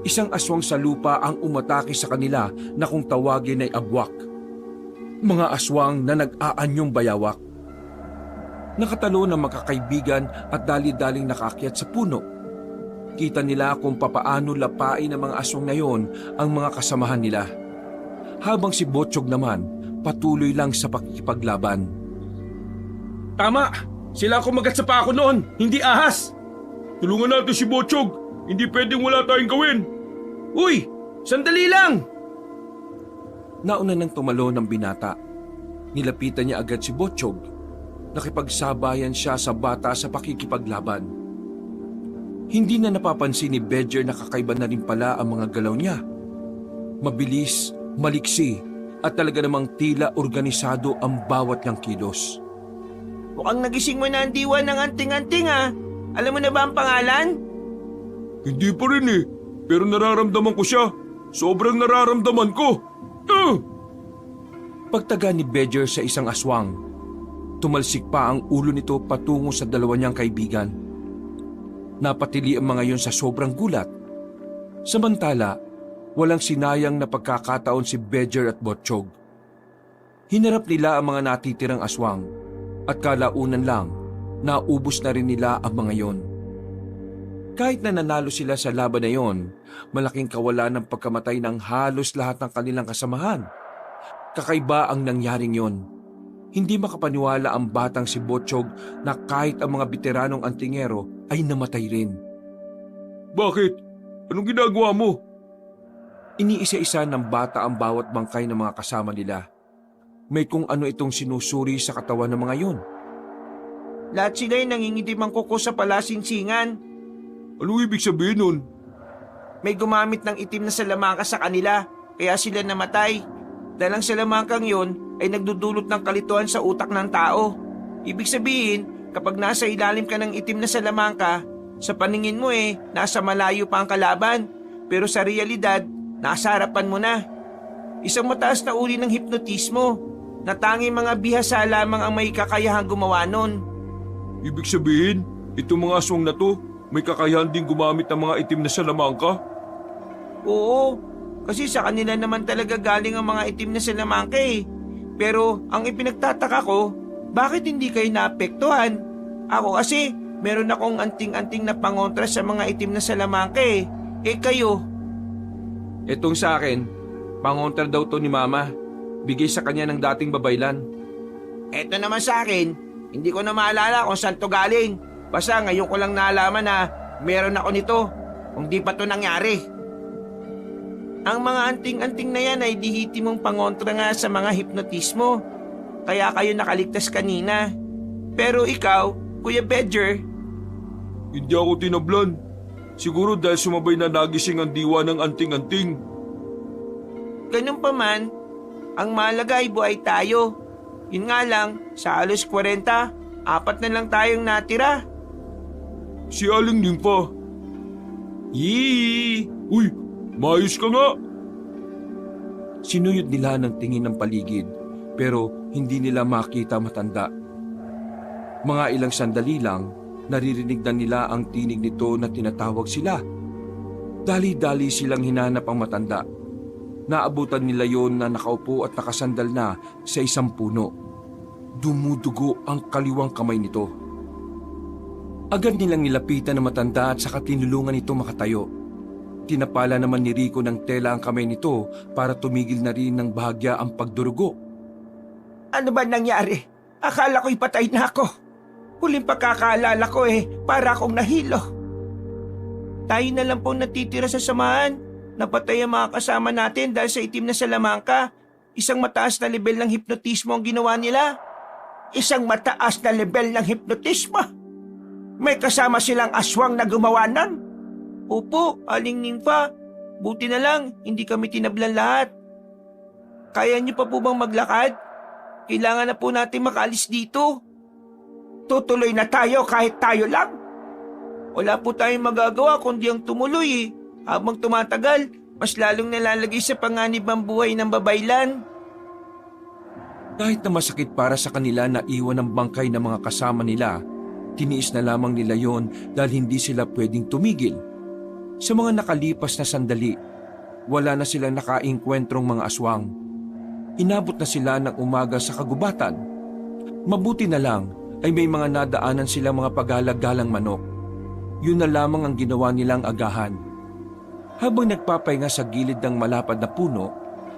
Isang aswang sa lupa ang umatake sa kanila na kung tawagin ay agwak. Mga aswang na nag-aanyong bayawak. Nakatalo ng magkakaibigan at dali-daling nakaakyat sa puno. Kita nila kung papaano lapain ng mga aswang na yon ang mga kasamahan nila. Habang si Botchog naman, patuloy lang sa pakikipaglaban. Tama! Sila kumagat sa paa ko noon, hindi ahas! Tulungan natin si Botchog! Hindi pwedeng wala tayong gawin! Uy! Sandali lang! Nauna nang tumalo ng binata. Nilapitan niya agad si Botchog. Nakipagsabayan siya sa bata sa pakikipaglaban. Hindi na napapansin ni Bedger na kakaiba na rin pala ang mga galaw niya. Mabilis, maliksi, at talaga namang tila organisado ang bawat niyang kilos. Mukhang nagising mo na ang diwa ng anting-anting ha. Alam mo na ba ang pangalan? Hindi pa rin eh, pero nararamdaman ko siya. Sobrang nararamdaman ko. Pagtaga ni Bedger sa isang aswang, tumalsik pa ang ulo nito patungo sa dalawa niyang kaibigan. Napatili ang mga yon sa sobrang gulat. Samantala, walang sinayang na pagkakataon si Bedger at Botchog. Hinarap nila ang mga natitirang aswang at kalaunan lang, naubos na rin nila ang mga yon. Kahit na nanalo sila sa laban na yon, malaking kawalan ng pagkamatay ng halos lahat ng kanilang kasamahan. Kakaiba ang nangyaring yon. Hindi makapaniwala ang batang si Botchog na kahit ang mga veteranong antingero ay namatay rin. Bakit? Anong ginagawa mo? Iniisa-isa ng bata ang bawat bangkay ng mga kasama nila. May kung ano itong sinusuri sa katawan ng mga yon. Lahat sila ay nangingitim ang kuko sa palasinsingan. Anong ibig sabihin nun? May gumamit ng itim na salamangka sa kanila, kaya sila namatay. Dahil ang salamangkang yon ay nagdudulot ng kalituhan sa utak ng tao. Ibig sabihin, kapag nasa ilalim ka ng itim na salamangka, sa paningin mo nasa malayo pa ang kalaban. Pero sa realidad, nasa harapan mo na. Isang mataas na uri ng hipnotismo, na tanging mga bihasa lamang ang may kakayahang gumawa nun. Ibig sabihin, itong mga aswang na to, may kakayahan ding gumamit ng mga itim na salamangka? Oo, kasi sa kanila naman talaga galing ang mga itim na salamangka Pero ang ipinagtataka ko, bakit hindi kayo naapektuhan? Ako kasi, meron akong anting-anting na pangontra sa mga itim na salamangka kayo? Itong sa akin, pangontra daw to ni Mama. Bigay sa kanya ng dating babaylan. Eto naman sa akin, hindi ko na maalala kung saan to galing. Basta ngayon ko lang naalaman na meron ako nito, kung di pa to nangyari. Ang mga anting-anting na yan ay dihiti mong pangontra nga sa mga hipnotismo. Kaya kayo nakaligtas kanina. Pero ikaw, Kuya Bedger, Hindi ako tinablan. Siguro dahil sumabay na nagising ang diwa ng anting-anting. ganun pa man, ang mahalaga ay buhay tayo. Yun nga lang, sa halos 40, 4 na lang tayong natira. Si Aling Nympha. Yee! Uy, maayos ka nga. Sinuyod nila ng tingin ng paligid pero hindi nila makita matanda. Mga ilang sandali lang, naririnig na nila ang tinig nito na tinatawag sila. Dali-dali silang hinanap ang matanda. Naabutan nila yon na nakaupo at nakasandal na sa isang puno. Dumudugo ang kaliwang kamay nito. Agad nilang nilapitan ang matanda at saka tinulungan ito makatayo. Tinapala naman ni Rico ng tela ang kamay nito para tumigil na rin ng bahagya ang pagdurugo. Ano ba nangyari? Akala ko'y patay na ako. Huling pagkakaalala ko para akong nahilo. Tayo na lang pong natitira sa samahan. Napatay ang mga kasama natin dahil sa itim na salamangka. Isang mataas na level ng hipnotismo ang ginawa nila. Isang mataas na level ng hipnotismo? May kasama silang aswang na gumawa nun? Opo, Aling Nympha. Buti na lang, hindi kami tinablan lahat. Kaya niyo pa po bang maglakad? Kailangan na po natin makaalis dito. Tutuloy na tayo kahit tayo lang. Wala po tayong magagawa kundi ang tumuloy eh. Habang tumatagal, mas lalong nalalagay sa panganib ang buhay ng babaylan. Kahit na masakit para sa kanila na iwan ang bangkay ng mga kasama nila, tiniis na lamang nila yon dahil hindi sila pwedeng tumigil. Sa mga nakalipas na sandali, wala na silang nakaengkwentrong mga aswang. Inabot na sila ng umaga sa kagubatan. Mabuti na lang ay may mga nadaanan silang mga paggalagalang manok. Yun na lamang ang ginawa nilang agahan. Habang nagpapahinga sa gilid ng malapad na puno,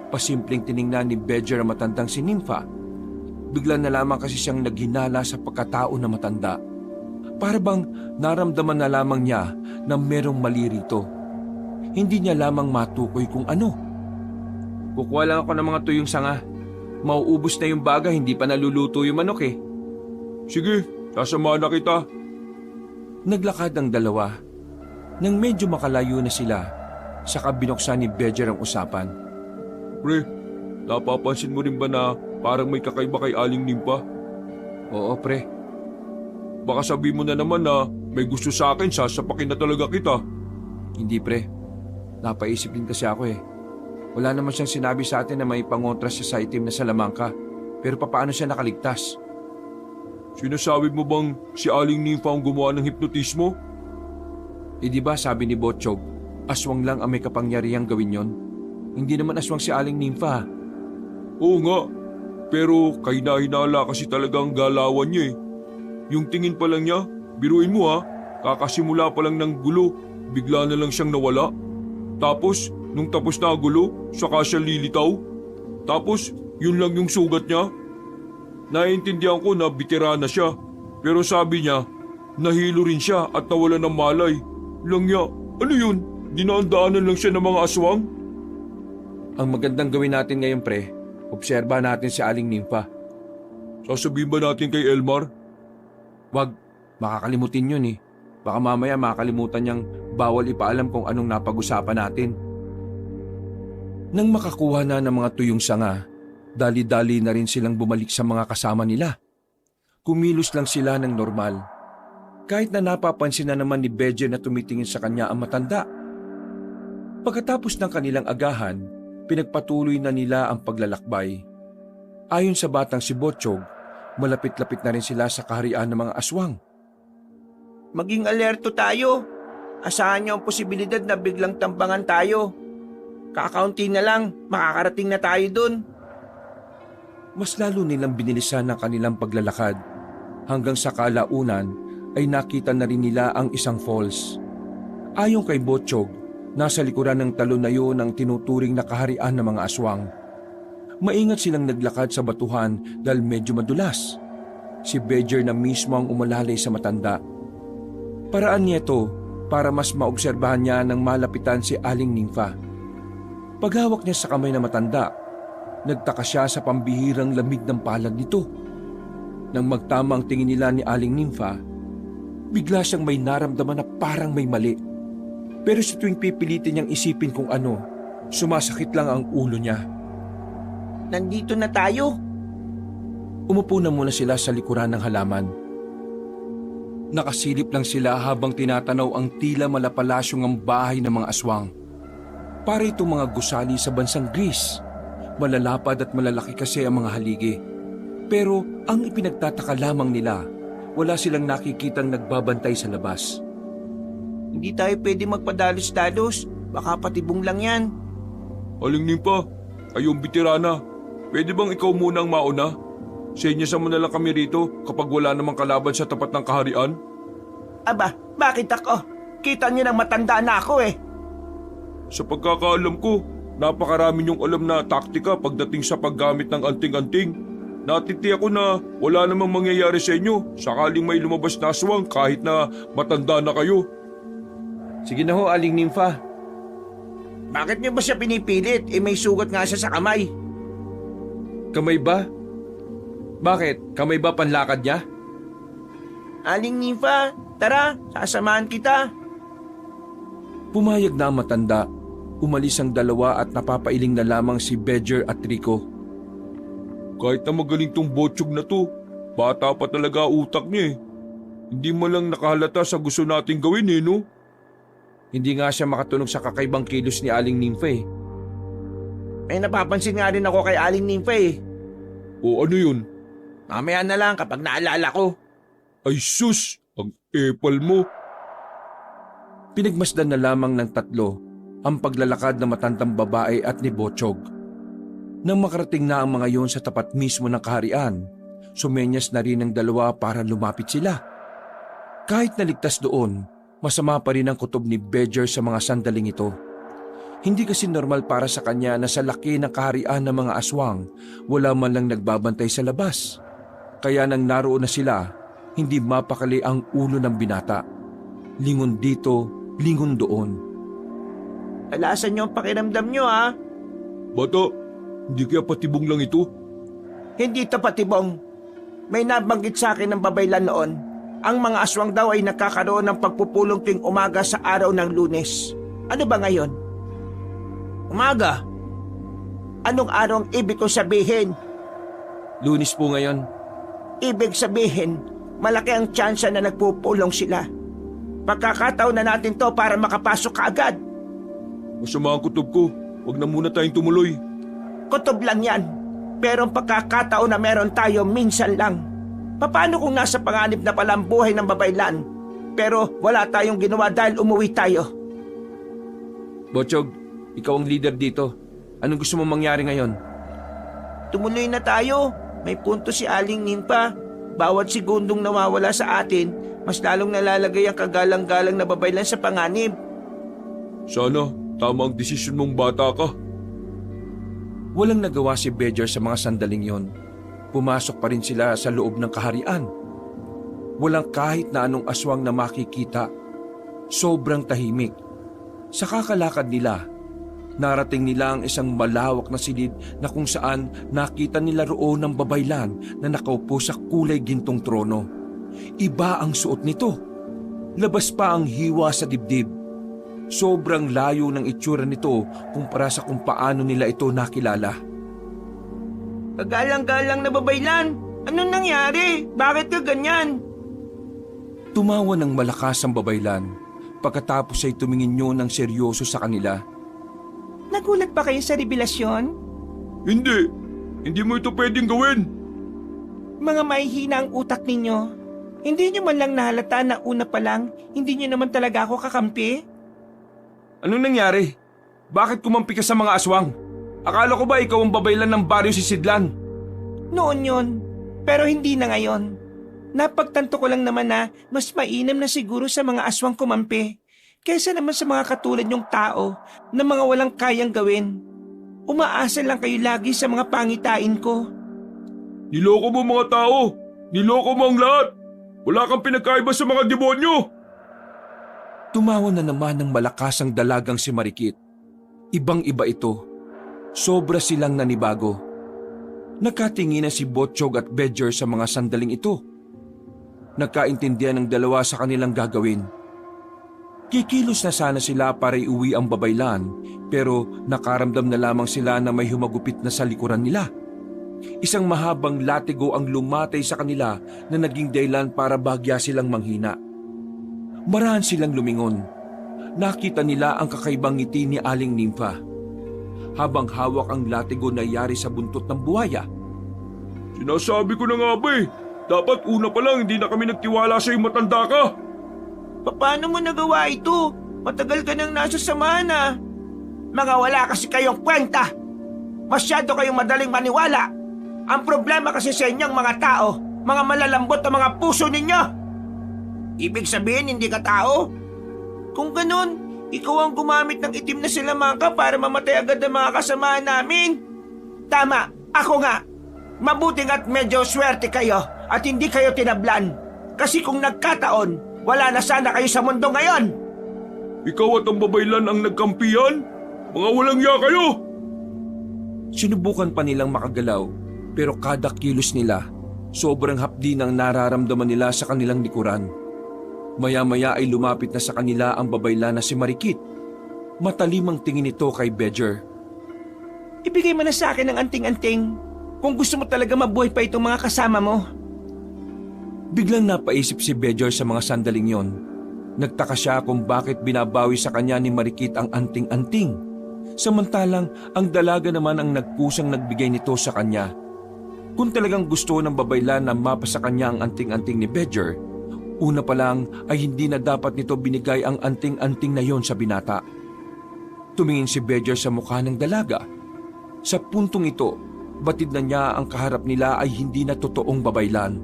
pasimpleng tiningnan ni Bedger ang matandang si Nympha. Bigla na lamang kasi siyang naghinala sa pagkatao na matanda. Para bang naramdaman na lamang niya na merong mali rito. Hindi niya lamang matukoy kung ano. Kukuha lang ako ng mga tuyong sanga. Mauubos na yung baga, hindi pa naluluto yung manok eh. Sige, sasamahan na kita. Naglakad ang dalawa. Nang medyo makalayo na sila, saka binuksan ni Bedger ang usapan. Pre, napapansin mo rin ba na parang may kakaiba kay Aling Nympha? Oo pre, Baka sabihin mo na naman na may gusto sa akin, sasapakin na talaga kita. hindi pre. Napaisip din kasi ako eh. Wala naman siyang sinabi sa atin na may pangontra siya sa itim na salamangka. Pero papaano siya nakaligtas? Sinasabi mo bang si Aling Nympha ang gumawa ng hipnotismo? Eh di ba sabi ni Botchog, aswang lang ang may kapangyarihang gawin yon? Hindi naman aswang si Aling Nympha. Oo nga, pero kahina-hinala kasi talaga ang galawan niya eh. Yung tingin pa lang niya, biruin mo ha, kakasimula pa lang ng gulo, bigla na lang siyang nawala. Tapos, nung tapos na ang gulo, saka siya lilitaw. Tapos, yun lang yung sugat niya. Naiintindihan ko na veterana siya, pero sabi niya, nahilo rin siya at nawala ng malay. Langya, ano yun? Dinaan-daanan lang siya ng mga aswang? Ang magandang gawin natin ngayon pre, obserba natin si Aling Nympha. Sasabihin ba natin kay Elmar? Wag, makakalimutin yun eh. Baka mamaya makakalimutan niyang bawal ipaalam kung anong napag-usapan natin. Nang makakuha na ng mga tuyong sanga, dali-dali na rin silang bumalik sa mga kasama nila. Kumilos lang sila ng normal. Kahit na napapansin na naman ni Bedger na tumitingin sa kanya ang matanda. Pagkatapos ng kanilang agahan, pinagpatuloy na nila ang paglalakbay. Ayon sa batang si Botchog, malapit-lapit na rin sila sa kaharian ng mga aswang. Maging alerto tayo. Asahan niyo ang posibilidad na biglang tambangan tayo. Kakaunti na lang, makakarating na tayo dun. Mas lalo nilang binilisan ang kanilang paglalakad. Hanggang sa kalaunan ay nakita na rin nila ang isang falls. Ayon kay Botchog, nasa likuran ng talon na yun ang tinuturing na kaharian ng mga aswang. Maingat silang naglakad sa batuhan dahil medyo madulas. Si Bedger na mismo ang umalalay sa matanda. Paraan niya ito para mas maobserbahan niya nang malapitan si Aling Nympha. Paghawak niya sa kamay na matanda, nagtaka siya sa pambihirang lamig ng palad nito. Nang magtama ang tingin nila ni Aling Nympha, bigla siyang may naramdaman na parang may mali. Pero sa tuwing pipilitin niyang isipin kung ano, sumasakit lang ang ulo niya. Nandito na tayo. Umupo na muna sila sa likuran ng halaman. Nakasilip lang sila habang tinatanaw ang tila malapalasyong ang bahay ng mga aswang. Para itong mga gusali sa bansang Greece. Malalapad at malalaki kasi ang mga haligi. Pero ang ipinagtataka lamang nila, wala silang nakikitang nagbabantay sa labas. Hindi tayo pwede magpadalos-dalos. Baka patibong lang yan. Aling Nympha, kayong veterana, pwede bang ikaw muna ang mauna? Senyasan mo na lang kami rito kapag wala namang kalaban sa tapat ng kaharian? Aba, bakit ako? Kita niyo nang matanda na ako eh. Sa pagkakaalam ko, napakarami niyong alam na taktika pagdating sa paggamit ng anting-anting. Natitiyak ko na wala namang mangyayari sa inyo sakaling may lumabas na aswang kahit na matanda na kayo. Sige na ho, Aling Nympha. Bakit niyo ba siya pinipilit? Eh may sugat nga siya sa kamay. Kamay ba? Bakit? Kamay ba panlakad niya? Aling Nympha, tara, sasamahan kita. Pumayag na ang matanda. Umalis ang dalawa at napapailing na lamang si Bedger at Rico. Kahit na magaling tong Botsyog na to, bata pa talaga utak niya eh. Hindi mo lang nakahalata sa gusto nating gawin eh, no? Hindi nga siya makatunog sa kakaibang kilos ni Aling Nympha eh. May napapansin nga rin ako kay Aling Nympha eh. O ano yun? Mamaya na lang kapag naalala ko. Ay sus, ang epal mo. Pinagmasdan na lamang ng tatlo ang paglalakad ng matandang babae at ni Botsyog. Nang makarating na ang mga yon sa tapat mismo ng kaharian, sumenyas na rin ang dalawa para lumapit sila. Kahit naligtas doon, masama pa rin ang kutob ni Bedger sa mga sandaling ito. Hindi kasi normal para sa kanya na sa laki ng kaharian ng mga aswang, wala man lang nagbabantay sa labas. Kaya nang naroon na sila, hindi mapakali ang ulo ng binata. Lingon dito, lingon doon. Alasan niyo ang pakiramdam niyo ha. Bata, hindi kaya patibong lang ito? Hindi ito patibong. May nabanggit sa akin ng babaylan noon. Ang mga aswang daw ay nakakaroon ng pagpupulong tuwing umaga sa araw ng Lunes. Ano ba ngayon? Umaga? Anong araw ang ibig kong sabihin? Lunes po ngayon. Ibig sabihin, malaki ang tsansa na nagpupulong sila. Pagkakataon na natin to para makapasok kaagad. Masama ang kutob ko. Huwag na muna tayong tumuloy. Kutob lang yan. Pero ang pagkakataon na meron tayo minsan lang. Paano kung nasa panganib na pala ang buhay ng babaylan, pero wala tayong ginawa dahil umuwi tayo? Botsyog, ikaw ang leader dito. Anong gusto mong mangyari ngayon? Tumuloy na tayo. May punto si Aling Nympha. Bawat segundong nawawala sa atin, mas lalong nalalagay ang kagalang-galang na babaylan sa panganib. Sana, tama ang desisyon mong bata ka. Walang nagawa si Bedger sa mga sandaling yon. Pumasok pa rin sila sa loob ng kaharian. Walang kahit na anong aswang na makikita. Sobrang tahimik. Sa kakalakad nila, narating nila ang isang malawak na silid na kung saan nakita nila roon ng babaylan na nakaupo sa kulay gintong trono. Iba ang suot nito. Labas pa ang hiwa sa dibdib. Sobrang layo ng itsura nito kumpara sa kung paano nila ito nakilala. Kagalang-galang na babaylan. Anong nangyari? Bakit ka ganyan? Tumawa ng malakas ang babaylan. Pagkatapos ay tumingin yun ng seryoso sa kanila. Nagulat ba kayo sa revelasyon? Hindi. Hindi mo ito pwedeng gawin. Mga mahihina ang utak ninyo. Hindi nyo man lang nahalata na una pa lang, hindi nyo naman talaga ako kakampi? Anong nangyari? Bakit kumampi ka sa mga aswang? Akala ko ba ikaw ang babaylan ng baryo si Sidlan? Noon yon, pero hindi na ngayon. Napagtanto ko lang naman na mas mainam na siguro sa mga aswang kumampi kaysa naman sa mga katulad nyong tao na mga walang kayang gawin. Umaasa lang kayo lagi sa mga pangitain ko. Niloko mo mga tao. Niloko mo ang lahat. Wala kang pinagkaiba sa mga demonyo. Tumawa na naman ng malakas ang dalagang si Marikit. Ibang-iba ito. Sobra silang nanibago. Nagkatinginan si Botsyog at Bedger sa mga sandaling ito. Nagkaintindihan ng dalawa sa kanilang gagawin. Kikilos na sana sila para iuwi ang babaylan, pero nakaramdam na lamang sila na may humagupit na sa likuran nila. Isang mahabang latigo ang lumatay sa kanila na naging dahilan para bahagya silang manghina. Marahan silang lumingon. Nakita nila ang kakaibang ngiti ni Aling Nympha. Habang hawak ang latigo na yari sa buntot ng buhaya. Sinasabi ko na nga ba eh. Dapat una pa lang hindi na kami nagtiwala sa'yo matanda ka. Paano mo nagawa ito? Matagal ka nang nasa samahan na. Mga wala kasi kayong kwenta. Masyado kayong madaling maniwala. Ang problema kasi sa inyong mga tao, mga malalambot na mga puso ninyo. Ibig sabihin hindi ka tao? Kung ganun, ikaw ang gumamit ng itim na silamangka para mamatay agad ang mga kasamahan namin. Tama, ako nga. Mabuting at medyo swerte kayo at hindi kayo tinablan. Kasi kung nagkataon, wala na sana kayo sa mundo ngayon. Ikaw at ang babaylan ang nagkampihan? Mga walang ya kayo! Sinubukan pa nilang makagalaw, pero kada kilos nila, sobrang hapdi ng nararamdaman nila sa kanilang likuran. Maya-maya ay lumapit na sa kanila ang babaylan na si Marikit. Matalim ang tingin nito kay Bedger. Ibigay mo na sa akin ang anting-anting kung gusto mo talaga mabuhay pa itong mga kasama mo. Biglang napaisip si Bedger sa mga sandaling yon. Nagtaka siya kung bakit binabawi sa kanya ni Marikit ang anting-anting. Samantalang ang dalaga naman ang nagkusang nagbigay nito sa kanya. Kung talagang gusto ng babaylan na mapa sa kanya ang anting-anting ni Bedger, una pa lang ay hindi na dapat nito binigay ang anting-anting na yon sa binata. Tumingin si Bedger sa mukha ng dalaga. Sa puntong ito, batid na niya ang kaharap nila ay hindi na totoong babaylan.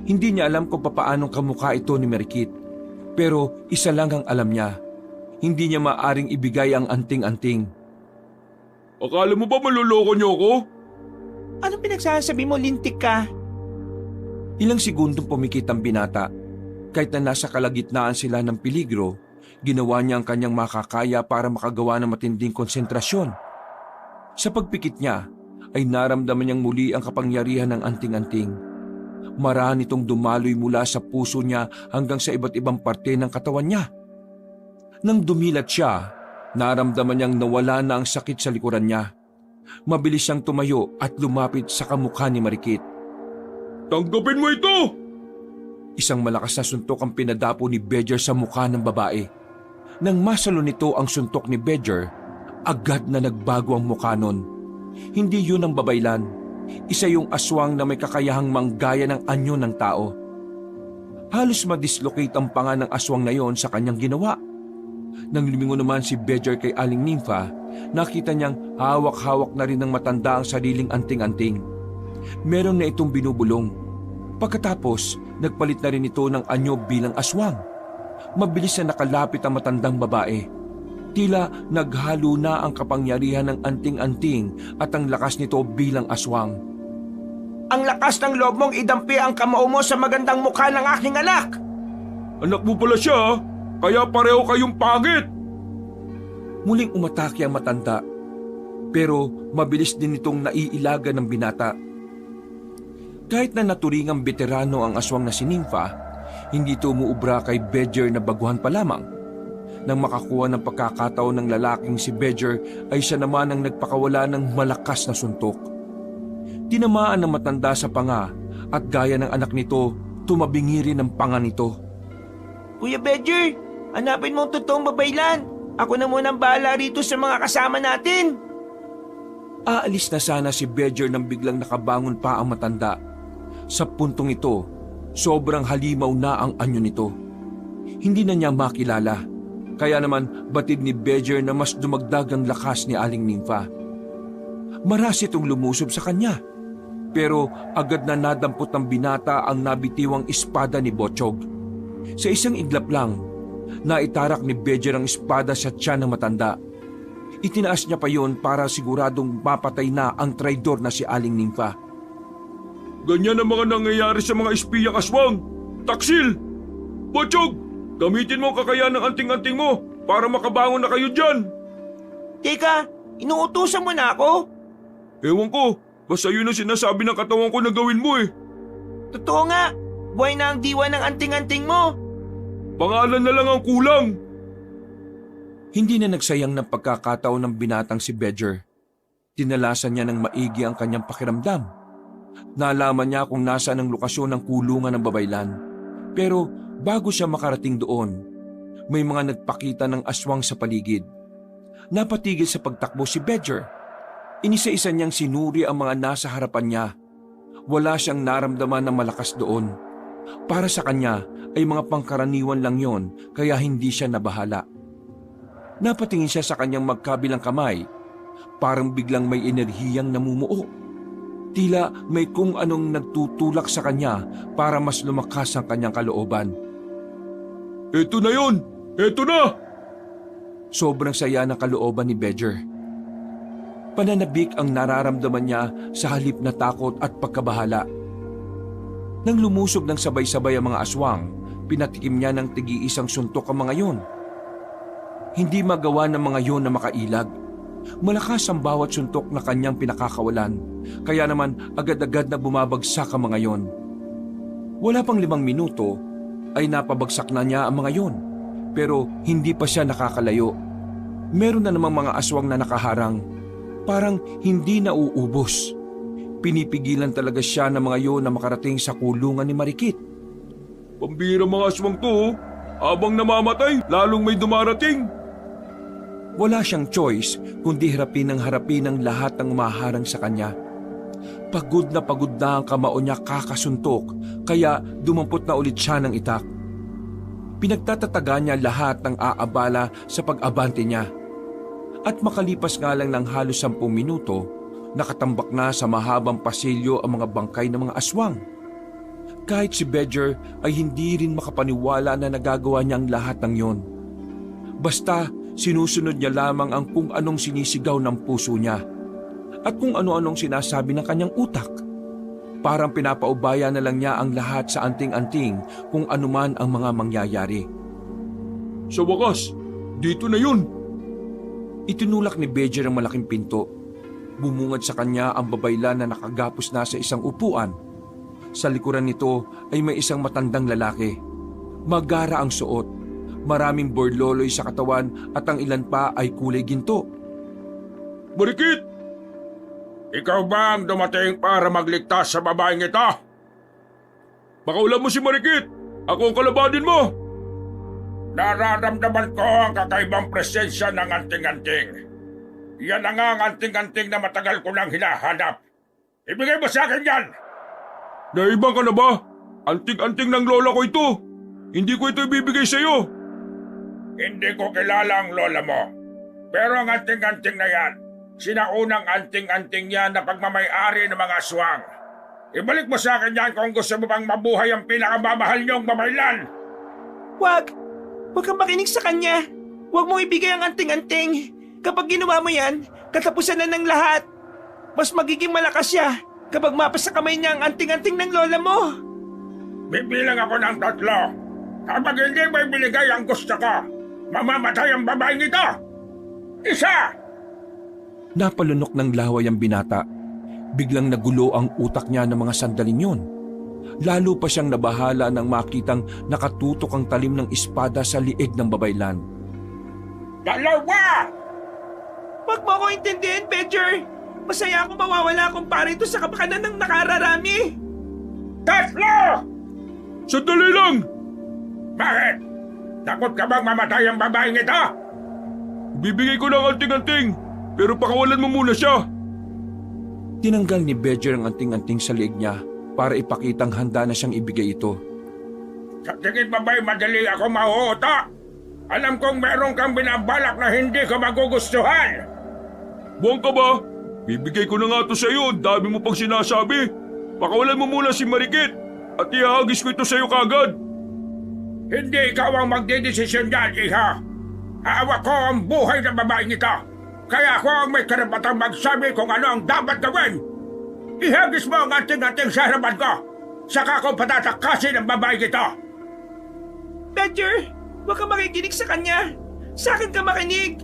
Hindi niya alam kung papaanong kamukha ito ni Marikit. Pero isa lang ang alam niya. Hindi niya maaring ibigay ang anting-anting. Akala mo ba maluloko niyo ako? Anong pinagsasabi mo, lintik ka? Ilang segundong pumikit ang binata. Kahit na nasa kalagitnaan sila ng peligro, ginawa niya ang kanyang makakaya para makagawa ng matinding konsentrasyon. Sa pagpikit niya, ay naramdaman niyang muli ang kapangyarihan ng anting-anting. Marami itong dumaloy mula sa puso niya hanggang sa iba't ibang parte ng katawan niya. Nang dumilat siya, naramdaman niyang nawala na ang sakit sa likuran niya. Mabilis siyang tumayo at lumapit sa kamukha ni Marikit. Tanggapin mo ito! Isang malakas na suntok ang pinadapo ni Bedger sa mukha ng babae. Nang masalo nito ang suntok ni Bedger, agad na nagbago ang mukha nun. Hindi yun ang babaylan. Isa yung aswang na may kakayahang manggaya ng anyo ng tao. Halos madislocate ang panga ng aswang na yon sa kanyang ginawa. Nang lumingon naman si Bedger kay Aling Nympha, nakita niyang hawak-hawak na rin ng matanda ang sariling anting-anting. Meron na itong binubulong. Pagkatapos, nagpalit na rin ito ng anyo bilang aswang. Mabilis na nakalapit ang matandang babae. Tila naghalo na ang kapangyarihan ng anting-anting at ang lakas nito bilang aswang. Ang lakas ng loob mong idampi ang kamao mo sa magandang mukha ng aking anak! Anak mo pala siya, kaya pareho kayong pangit! Muling umatake ang matanda, pero mabilis din itong naiilaga ng binata. Kahit na naturingang veterano ang aswang na si Nympha, hindi ito umuubra kay Bedger na baguhan pa lamang. Nang makakuha ng pagkakataon ng lalaking si Bedger ay siya naman ang nagpakawala ng malakas na suntok. Tinamaan ng matanda sa panga at gaya ng anak nito, tumabingi rin ang panga nito. Kuya Bedger, hanapin mo ang totoong babaylan. Ako na muna ang bahala rito sa mga kasama natin. Aalis na sana si Bedger nang biglang nakabangon pa ang matanda. Sa puntong ito, sobrang halimaw na ang anyo nito. Hindi na niya makilala. Kaya naman batid ni Bedger na mas dumagdag ang lakas ni Aling Nympha. Maras itong lumusob sa kanya. Pero agad na nadampot ng binata ang nabitiwang espada ni Botchog. Sa isang iglap lang, naitarak ni Bedger ang espada sa tiyan ng matanda. Itinaas niya pa yon para siguradong mapatay na ang traidor na si Aling Nympha. Ganyan ang mga nangyayari sa mga espiyang aswang! Taksil! Botchog! Gamitin mo ang kakayahan ng anting-anting mo para makabangon na kayo dyan! Teka, inuutusan mo na ako? Ewan ko, basta yun ang sinasabi ng katawan ko na gawin mo eh. Totoo nga, buhay na ang diwa ng anting-anting mo. Pangalan na lang ang kulang. Hindi na nagsayang ng pagkakataon ng binatang si Bedger. Tinalasan niya ng maigi ang kanyang pakiramdam. Nalaman niya kung nasaan ang lokasyon ng kulungan ng babaylan. Pero bago siya makarating doon, may mga nagpakita ng aswang sa paligid. Napatigil sa pagtakbo si Bedger. Inisa-isa niyang sinuri ang mga nasa harapan niya. Wala siyang naramdaman na malakas doon. Para sa kanya ay mga pangkaraniwan lang yon, kaya hindi siya nabahala. Napatingin siya sa kanyang magkabilang kamay. Parang biglang may enerhiyang namumuo. Tila may kung anong nagtutulak sa kanya para mas lumakas ang kanyang kalooban. Eto na yun! Eto na! Sobrang saya ng kalooban ni Bedger. Pananabik ang nararamdaman niya sa halip na takot at pagkabahala. Nang lumusob ng sabay-sabay ang mga aswang, pinatikim niya ng tigi-isang suntok ang mga yon. Hindi magawa ng mga yon na makailag. Malakas ang bawat suntok na kanyang pinakakawalan, kaya naman agad-agad na bumabagsak ang mga yon. Wala pang 5 minuto ay napabagsak na niya ang mga yon, pero hindi pa siya nakakalayo. Meron na namang mga aswang na nakaharang, parang hindi nauubos. Pinipigilan talaga siya ng mga yon na makarating sa kulungan ni Marikit. Pambira mga aswang to, oh. Habang namamatay, lalong may dumarating. Wala siyang choice kundi harapin ng lahat ng umaharang sa kanya. Pagod na ang kamao niya kakasuntok, kaya dumampot na ulit siya ng itak. Pinagtatataga niya lahat ng aabala sa pag-abante niya. At makalipas nga lang ng halos 10 minuto, nakatambak na sa mahabang pasilyo ang mga bangkay ng mga aswang. Kahit si Bedger ay hindi rin makapaniwala na nagagawa niya ang lahat ng yon. Basta sinusunod niya lamang ang kung anong sinisigaw ng puso niya at kung ano-anong sinasabi ng kanyang utak. Parang pinapaubaya na lang niya ang lahat sa anting-anting kung anuman ang mga mangyayari. Sa wakas, dito na yun. Itinulak ni Bedger ang malaking pinto. Bumungad sa kanya ang babaylan na nakagapos na sa isang upuan. Sa likuran nito ay may isang matandang lalaki. Magara ang suot, maraming borloloy sa katawan at ang ilan pa ay kulay ginto. Marikit! Ikaw ba ang dumating para magligtas sa babaeng ito? Pakaulan mo si Marikit! Ako ang kalabanin mo! Nararamdaman ko ang kakaibang presensya ng anting-anting. Yan na nga ang anting-anting na matagal ko nang hinahanap. Ibigay mo sa akin yan! Naibang ka na ba? Anting-anting ng lola ko ito. Hindi ko ito ibibigay sa iyo. Hindi ko kilala ang lola mo. Pero ang anting-anting na yan, sinaunang anting-anting yan na pagmamay-ari ng mga aswang. Ibalik mo sa akin yan kung gusto mo pang mabuhay ang pinakamamahal niyong babaylan. Wag! Huwag kang makinig sa kanya. Huwag mo ibigay ang anting-anting. Kapag ginawa mo yan, katapusan na ng lahat. Mas magiging malakas siya kapag mapas sa kamay niya ang anting-anting ng lola mo. Bibilang ako ng 3. Kapag hindi mo ibinigay ang gusto ko, mamamatay ang babaeng ito. 1! Napalunok ng laway ang binata. Biglang nagulo ang utak niya ng mga sandaling yun. Lalo pa siyang nabahala nang makitang nakatutok ang talim ng espada sa liig ng babaylan. 2! Huwag mo ako intindihin, Bedger. Masaya akong mawawala kung para ito sa kapakanan ng nakararami. 3! Sandali lang! Bakit? Takot ka bang mamatay ang babaeng ito? Bibigay ko ng anting-anting, pero pakawalan mo muna siya. Tinanggal ni Bedger ang anting-anting sa liig niya para ipakitang handa na siyang ibigay ito. Sa tingin ba ba'y madali ako mahuhuta? Alam kong meron kang binabalak na hindi ko magugustuhan. Buwang ka ba? Bibigay ko na nga ito sa iyo, dami mo pang sinasabi. Pakawalan mo muna si Marikit at ihahagis ko ito sa iyo kagad. Hindi ikaw ang magdidesisyon dyan, iha. Hawak ko ang buhay ng babaeng ito. Kaya ako ang may karapatang magsabi kung ano ang dapat gawin. Ihagis mo ang anting-anting sa harapan ko. Saka ko patatakasin ang babaeng ito. Bedger, huwag kang makikinig sa kanya. Sa akin ka makinig.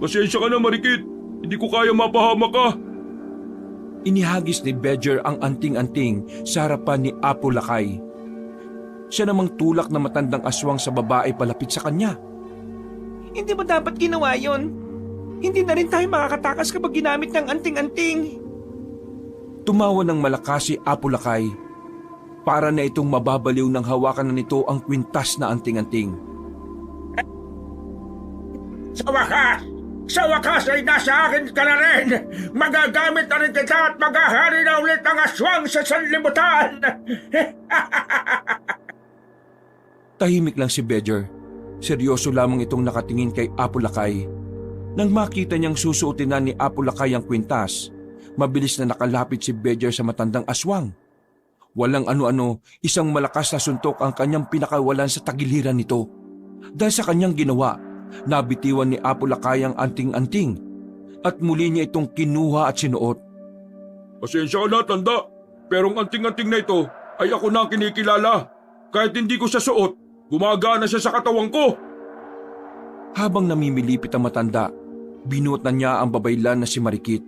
Pasensya ka na Marikit, hindi ko kaya mapahamak ka. Inihagis ni Bedger ang anting-anting sa harapan ni Apo Lakay. Siya namang tulak na matandang aswang sa babae palapit sa kanya. Hindi mo dapat ginawa yon. Hindi na rin tayo makakatakas kapag ginamit ng anting-anting. Tumawa ng malakas si Apo Lakay. Para na itong mababaliw ng hawakan na nito ang kwintas na anting-anting. Sa wakas ay nasa akin ka na rin. Magagamit na rin kita at maghahari na ulit ang aswang sa sanlibutan. Tahimik lang si Bedger. Seryoso lamang itong nakatingin kay Apo Lakay. Nang makita niyang susuotin na ni Apo Lakay ang kwintas, mabilis na nakalapit si Bedger sa matandang aswang. Walang ano-ano, isang malakas na suntok ang kanyang pinakawalan sa tagiliran nito. Dahil sa kanyang ginawa, nabitiwan ni Apo Lakay ang anting-anting at muli niya itong kinuha at sinuot. Pasensya ka na tanda, pero ang anting-anting na ito ay ako na ang kinikilala. Kahit hindi ko siya suot, gumagana siya sa katawan ko. Habang namimilipit ang matanda, binuot na niya ang babaylan na si Marikit.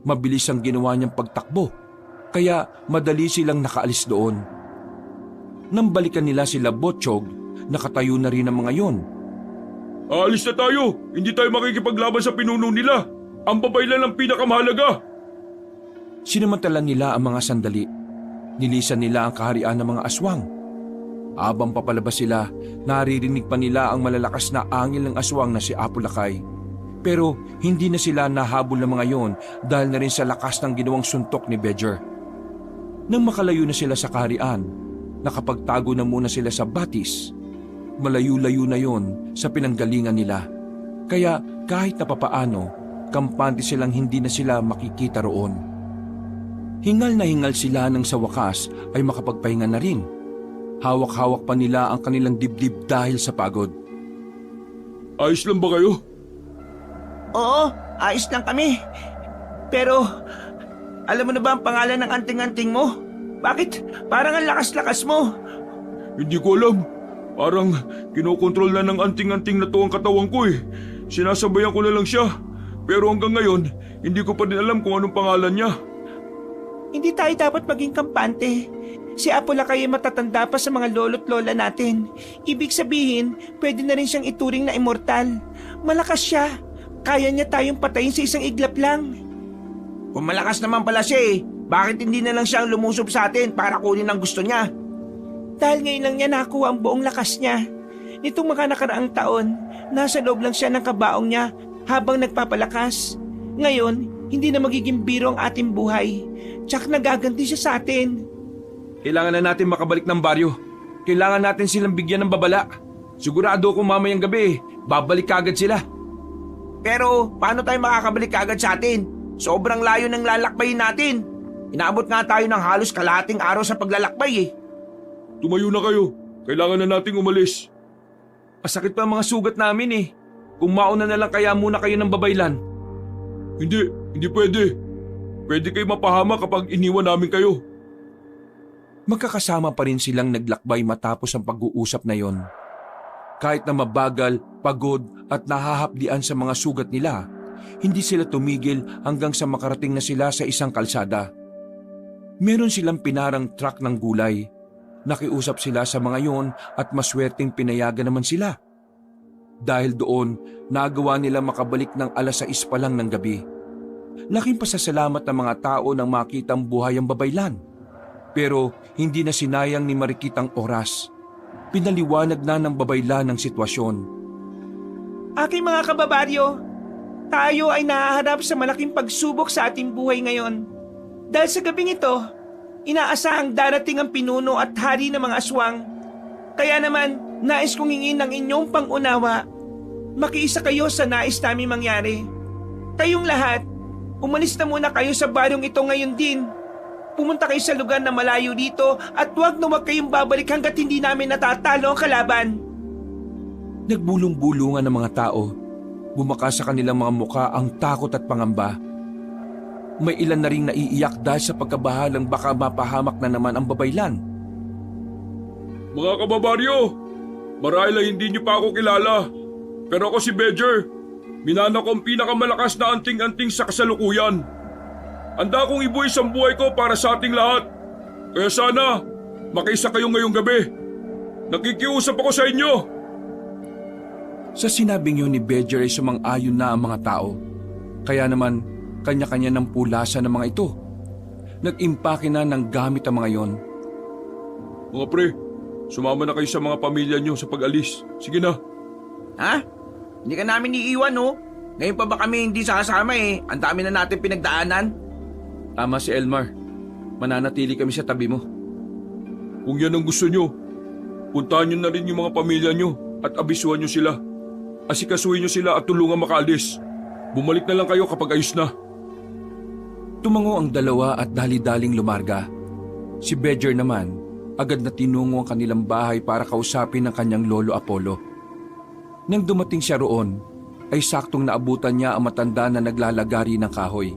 Mabilis ang ginawa niyang pagtakbo, kaya madali silang nakaalis doon. Nang balikan nila sila Botchog, nakatayo na rin ang mga yon. Aalis na tayo. Hindi tayo makikipaglaban sa pinuno nila. Ang babaylan ang pinakamahalaga. Sinamantala nila ang mga sandali. Nilisan nila ang kaharian ng mga aswang. Habang papalabas sila, naririnig pa nila ang malalakas na angil ng aswang na si Apo Lakay. Pero hindi na sila nahabol ng mga yon dahil na rin sa lakas ng ginawang suntok ni Bedger. Nang makalayo na sila sa kaharian, nakapagtago na muna sila sa batis. Malayo-layo na yon sa pinanggalingan nila. Kaya kahit na papaano, kampante silang hindi na sila makikita roon. Hingal na hingal sila nang sa wakas ay makapagpahinga na rin. Hawak-hawak pa nila ang kanilang dibdib dahil sa pagod. Ayos lang ba kayo? Oo, ayos lang kami. Pero, alam mo na ba ang pangalan ng anting-anting mo? Bakit? Parang ang lakas-lakas mo. Hindi ko alam. Parang kinokontrol na ng anting-anting na to ang katawan ko eh. Sinasabayan ko na lang siya. Pero hanggang ngayon, hindi ko pa din alam kung anong pangalan niya. Hindi tayo dapat maging kampante. Si Apo Lakay ay matatanda pa sa mga lolo't lola natin. Ibig sabihin, pwede na rin siyang ituring na immortal. Malakas siya. Kaya niya tayong patayin sa isang iglap lang. Kung malakas naman pala siya eh, bakit hindi na lang siyang lumusob sa atin para kunin ang gusto niya? Dahil ngayon lang niya nakuha ang buong lakas niya. Nitong mga nakaraang taon, nasa loob lang siya ng kabaong niya habang nagpapalakas. Ngayon, hindi na magiging biro ang ating buhay. Tsak nagaganti siya sa atin. Kailangan na natin makabalik ng baryo. Kailangan natin silang bigyan ng babala. Sigurado kung mamayang gabi, babalik kagad sila. Pero paano tayo makakabalik agad sa atin? Sobrang layo ng lalakbayin natin. Inaabot nga tayo ng halos kalahating araw sa paglalakbay eh. Tumayo na kayo. Kailangan na nating umalis. Masakit pa ang mga sugat namin eh. Kung mauna na lang kaya muna kayo ng babaylan. Hindi pwede. Pwede kayo mapahama kapag iniwan namin kayo. Magkakasama pa rin silang naglakbay matapos ang pag-uusap na yon. Kahit na mabagal, pagod at nahahapdian sa mga sugat nila, hindi sila tumigil hanggang sa makarating na sila sa isang kalsada. Meron silang pinarang truck ng gulay. Nakiusap sila sa mga yon at maswerteng pinayagan naman sila. Dahil doon, nagawa nila makabalik ng 6:00 pa lang ng gabi. Laking pasasalamat ng mga tao nang makitang buhay ang babaylan. Pero hindi na sinayang ni Marikit ang oras. Pinaliwanag na ng babaylan ang sitwasyon. Aking mga kababaryo, tayo ay nahaharap sa malaking pagsubok sa ating buhay ngayon. Dahil sa gabing ito, inaasahang darating ang pinuno at hari ng mga aswang. Kaya naman, nais kong hingin ng inyong pangunawa. Makiisa kayo sa nais namin mangyari. Kayong lahat, umalis na muna kayo sa baryong ito ngayon din. Pumunta kayo sa lugar na malayo dito at huwag kayong babalik hanggat hindi namin natatalo ang kalaban. Nagbulong-bulungan ng mga tao. Bumakas sa kanilang mga muka ang takot at pangamba. May ilan na ring naiiyak dahil sa pagkabahalang baka mapahamak na naman ang babaylan. Mga kababaryo, marahil ay hindi niyo pa ako kilala. Pero ako si Bedger. Minana ko ang pinakamalakas na anting-anting sa kasalukuyan. Handa kong ibuwis ang buhay ko para sa ating lahat. Kaya sana, makiisa kayo ngayong gabi. Nakikiusap ako sa inyo. Sa sinabing yun ni Bedger ay sumang-ayon na ang mga tao. Kaya naman, kanya-kanya ng pulasan ng mga ito. Nag-impake na ng gamit ang mga yon. Mga pre, sumama na kayo sa mga pamilya nyo sa pag-alis. Sige na. Ha? Hindi ka namin iiwan no? Ngayon pa ba kami hindi sasama eh? Ang dami na natin pinagdaanan. Tama si Elmar. Mananatili kami sa tabi mo. Kung yan ang gusto nyo, puntahan nyo na rin yung mga pamilya nyo at abisuhan nyo sila. Asikasuhin nyo sila at tulungan makaalis. Bumalik na lang kayo kapag ayos na. Tumango ang dalawa at dali-daling lumarga. Si Bedger naman, agad na tinungo ang kanilang bahay para kausapin ang kanyang lolo Apollo. Nang dumating siya roon, ay saktong naabutan niya ang matanda na naglalagari ng kahoy.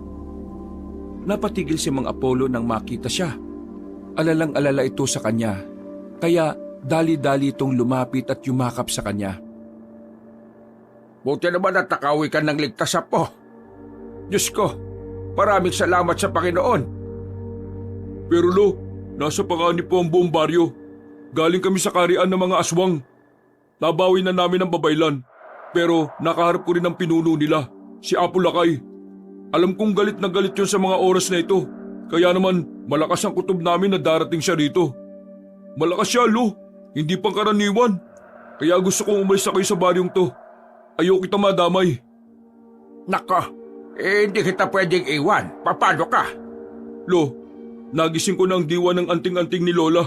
Napatigil si Mang Apollo nang makita siya. Alalang-alala ito sa kanya, kaya dali-dali itong lumapit at yumakap sa kanya. Buti naman at nakawi ka ng ligtas, Apo. Diyos ko, maraming salamat sa Panginoon. Pero lo, nasa panganib po ang buong baryo. Galing kami sa karian ng mga aswang. Nabawi na namin ang babaylan. Pero nakaharap ko rin ang pinuno nila, si Apo Lakay. Alam kong galit na galit yun sa mga oras na ito. Kaya naman malakas ang kutob namin na darating siya rito. Malakas siya, Lo. Hindi pangkaraniwan. Kaya gusto kong umalis na kayo sa baryong to. Ayaw kita madamay. Nako, hindi kita pwedeng iwan. Paano ka? Lo, nagising ko ng diwa ng anting-anting ni Lola.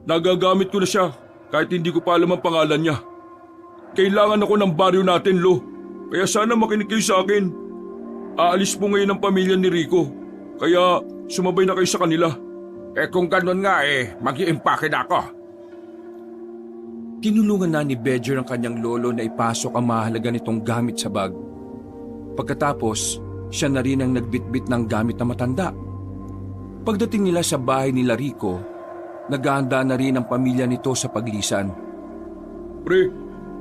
Nagagamit ko na siya kahit hindi ko pa alam ang pangalan niya. Kailangan ako ng baryo natin, Lo. Kaya sana makinig kayo sa akin. Aalis po ngayon ang pamilya ni Rico. Kaya sumabay na kayo sa kanila. Kung ganun nga mag-iimpake na ako. Tinulungan na ni Bedger ang kanyang lolo na ipasok ang mahalaga nitong gamit sa bag. Pagkatapos, siya na rin ang nagbitbit ng gamit na matanda. Pagdating nila sa bahay nila Rico, naghahanda na rin ang pamilya nito sa paglisan. Pre,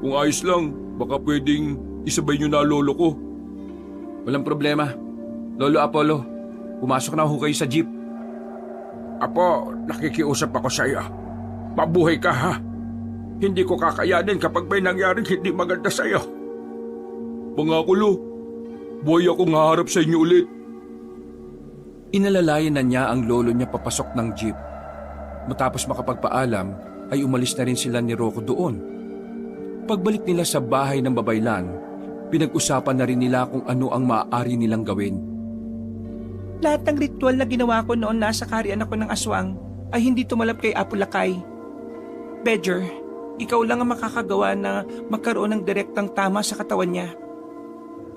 kung ayos lang, baka pwedeng isabay niyo na lolo ko. Walang problema. Lolo Apollo, pumasok na ho kayo sa jeep. Apo, nakikiusap ako sa iyo. Mabuhay ka ha. Hindi ko kakayanin kapag may nangyaring hindi maganda sa iyo. Pangako, Lo. Buhay akong haharap sa inyo ulit. Inalalayan na niya ang lolo niya papasok ng jeep. Matapos makapagpaalam, ay umalis na rin sila ni Rocco doon. Pagbalik nila sa bahay ng babaylan, pinag-usapan na rin nila kung ano ang maaari nilang gawin. Lahat ng ritual na ginawa ko noon nasa kaharian ako ng aswang ay hindi tumalab kay Apo Lakay. Bedger, ikaw lang ang makakagawa na magkaroon ng direktang tama sa katawan niya.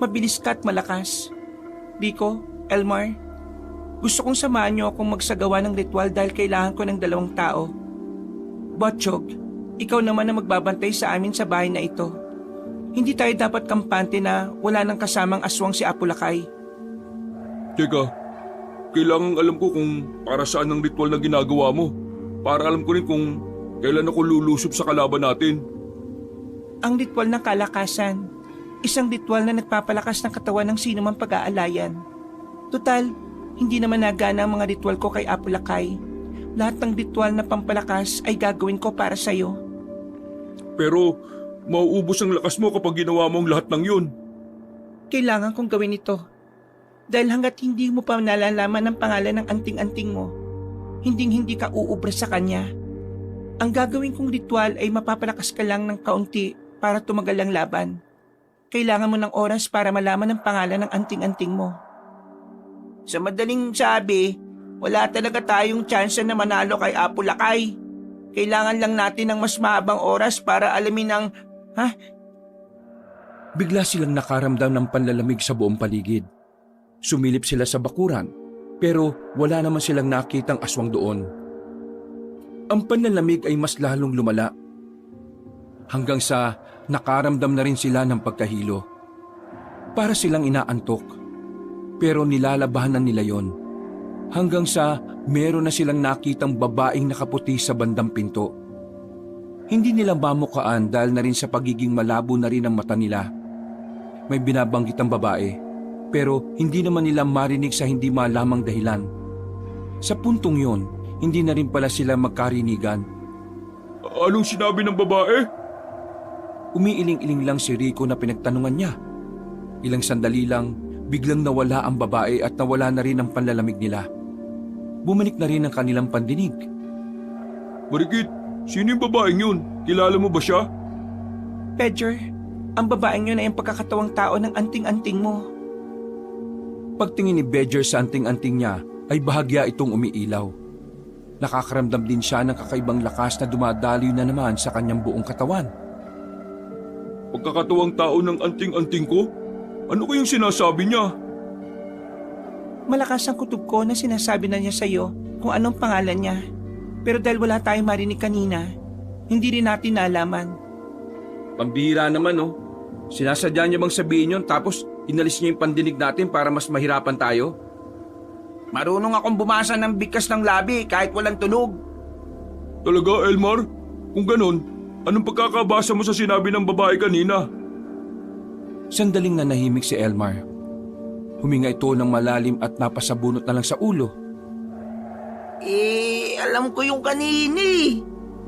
Mabilis ka at malakas. Rico, Elmar, gusto kong samahan niyo akong magsagawa ng ritual dahil kailangan ko ng 2 tao. Botchog, ikaw naman ang magbabantay sa amin sa bahay na ito. Hindi tayo dapat kampante na wala nang kasamang aswang si Apo Lakay. Teka, kailangang alam ko kung para saan ang ritual na ginagawa mo. Para alam ko rin kung kailan ako lulusob sa kalaban natin. Ang ritual ng kalakasan. Isang ritual na nagpapalakas ng katawan ng sino mang pag-aalayan. Total, hindi naman nagana ang mga ritual ko kay Apo Lakay. Lahat ng ritual na pampalakas ay gagawin ko para sa'yo. Pero mauubos ang lakas mo kapag ginawa mo ang lahat ng yun. Kailangan kong gawin ito. Dahil hanggat hindi mo pa nalalaman ang pangalan ng anting-anting mo, hindi ka uubra sa kanya. Ang gagawin kong ritual ay mapapalakas ka lang ng kaunti para tumagal ang laban. Kailangan mo ng oras para malaman ang pangalan ng anting-anting mo. Sa madaling sabi, wala talaga tayong tsansa na manalo kay Apo Lakay. Kailangan lang natin ng mas mahabang oras para alamin ang... Bigla silang nakaramdam ng panlalamig sa buong paligid. Sumilip sila sa bakuran, pero wala naman silang nakitang aswang doon. Ang panlalamig ay mas lalong lumala. Hanggang sa nakaramdam na rin sila ng pagkahilo. Para silang inaantok. Pero nilalabanan nila yon. Hanggang sa meron na silang nakitang babaeng nakaputi sa bandang pinto. Hindi nila mamukaan dahil na rin sa pagiging malabo na rin ang mata nila. May binabanggit ang babae, pero hindi naman nila marinig sa hindi malamang dahilan. Sa puntong yon, hindi na rin pala sila magkarinigan. Anong sinabi ng babae? Umiiling-iling lang si Rico na pinagtanungan niya. Ilang sandali lang, biglang nawala ang babae at nawala na rin ang panlalamig nila. Bumalik na rin ang kanilang pandinig. Marikit, sino yung babaeng yun? Kilala mo ba siya? Bedger, ang babaeng yun ay ang pagkakatawang tao ng anting-anting mo. Pagtingin ni Bedger sa anting-anting niya, ay bahagya itong umiilaw. Nakakaramdam din siya ng kakaibang lakas na dumadaloy na naman sa kanyang buong katawan. Pagkakatawang tao ng anting-anting ko? Ano kayong sinasabi niya? Malakas ang kutob ko na sinasabi na niya sa iyo kung anong pangalan niya. Pero dahil wala tayong marinig kanina, hindi rin natin naalaman. Pambihira naman Sinasadya niya bang sabihin yun tapos inalis niya yung pandinig natin para mas mahirapan tayo? Marunong akong bumasa ng bigkas ng labi kahit walang tunog. Talaga, Elmar? Kung ganon, anong pagkakabasa mo sa sinabi ng babae kanina? Sandaling nanahimik si Elmar. Huminga ito ng malalim at napasabunot na lang sa ulo. Alam ko yung kanini.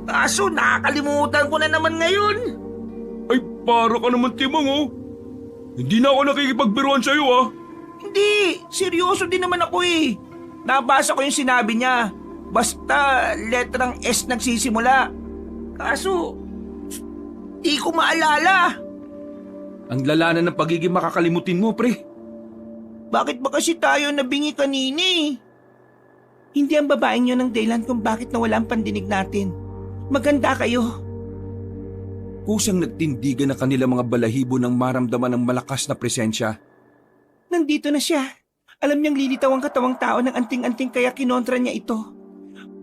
Kaso nakakalimutan ko na naman ngayon. Ay, Para ka naman, Timang, oh. Hindi na ako nakikipagbiruan sa'yo, ah. Hindi, seryoso din naman ako eh. Nabasa ko yung sinabi niya. Basta letrang S nagsisimula. Kaso, di ko maalala. Ang lala na ng pagiging makakalimutin mo, pre. Bakit ba kasi tayo nabingi kanina eh? Hindi ang babaeng yun ang dahilan kung bakit nawala ang pandinig natin. Maganda kayo. Kusang nagtindigan na kanila mga balahibo nang maramdaman ng malakas na presensya. Nandito na siya. Alam niyang lilitaw ang katawang tao ng anting-anting kaya kinontra niya ito.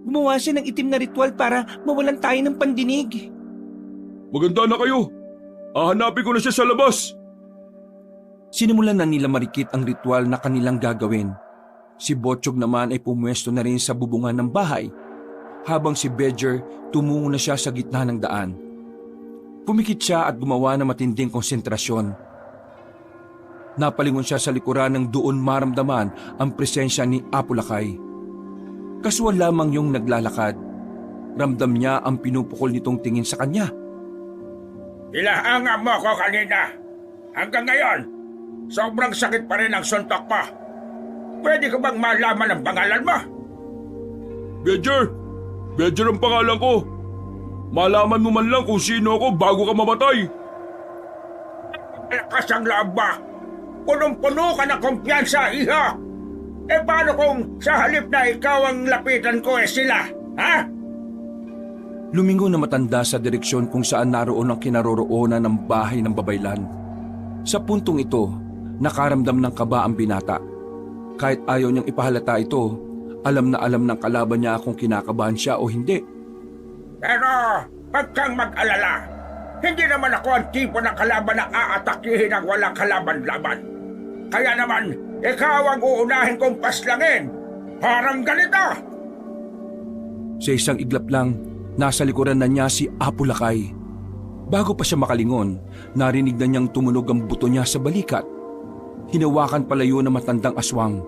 Gumawa siya ng itim na ritual para mawalan tayo ng pandinig. Maganda na kayo. Hahanapin ko na siya sa labas. Sinimulan na nila marikit ang ritual na kanilang gagawin. Si Botchog naman ay pumwesto na rin sa bubungan ng bahay, habang si Bedger tumungo na siya sa gitna ng daan. Pumikit siya at gumawa ng matinding konsentrasyon. Napalingon siya sa likuran ng doon maramdaman ang presensya ni Apulakay. Kasual lamang yung naglalakad. Ramdam niya ang pinupukol nitong tingin sa kanya. Ilahangan mo ako kanina. Hanggang ngayon, sobrang sakit pa rin ang suntok mo. Pwede ko bang malaman ang pangalan mo? Bedger! Bedger ang pangalan ko. Malaman mo man lang kung sino ako bago ka mamatay. Lakas ang loob ba? Punong-puno ka ng kumpiyansa, iha! Paano kung sa halip na ikaw ang lapitan ko sila, ha? Lumingon na matanda sa direksyon kung saan naroon ang kinaroroonan ng bahay ng babaylan. Sa puntong ito, nakaramdam ng kaba ang binata. Kahit ayaw niyang ipahalata ito, alam na alam ng kalaban niya kung kinakabahan siya o hindi. Pero, wag kang mag-alala. Hindi naman ako ang tipo ng kalaban na aatakihin ang walang kalaban-laban. Kaya naman, ikaw ang uunahin kong paslangin. Parang ganito. Sa isang iglap lang, nasa likuran na niya si Apulakay. Bago pa siya makalingon, narinig na niyang tumunog ang buto niya sa balikat. Hinawakan palayo ng matandang aswang.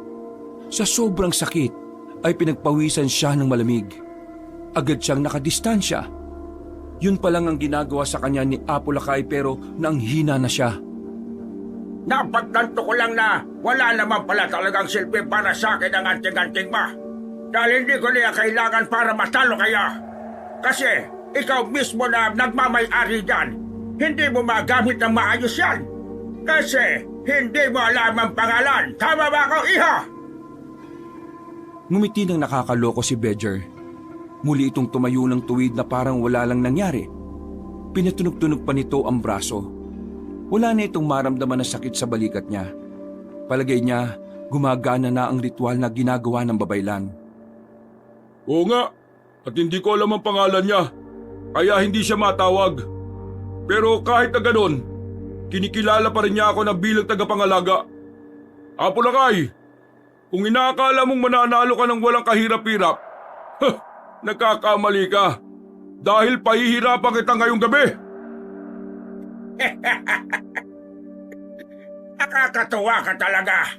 Sa sobrang sakit, ay pinagpawisan siya ng malamig. Agad siyang nakadistansya. Yun pa lang ang ginagawa sa kanya ni Apulakay pero nanghina na siya. Napagtanto ko lang na wala naman pala talagang silbi para sa akin ang anting-anting mo. Dahil hindi ko niya kailangan para matalo kayo. Kasi ikaw mismo na nagmamay-ari dyan, hindi mo magamit ng maayos yan. Kasi hindi mo alam ang pangalan. Tama ba ako, iha? Ngumiti ng nakakaloko si Bedger. Muli itong tumayo ng tuwid na parang wala lang nangyari. Pinatunog-tunog pa nito ang braso. Wala na itong maramdaman na sakit sa balikat niya. Palagay niya, gumagana na ang ritual na ginagawa ng babaylan. Oo nga, at hindi ko alam ang pangalan niya, kaya hindi siya matawag. Pero kahit na ganon, kinikilala pa rin niya ako na bilang tagapangalaga. Apulakay, kung inaakala mong mananalo ka ng walang kahirap-hirap, nagkakamali ka. Dahil pahihirapan kita ngayong gabi. Nakakatuwa ka talaga.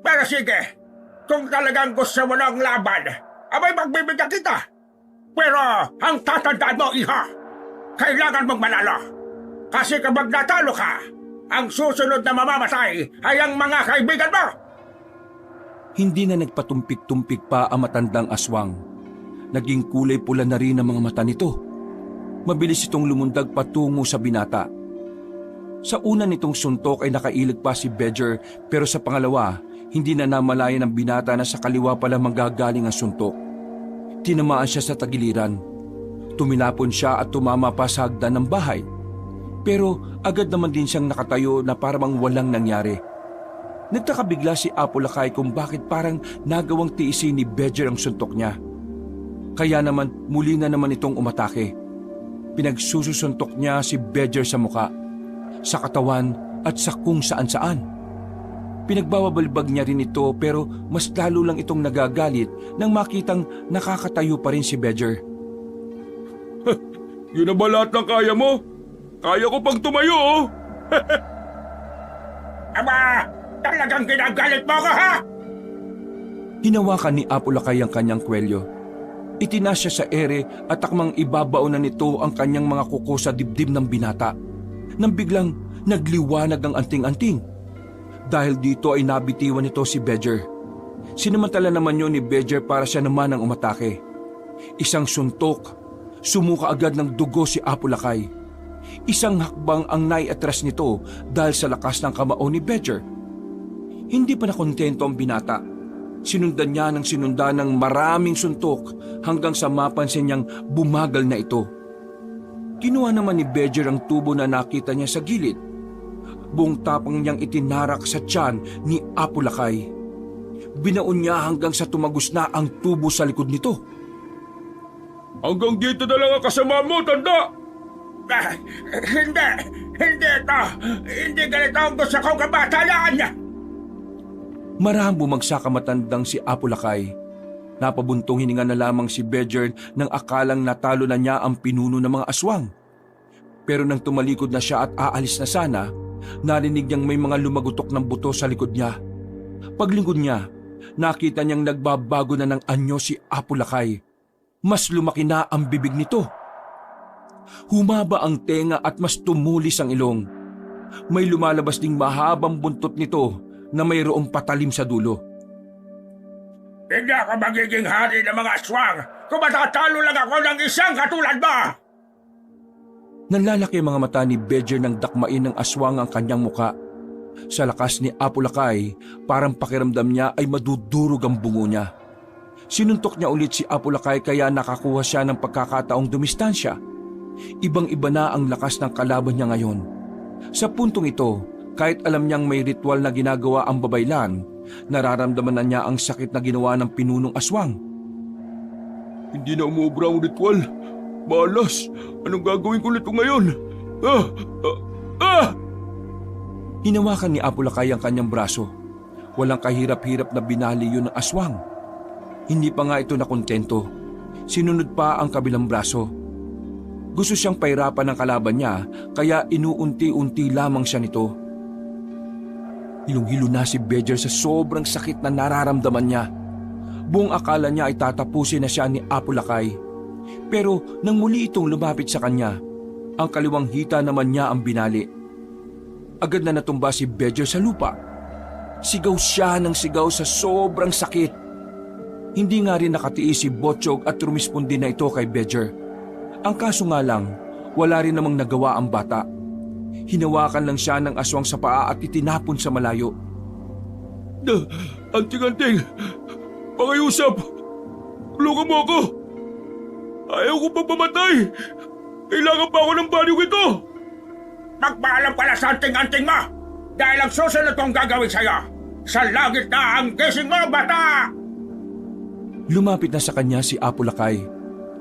Pero sige, kung talagang gusto mo ng laban, abay magbibigyan kita. Pero ang tatandaan mo, iha, kailangan mong manalo. Kasi kapag natalo ka, ang susunod na mamamatay ay ang mga kaibigan mo. Hindi na nagpatumpik-tumpik pa ang matandang aswang. Naging kulay pula na rin ang mga mata nito. Mabilis itong lumundag patungo sa binata. Sa una nitong suntok ay nakailag pa si Bedger pero sa pangalawa, hindi na namalayan ng binata na sa kaliwa pala manggagaling ang suntok. Tinamaan siya sa tagiliran. Tumilapon siya at tumama pa sa hagdan ng bahay. Pero agad naman din siyang nakatayo na parang walang nangyari. Nagtaka bigla si Apulakay kung bakit parang nagawang tiisin ni Bedger ang suntok niya. Kaya naman muli na naman itong umatake. Pinagsusuntok niya si Bedger sa muka, sa katawan at sa kung saan-saan. Pinagbababalbag niya rin ito pero mas lalo lang itong nagagalit nang makitang nakakatayo pa rin si Bedger. Yun na ba lahat ng kaya mo? Kaya ko pang tumayo, oh! Aba, talagang ginagalit mo ko, ha? Hinawakan ni Apulakay ang kanyang kwelyo. Itinaas siya sa ere at takmang ibabao na nito ang kanyang mga kuko sa dibdib ng binata. nang biglang nagliwanag ang anting-anting. Dahil dito ay nabitiwan nito si Bedger. Sinamantala naman yun ni Bedger para siya naman ang umatake. Isang suntok, sumuka agad ng dugo si Apo Lakay. Isang hakbang ang naiatras nito dahil sa lakas ng kamao ni Bedger. Hindi pa nakontento ang binata. Sinundan niya ng sinundan ng maraming suntok hanggang sa mapansin niyang bumagal na ito. Kinuha naman ni Bedger ang tubo na nakita niya sa gilid. Buong tapang niyang itinarak sa tiyan ni Apo Lakay. Binaon niya hanggang sa tumagos na ang tubo sa likod nito. Hanggang dito na lang ang kasama mo, tanda! Hindi ito. Hindi ganito ang gusto kong kabatalaan niya. Marahang bumagsak ang matandang si Apo Lakay. Napabuntong hininga na lamang si Bedger nang akalang natalo na niya ang pinuno ng mga aswang. Pero nang tumalikod na siya at aalis na sana, narinig niyang may mga lumagutok ng buto sa likod niya. Paglingkod niya, nakita niyang nagbabago na ng anyo si Apo Lakay. Mas lumaki na ang bibig nito. Humaba ang tenga at mas tumulis ang ilong. May lumalabas ding mahabang buntot nito na mayroong patalim sa dulo. Hindi ako magiging hari ng mga aswang kung matatalo lang ako ng isang katulad mo! Nanlalaki ang mga mata ni Bedger nang dakmain ng aswang ang kanyang muka. Sa lakas ni Apo Lakay, parang pakiramdam niya ay madudurog ang bungo niya. Sinuntok niya ulit si Apo Lakay kaya nakakuha siya ng pagkakataong dumistansya. Ibang-iba na ang lakas ng kalaban niya ngayon. Sa puntong ito, kahit alam niyang may ritual na ginagawa ang babaylan, nararamdaman na niya ang sakit na ginawa ng pinunong aswang. Hindi na umubra ang ritual. Malas, anong gagawin ko nito ngayon? Hinawakan ni Apo Lakay ang kanyang braso. Walang kahirap-hirap na binali yun ng aswang. Hindi pa nga ito nakontento. Sinunod pa ang kabilang braso. Gusto siyang pahirapan ng kalaban niya kaya inuunti-unti lamang siya nito. Hilong-hilo na si Bedger sa sobrang sakit na nararamdaman niya. Buong akala niya ay tatapusin na siya ni Apo Lakay. Pero nang muli itong lumapit sa kanya, ang kaliwang hita naman niya ang binali. Agad na natumba si Bedger sa lupa. Sigaw siya ng sigaw sa sobrang sakit. Hindi nga rin nakatiis si Botchog at rumispondi na ito kay Bedger. Ang kaso nga lang, wala rin namang nagawa ang bata. Hinawakan lang siya ng aswang sa paa at itinapon sa malayo. Anting-anting! Pakiusap! Tulungan mo ako! Ayaw ko pang pamatay! Kailangan pa ako ng baliw ito! Magpaalam ka na sa anting-anting mo! Dahil ang susunod kong gagawin sa'yo, sa langit na ang gising mo, bata! Lumapit na sa kanya si Apo Lakay.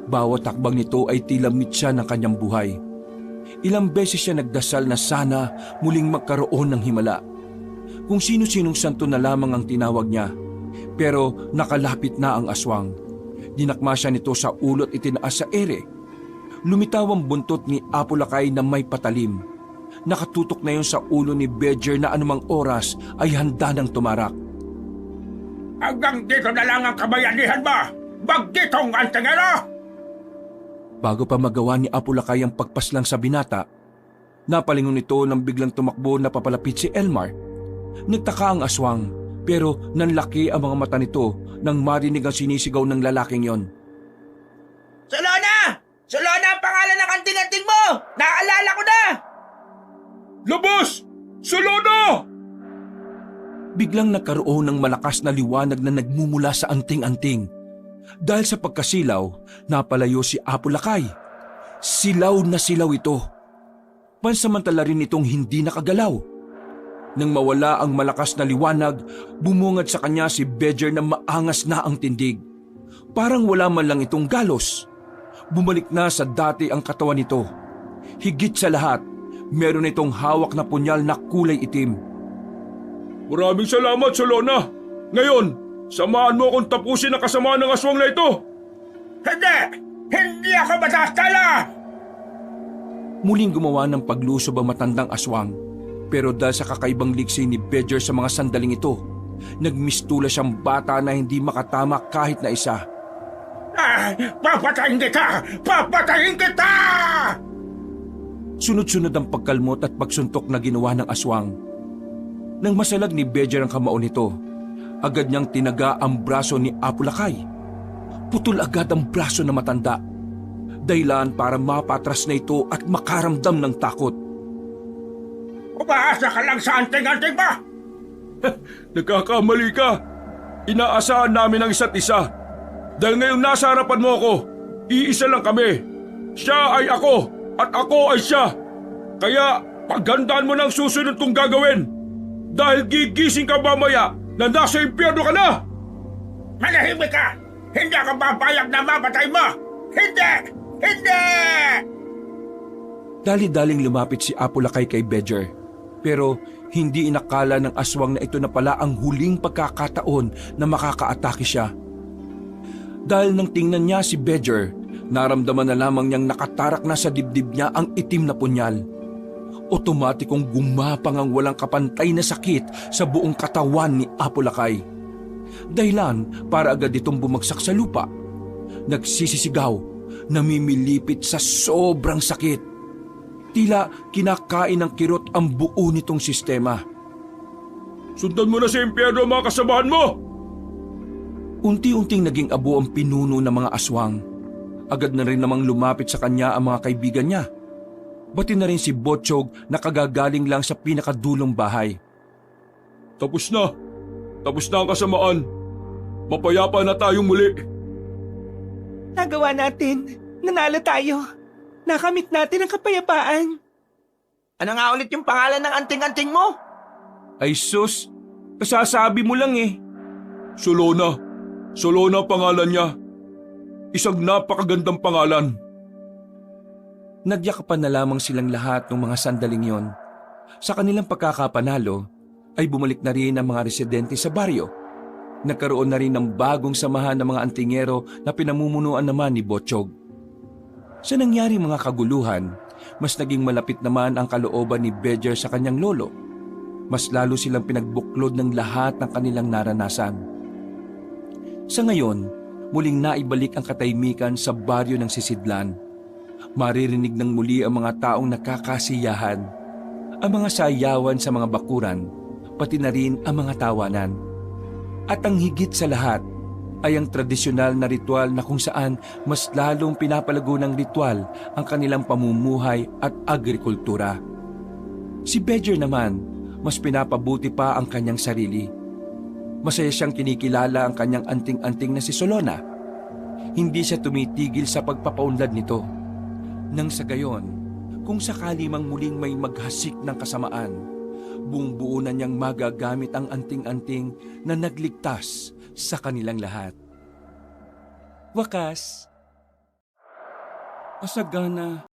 Bawat takbang nito ay tila mitya ng kanyang buhay. Ilang beses siya nagdasal na sana muling magkaroon ng himala. Kung sino-sinong santo na lamang ang tinawag niya. Pero nakalapit na ang aswang. Dinakma siya nito sa ulo at itinaas sa ere. Lumitaw ang buntot ni Apo Lakay na may patalim. Nakatutok na yun sa ulo ni Bedger na anumang oras ay handa ng tumarak. Hanggang dito na lang ang kabayanihan mo! Bagditong antingero! Bago pa magawa ni Apo Lakay ang pagpaslang sa binata, napalingon ito nang biglang tumakbo na papalapit si Elmar. Nagtaka ang aswang, pero nanlaki ang mga mata nito nang marinig ang sinisigaw ng lalaking yon. Solona! Solona ang pangalan ng anting-anting mo! Naaalala ko na! Labas! Solona! Biglang nagkaroon ng malakas na liwanag na nagmumula sa anting-anting. Dahil sa pagkasilaw, napalayo si Apo Lakay. Silaw na silaw ito. Pansamantala rin itong hindi nakagalaw. Nang mawala ang malakas na liwanag, bumungad sa kanya si Bedger na maangas na ang tindig. Parang wala man lang itong galos. Bumalik na sa dati ang katawan nito. Higit sa lahat, meron itong hawak na punyal na kulay itim. Maraming salamat, Solona! Ngayon, samahan mo akong tapusin ang kasamaan ng aswang na ito! Hindi! Hindi ako matatala! Muling gumawa ng paglusob ang matandang aswang. Pero dahil sa kakaibang liksi ni Bedger sa mga sandaling ito, nagmistula siyang bata na hindi makatama kahit na isa. Papatayin kita! Papatayin kita! Sunod-sunod ang pagkalmot at pagsuntok na ginawa ng aswang. Nang masalag ni Bejer ang kamao nito, agad niyang tinaga ang braso ni Apulakay. Putol agad ang braso na matanda. Dahilan para mapatras na ito at makaramdam ng takot. Umaasa ka lang sa anting-anting ba? Nagkakamali ka. Inaasahan namin ang isa't isa. Dahil ngayon nasa harapan mo ako, iisa lang kami. Siya ay ako at ako ay siya. Kaya paghandaan mo ng susunod kong gagawin. Dahil gigising ka mamaya na nasa impyerno ka na! Manahimik ka! Hindi ako papayag na mapatay mo! Hindi! Hindi! Dali-daling lumapit si Apulakay kay Bejer. Pero hindi inakala ng aswang na ito na pala ang huling pagkakataon na makakaatake siya. Dahil nang tingnan niya si Bejer, naramdaman na lamang niyang nakatarak na sa dibdib niya ang itim na punyal. Otomatikong gumapang ang walang kapantay na sakit sa buong katawan ni Apulakay. Dahilan para agad itong bumagsak sa lupa. Nagsisisigaw, namimilipit sa sobrang sakit. Tila kinakain ng kirot ang buo nitong sistema. Sundan mo na sa impyerno ang mga kasamahan mo! Unti-unting naging abo ang pinuno ng mga aswang. Agad na rin namang lumapit sa kanya ang mga kaibigan niya. Bati na rin si Botchog na kagagaling lang sa pinakadulong bahay. Tapos na. Tapos na ang kasamaan. Mapayapa na tayong muli. Nagawa natin. Nanalo tayo. Nakamit natin ang kapayapaan. Ano nga ulit yung pangalan ng anting-anting mo? Ay sus, kasasabi mo lang eh. Solona. Solona pangalan niya. Isang napakagandang pangalan. Nagyakapan na lamang silang lahat ng mga sandaling yon. Sa kanilang pagkakapanalo, ay bumalik na rin ang mga residente sa baryo. Nagkaroon na rin ng bagong samahan ng mga antingero na pinamumunuan naman ni Botchog. Sa nangyari mga kaguluhan, mas naging malapit naman ang kalooban ni Bejer sa kanyang lolo. Mas lalo silang pinagbuklod ng lahat ng kanilang naranasan. Sa ngayon, muling naibalik ang katahimikan sa baryo ng Sisidlan. Maririnig ng muli ang mga taong nakakasiyahan, ang mga sayawan sa mga bakuran, pati na rin ang mga tawanan. At ang higit sa lahat ay ang tradisyonal na ritual na kung saan mas lalong pinapalago ng ritual ang kanilang pamumuhay at agrikultura. Si Bejer naman, mas pinapabuti pa ang kanyang sarili. Masaya siyang kinikilala ang kanyang anting-anting na si Solona. Hindi siya tumitigil sa pagpapaunlad nito. Nang sa gayon, kung sakali mang muling may maghasik ng kasamaan, buong buo na niyang magagamit ang anting-anting na nagligtas sa kanilang lahat. Wakas, masagana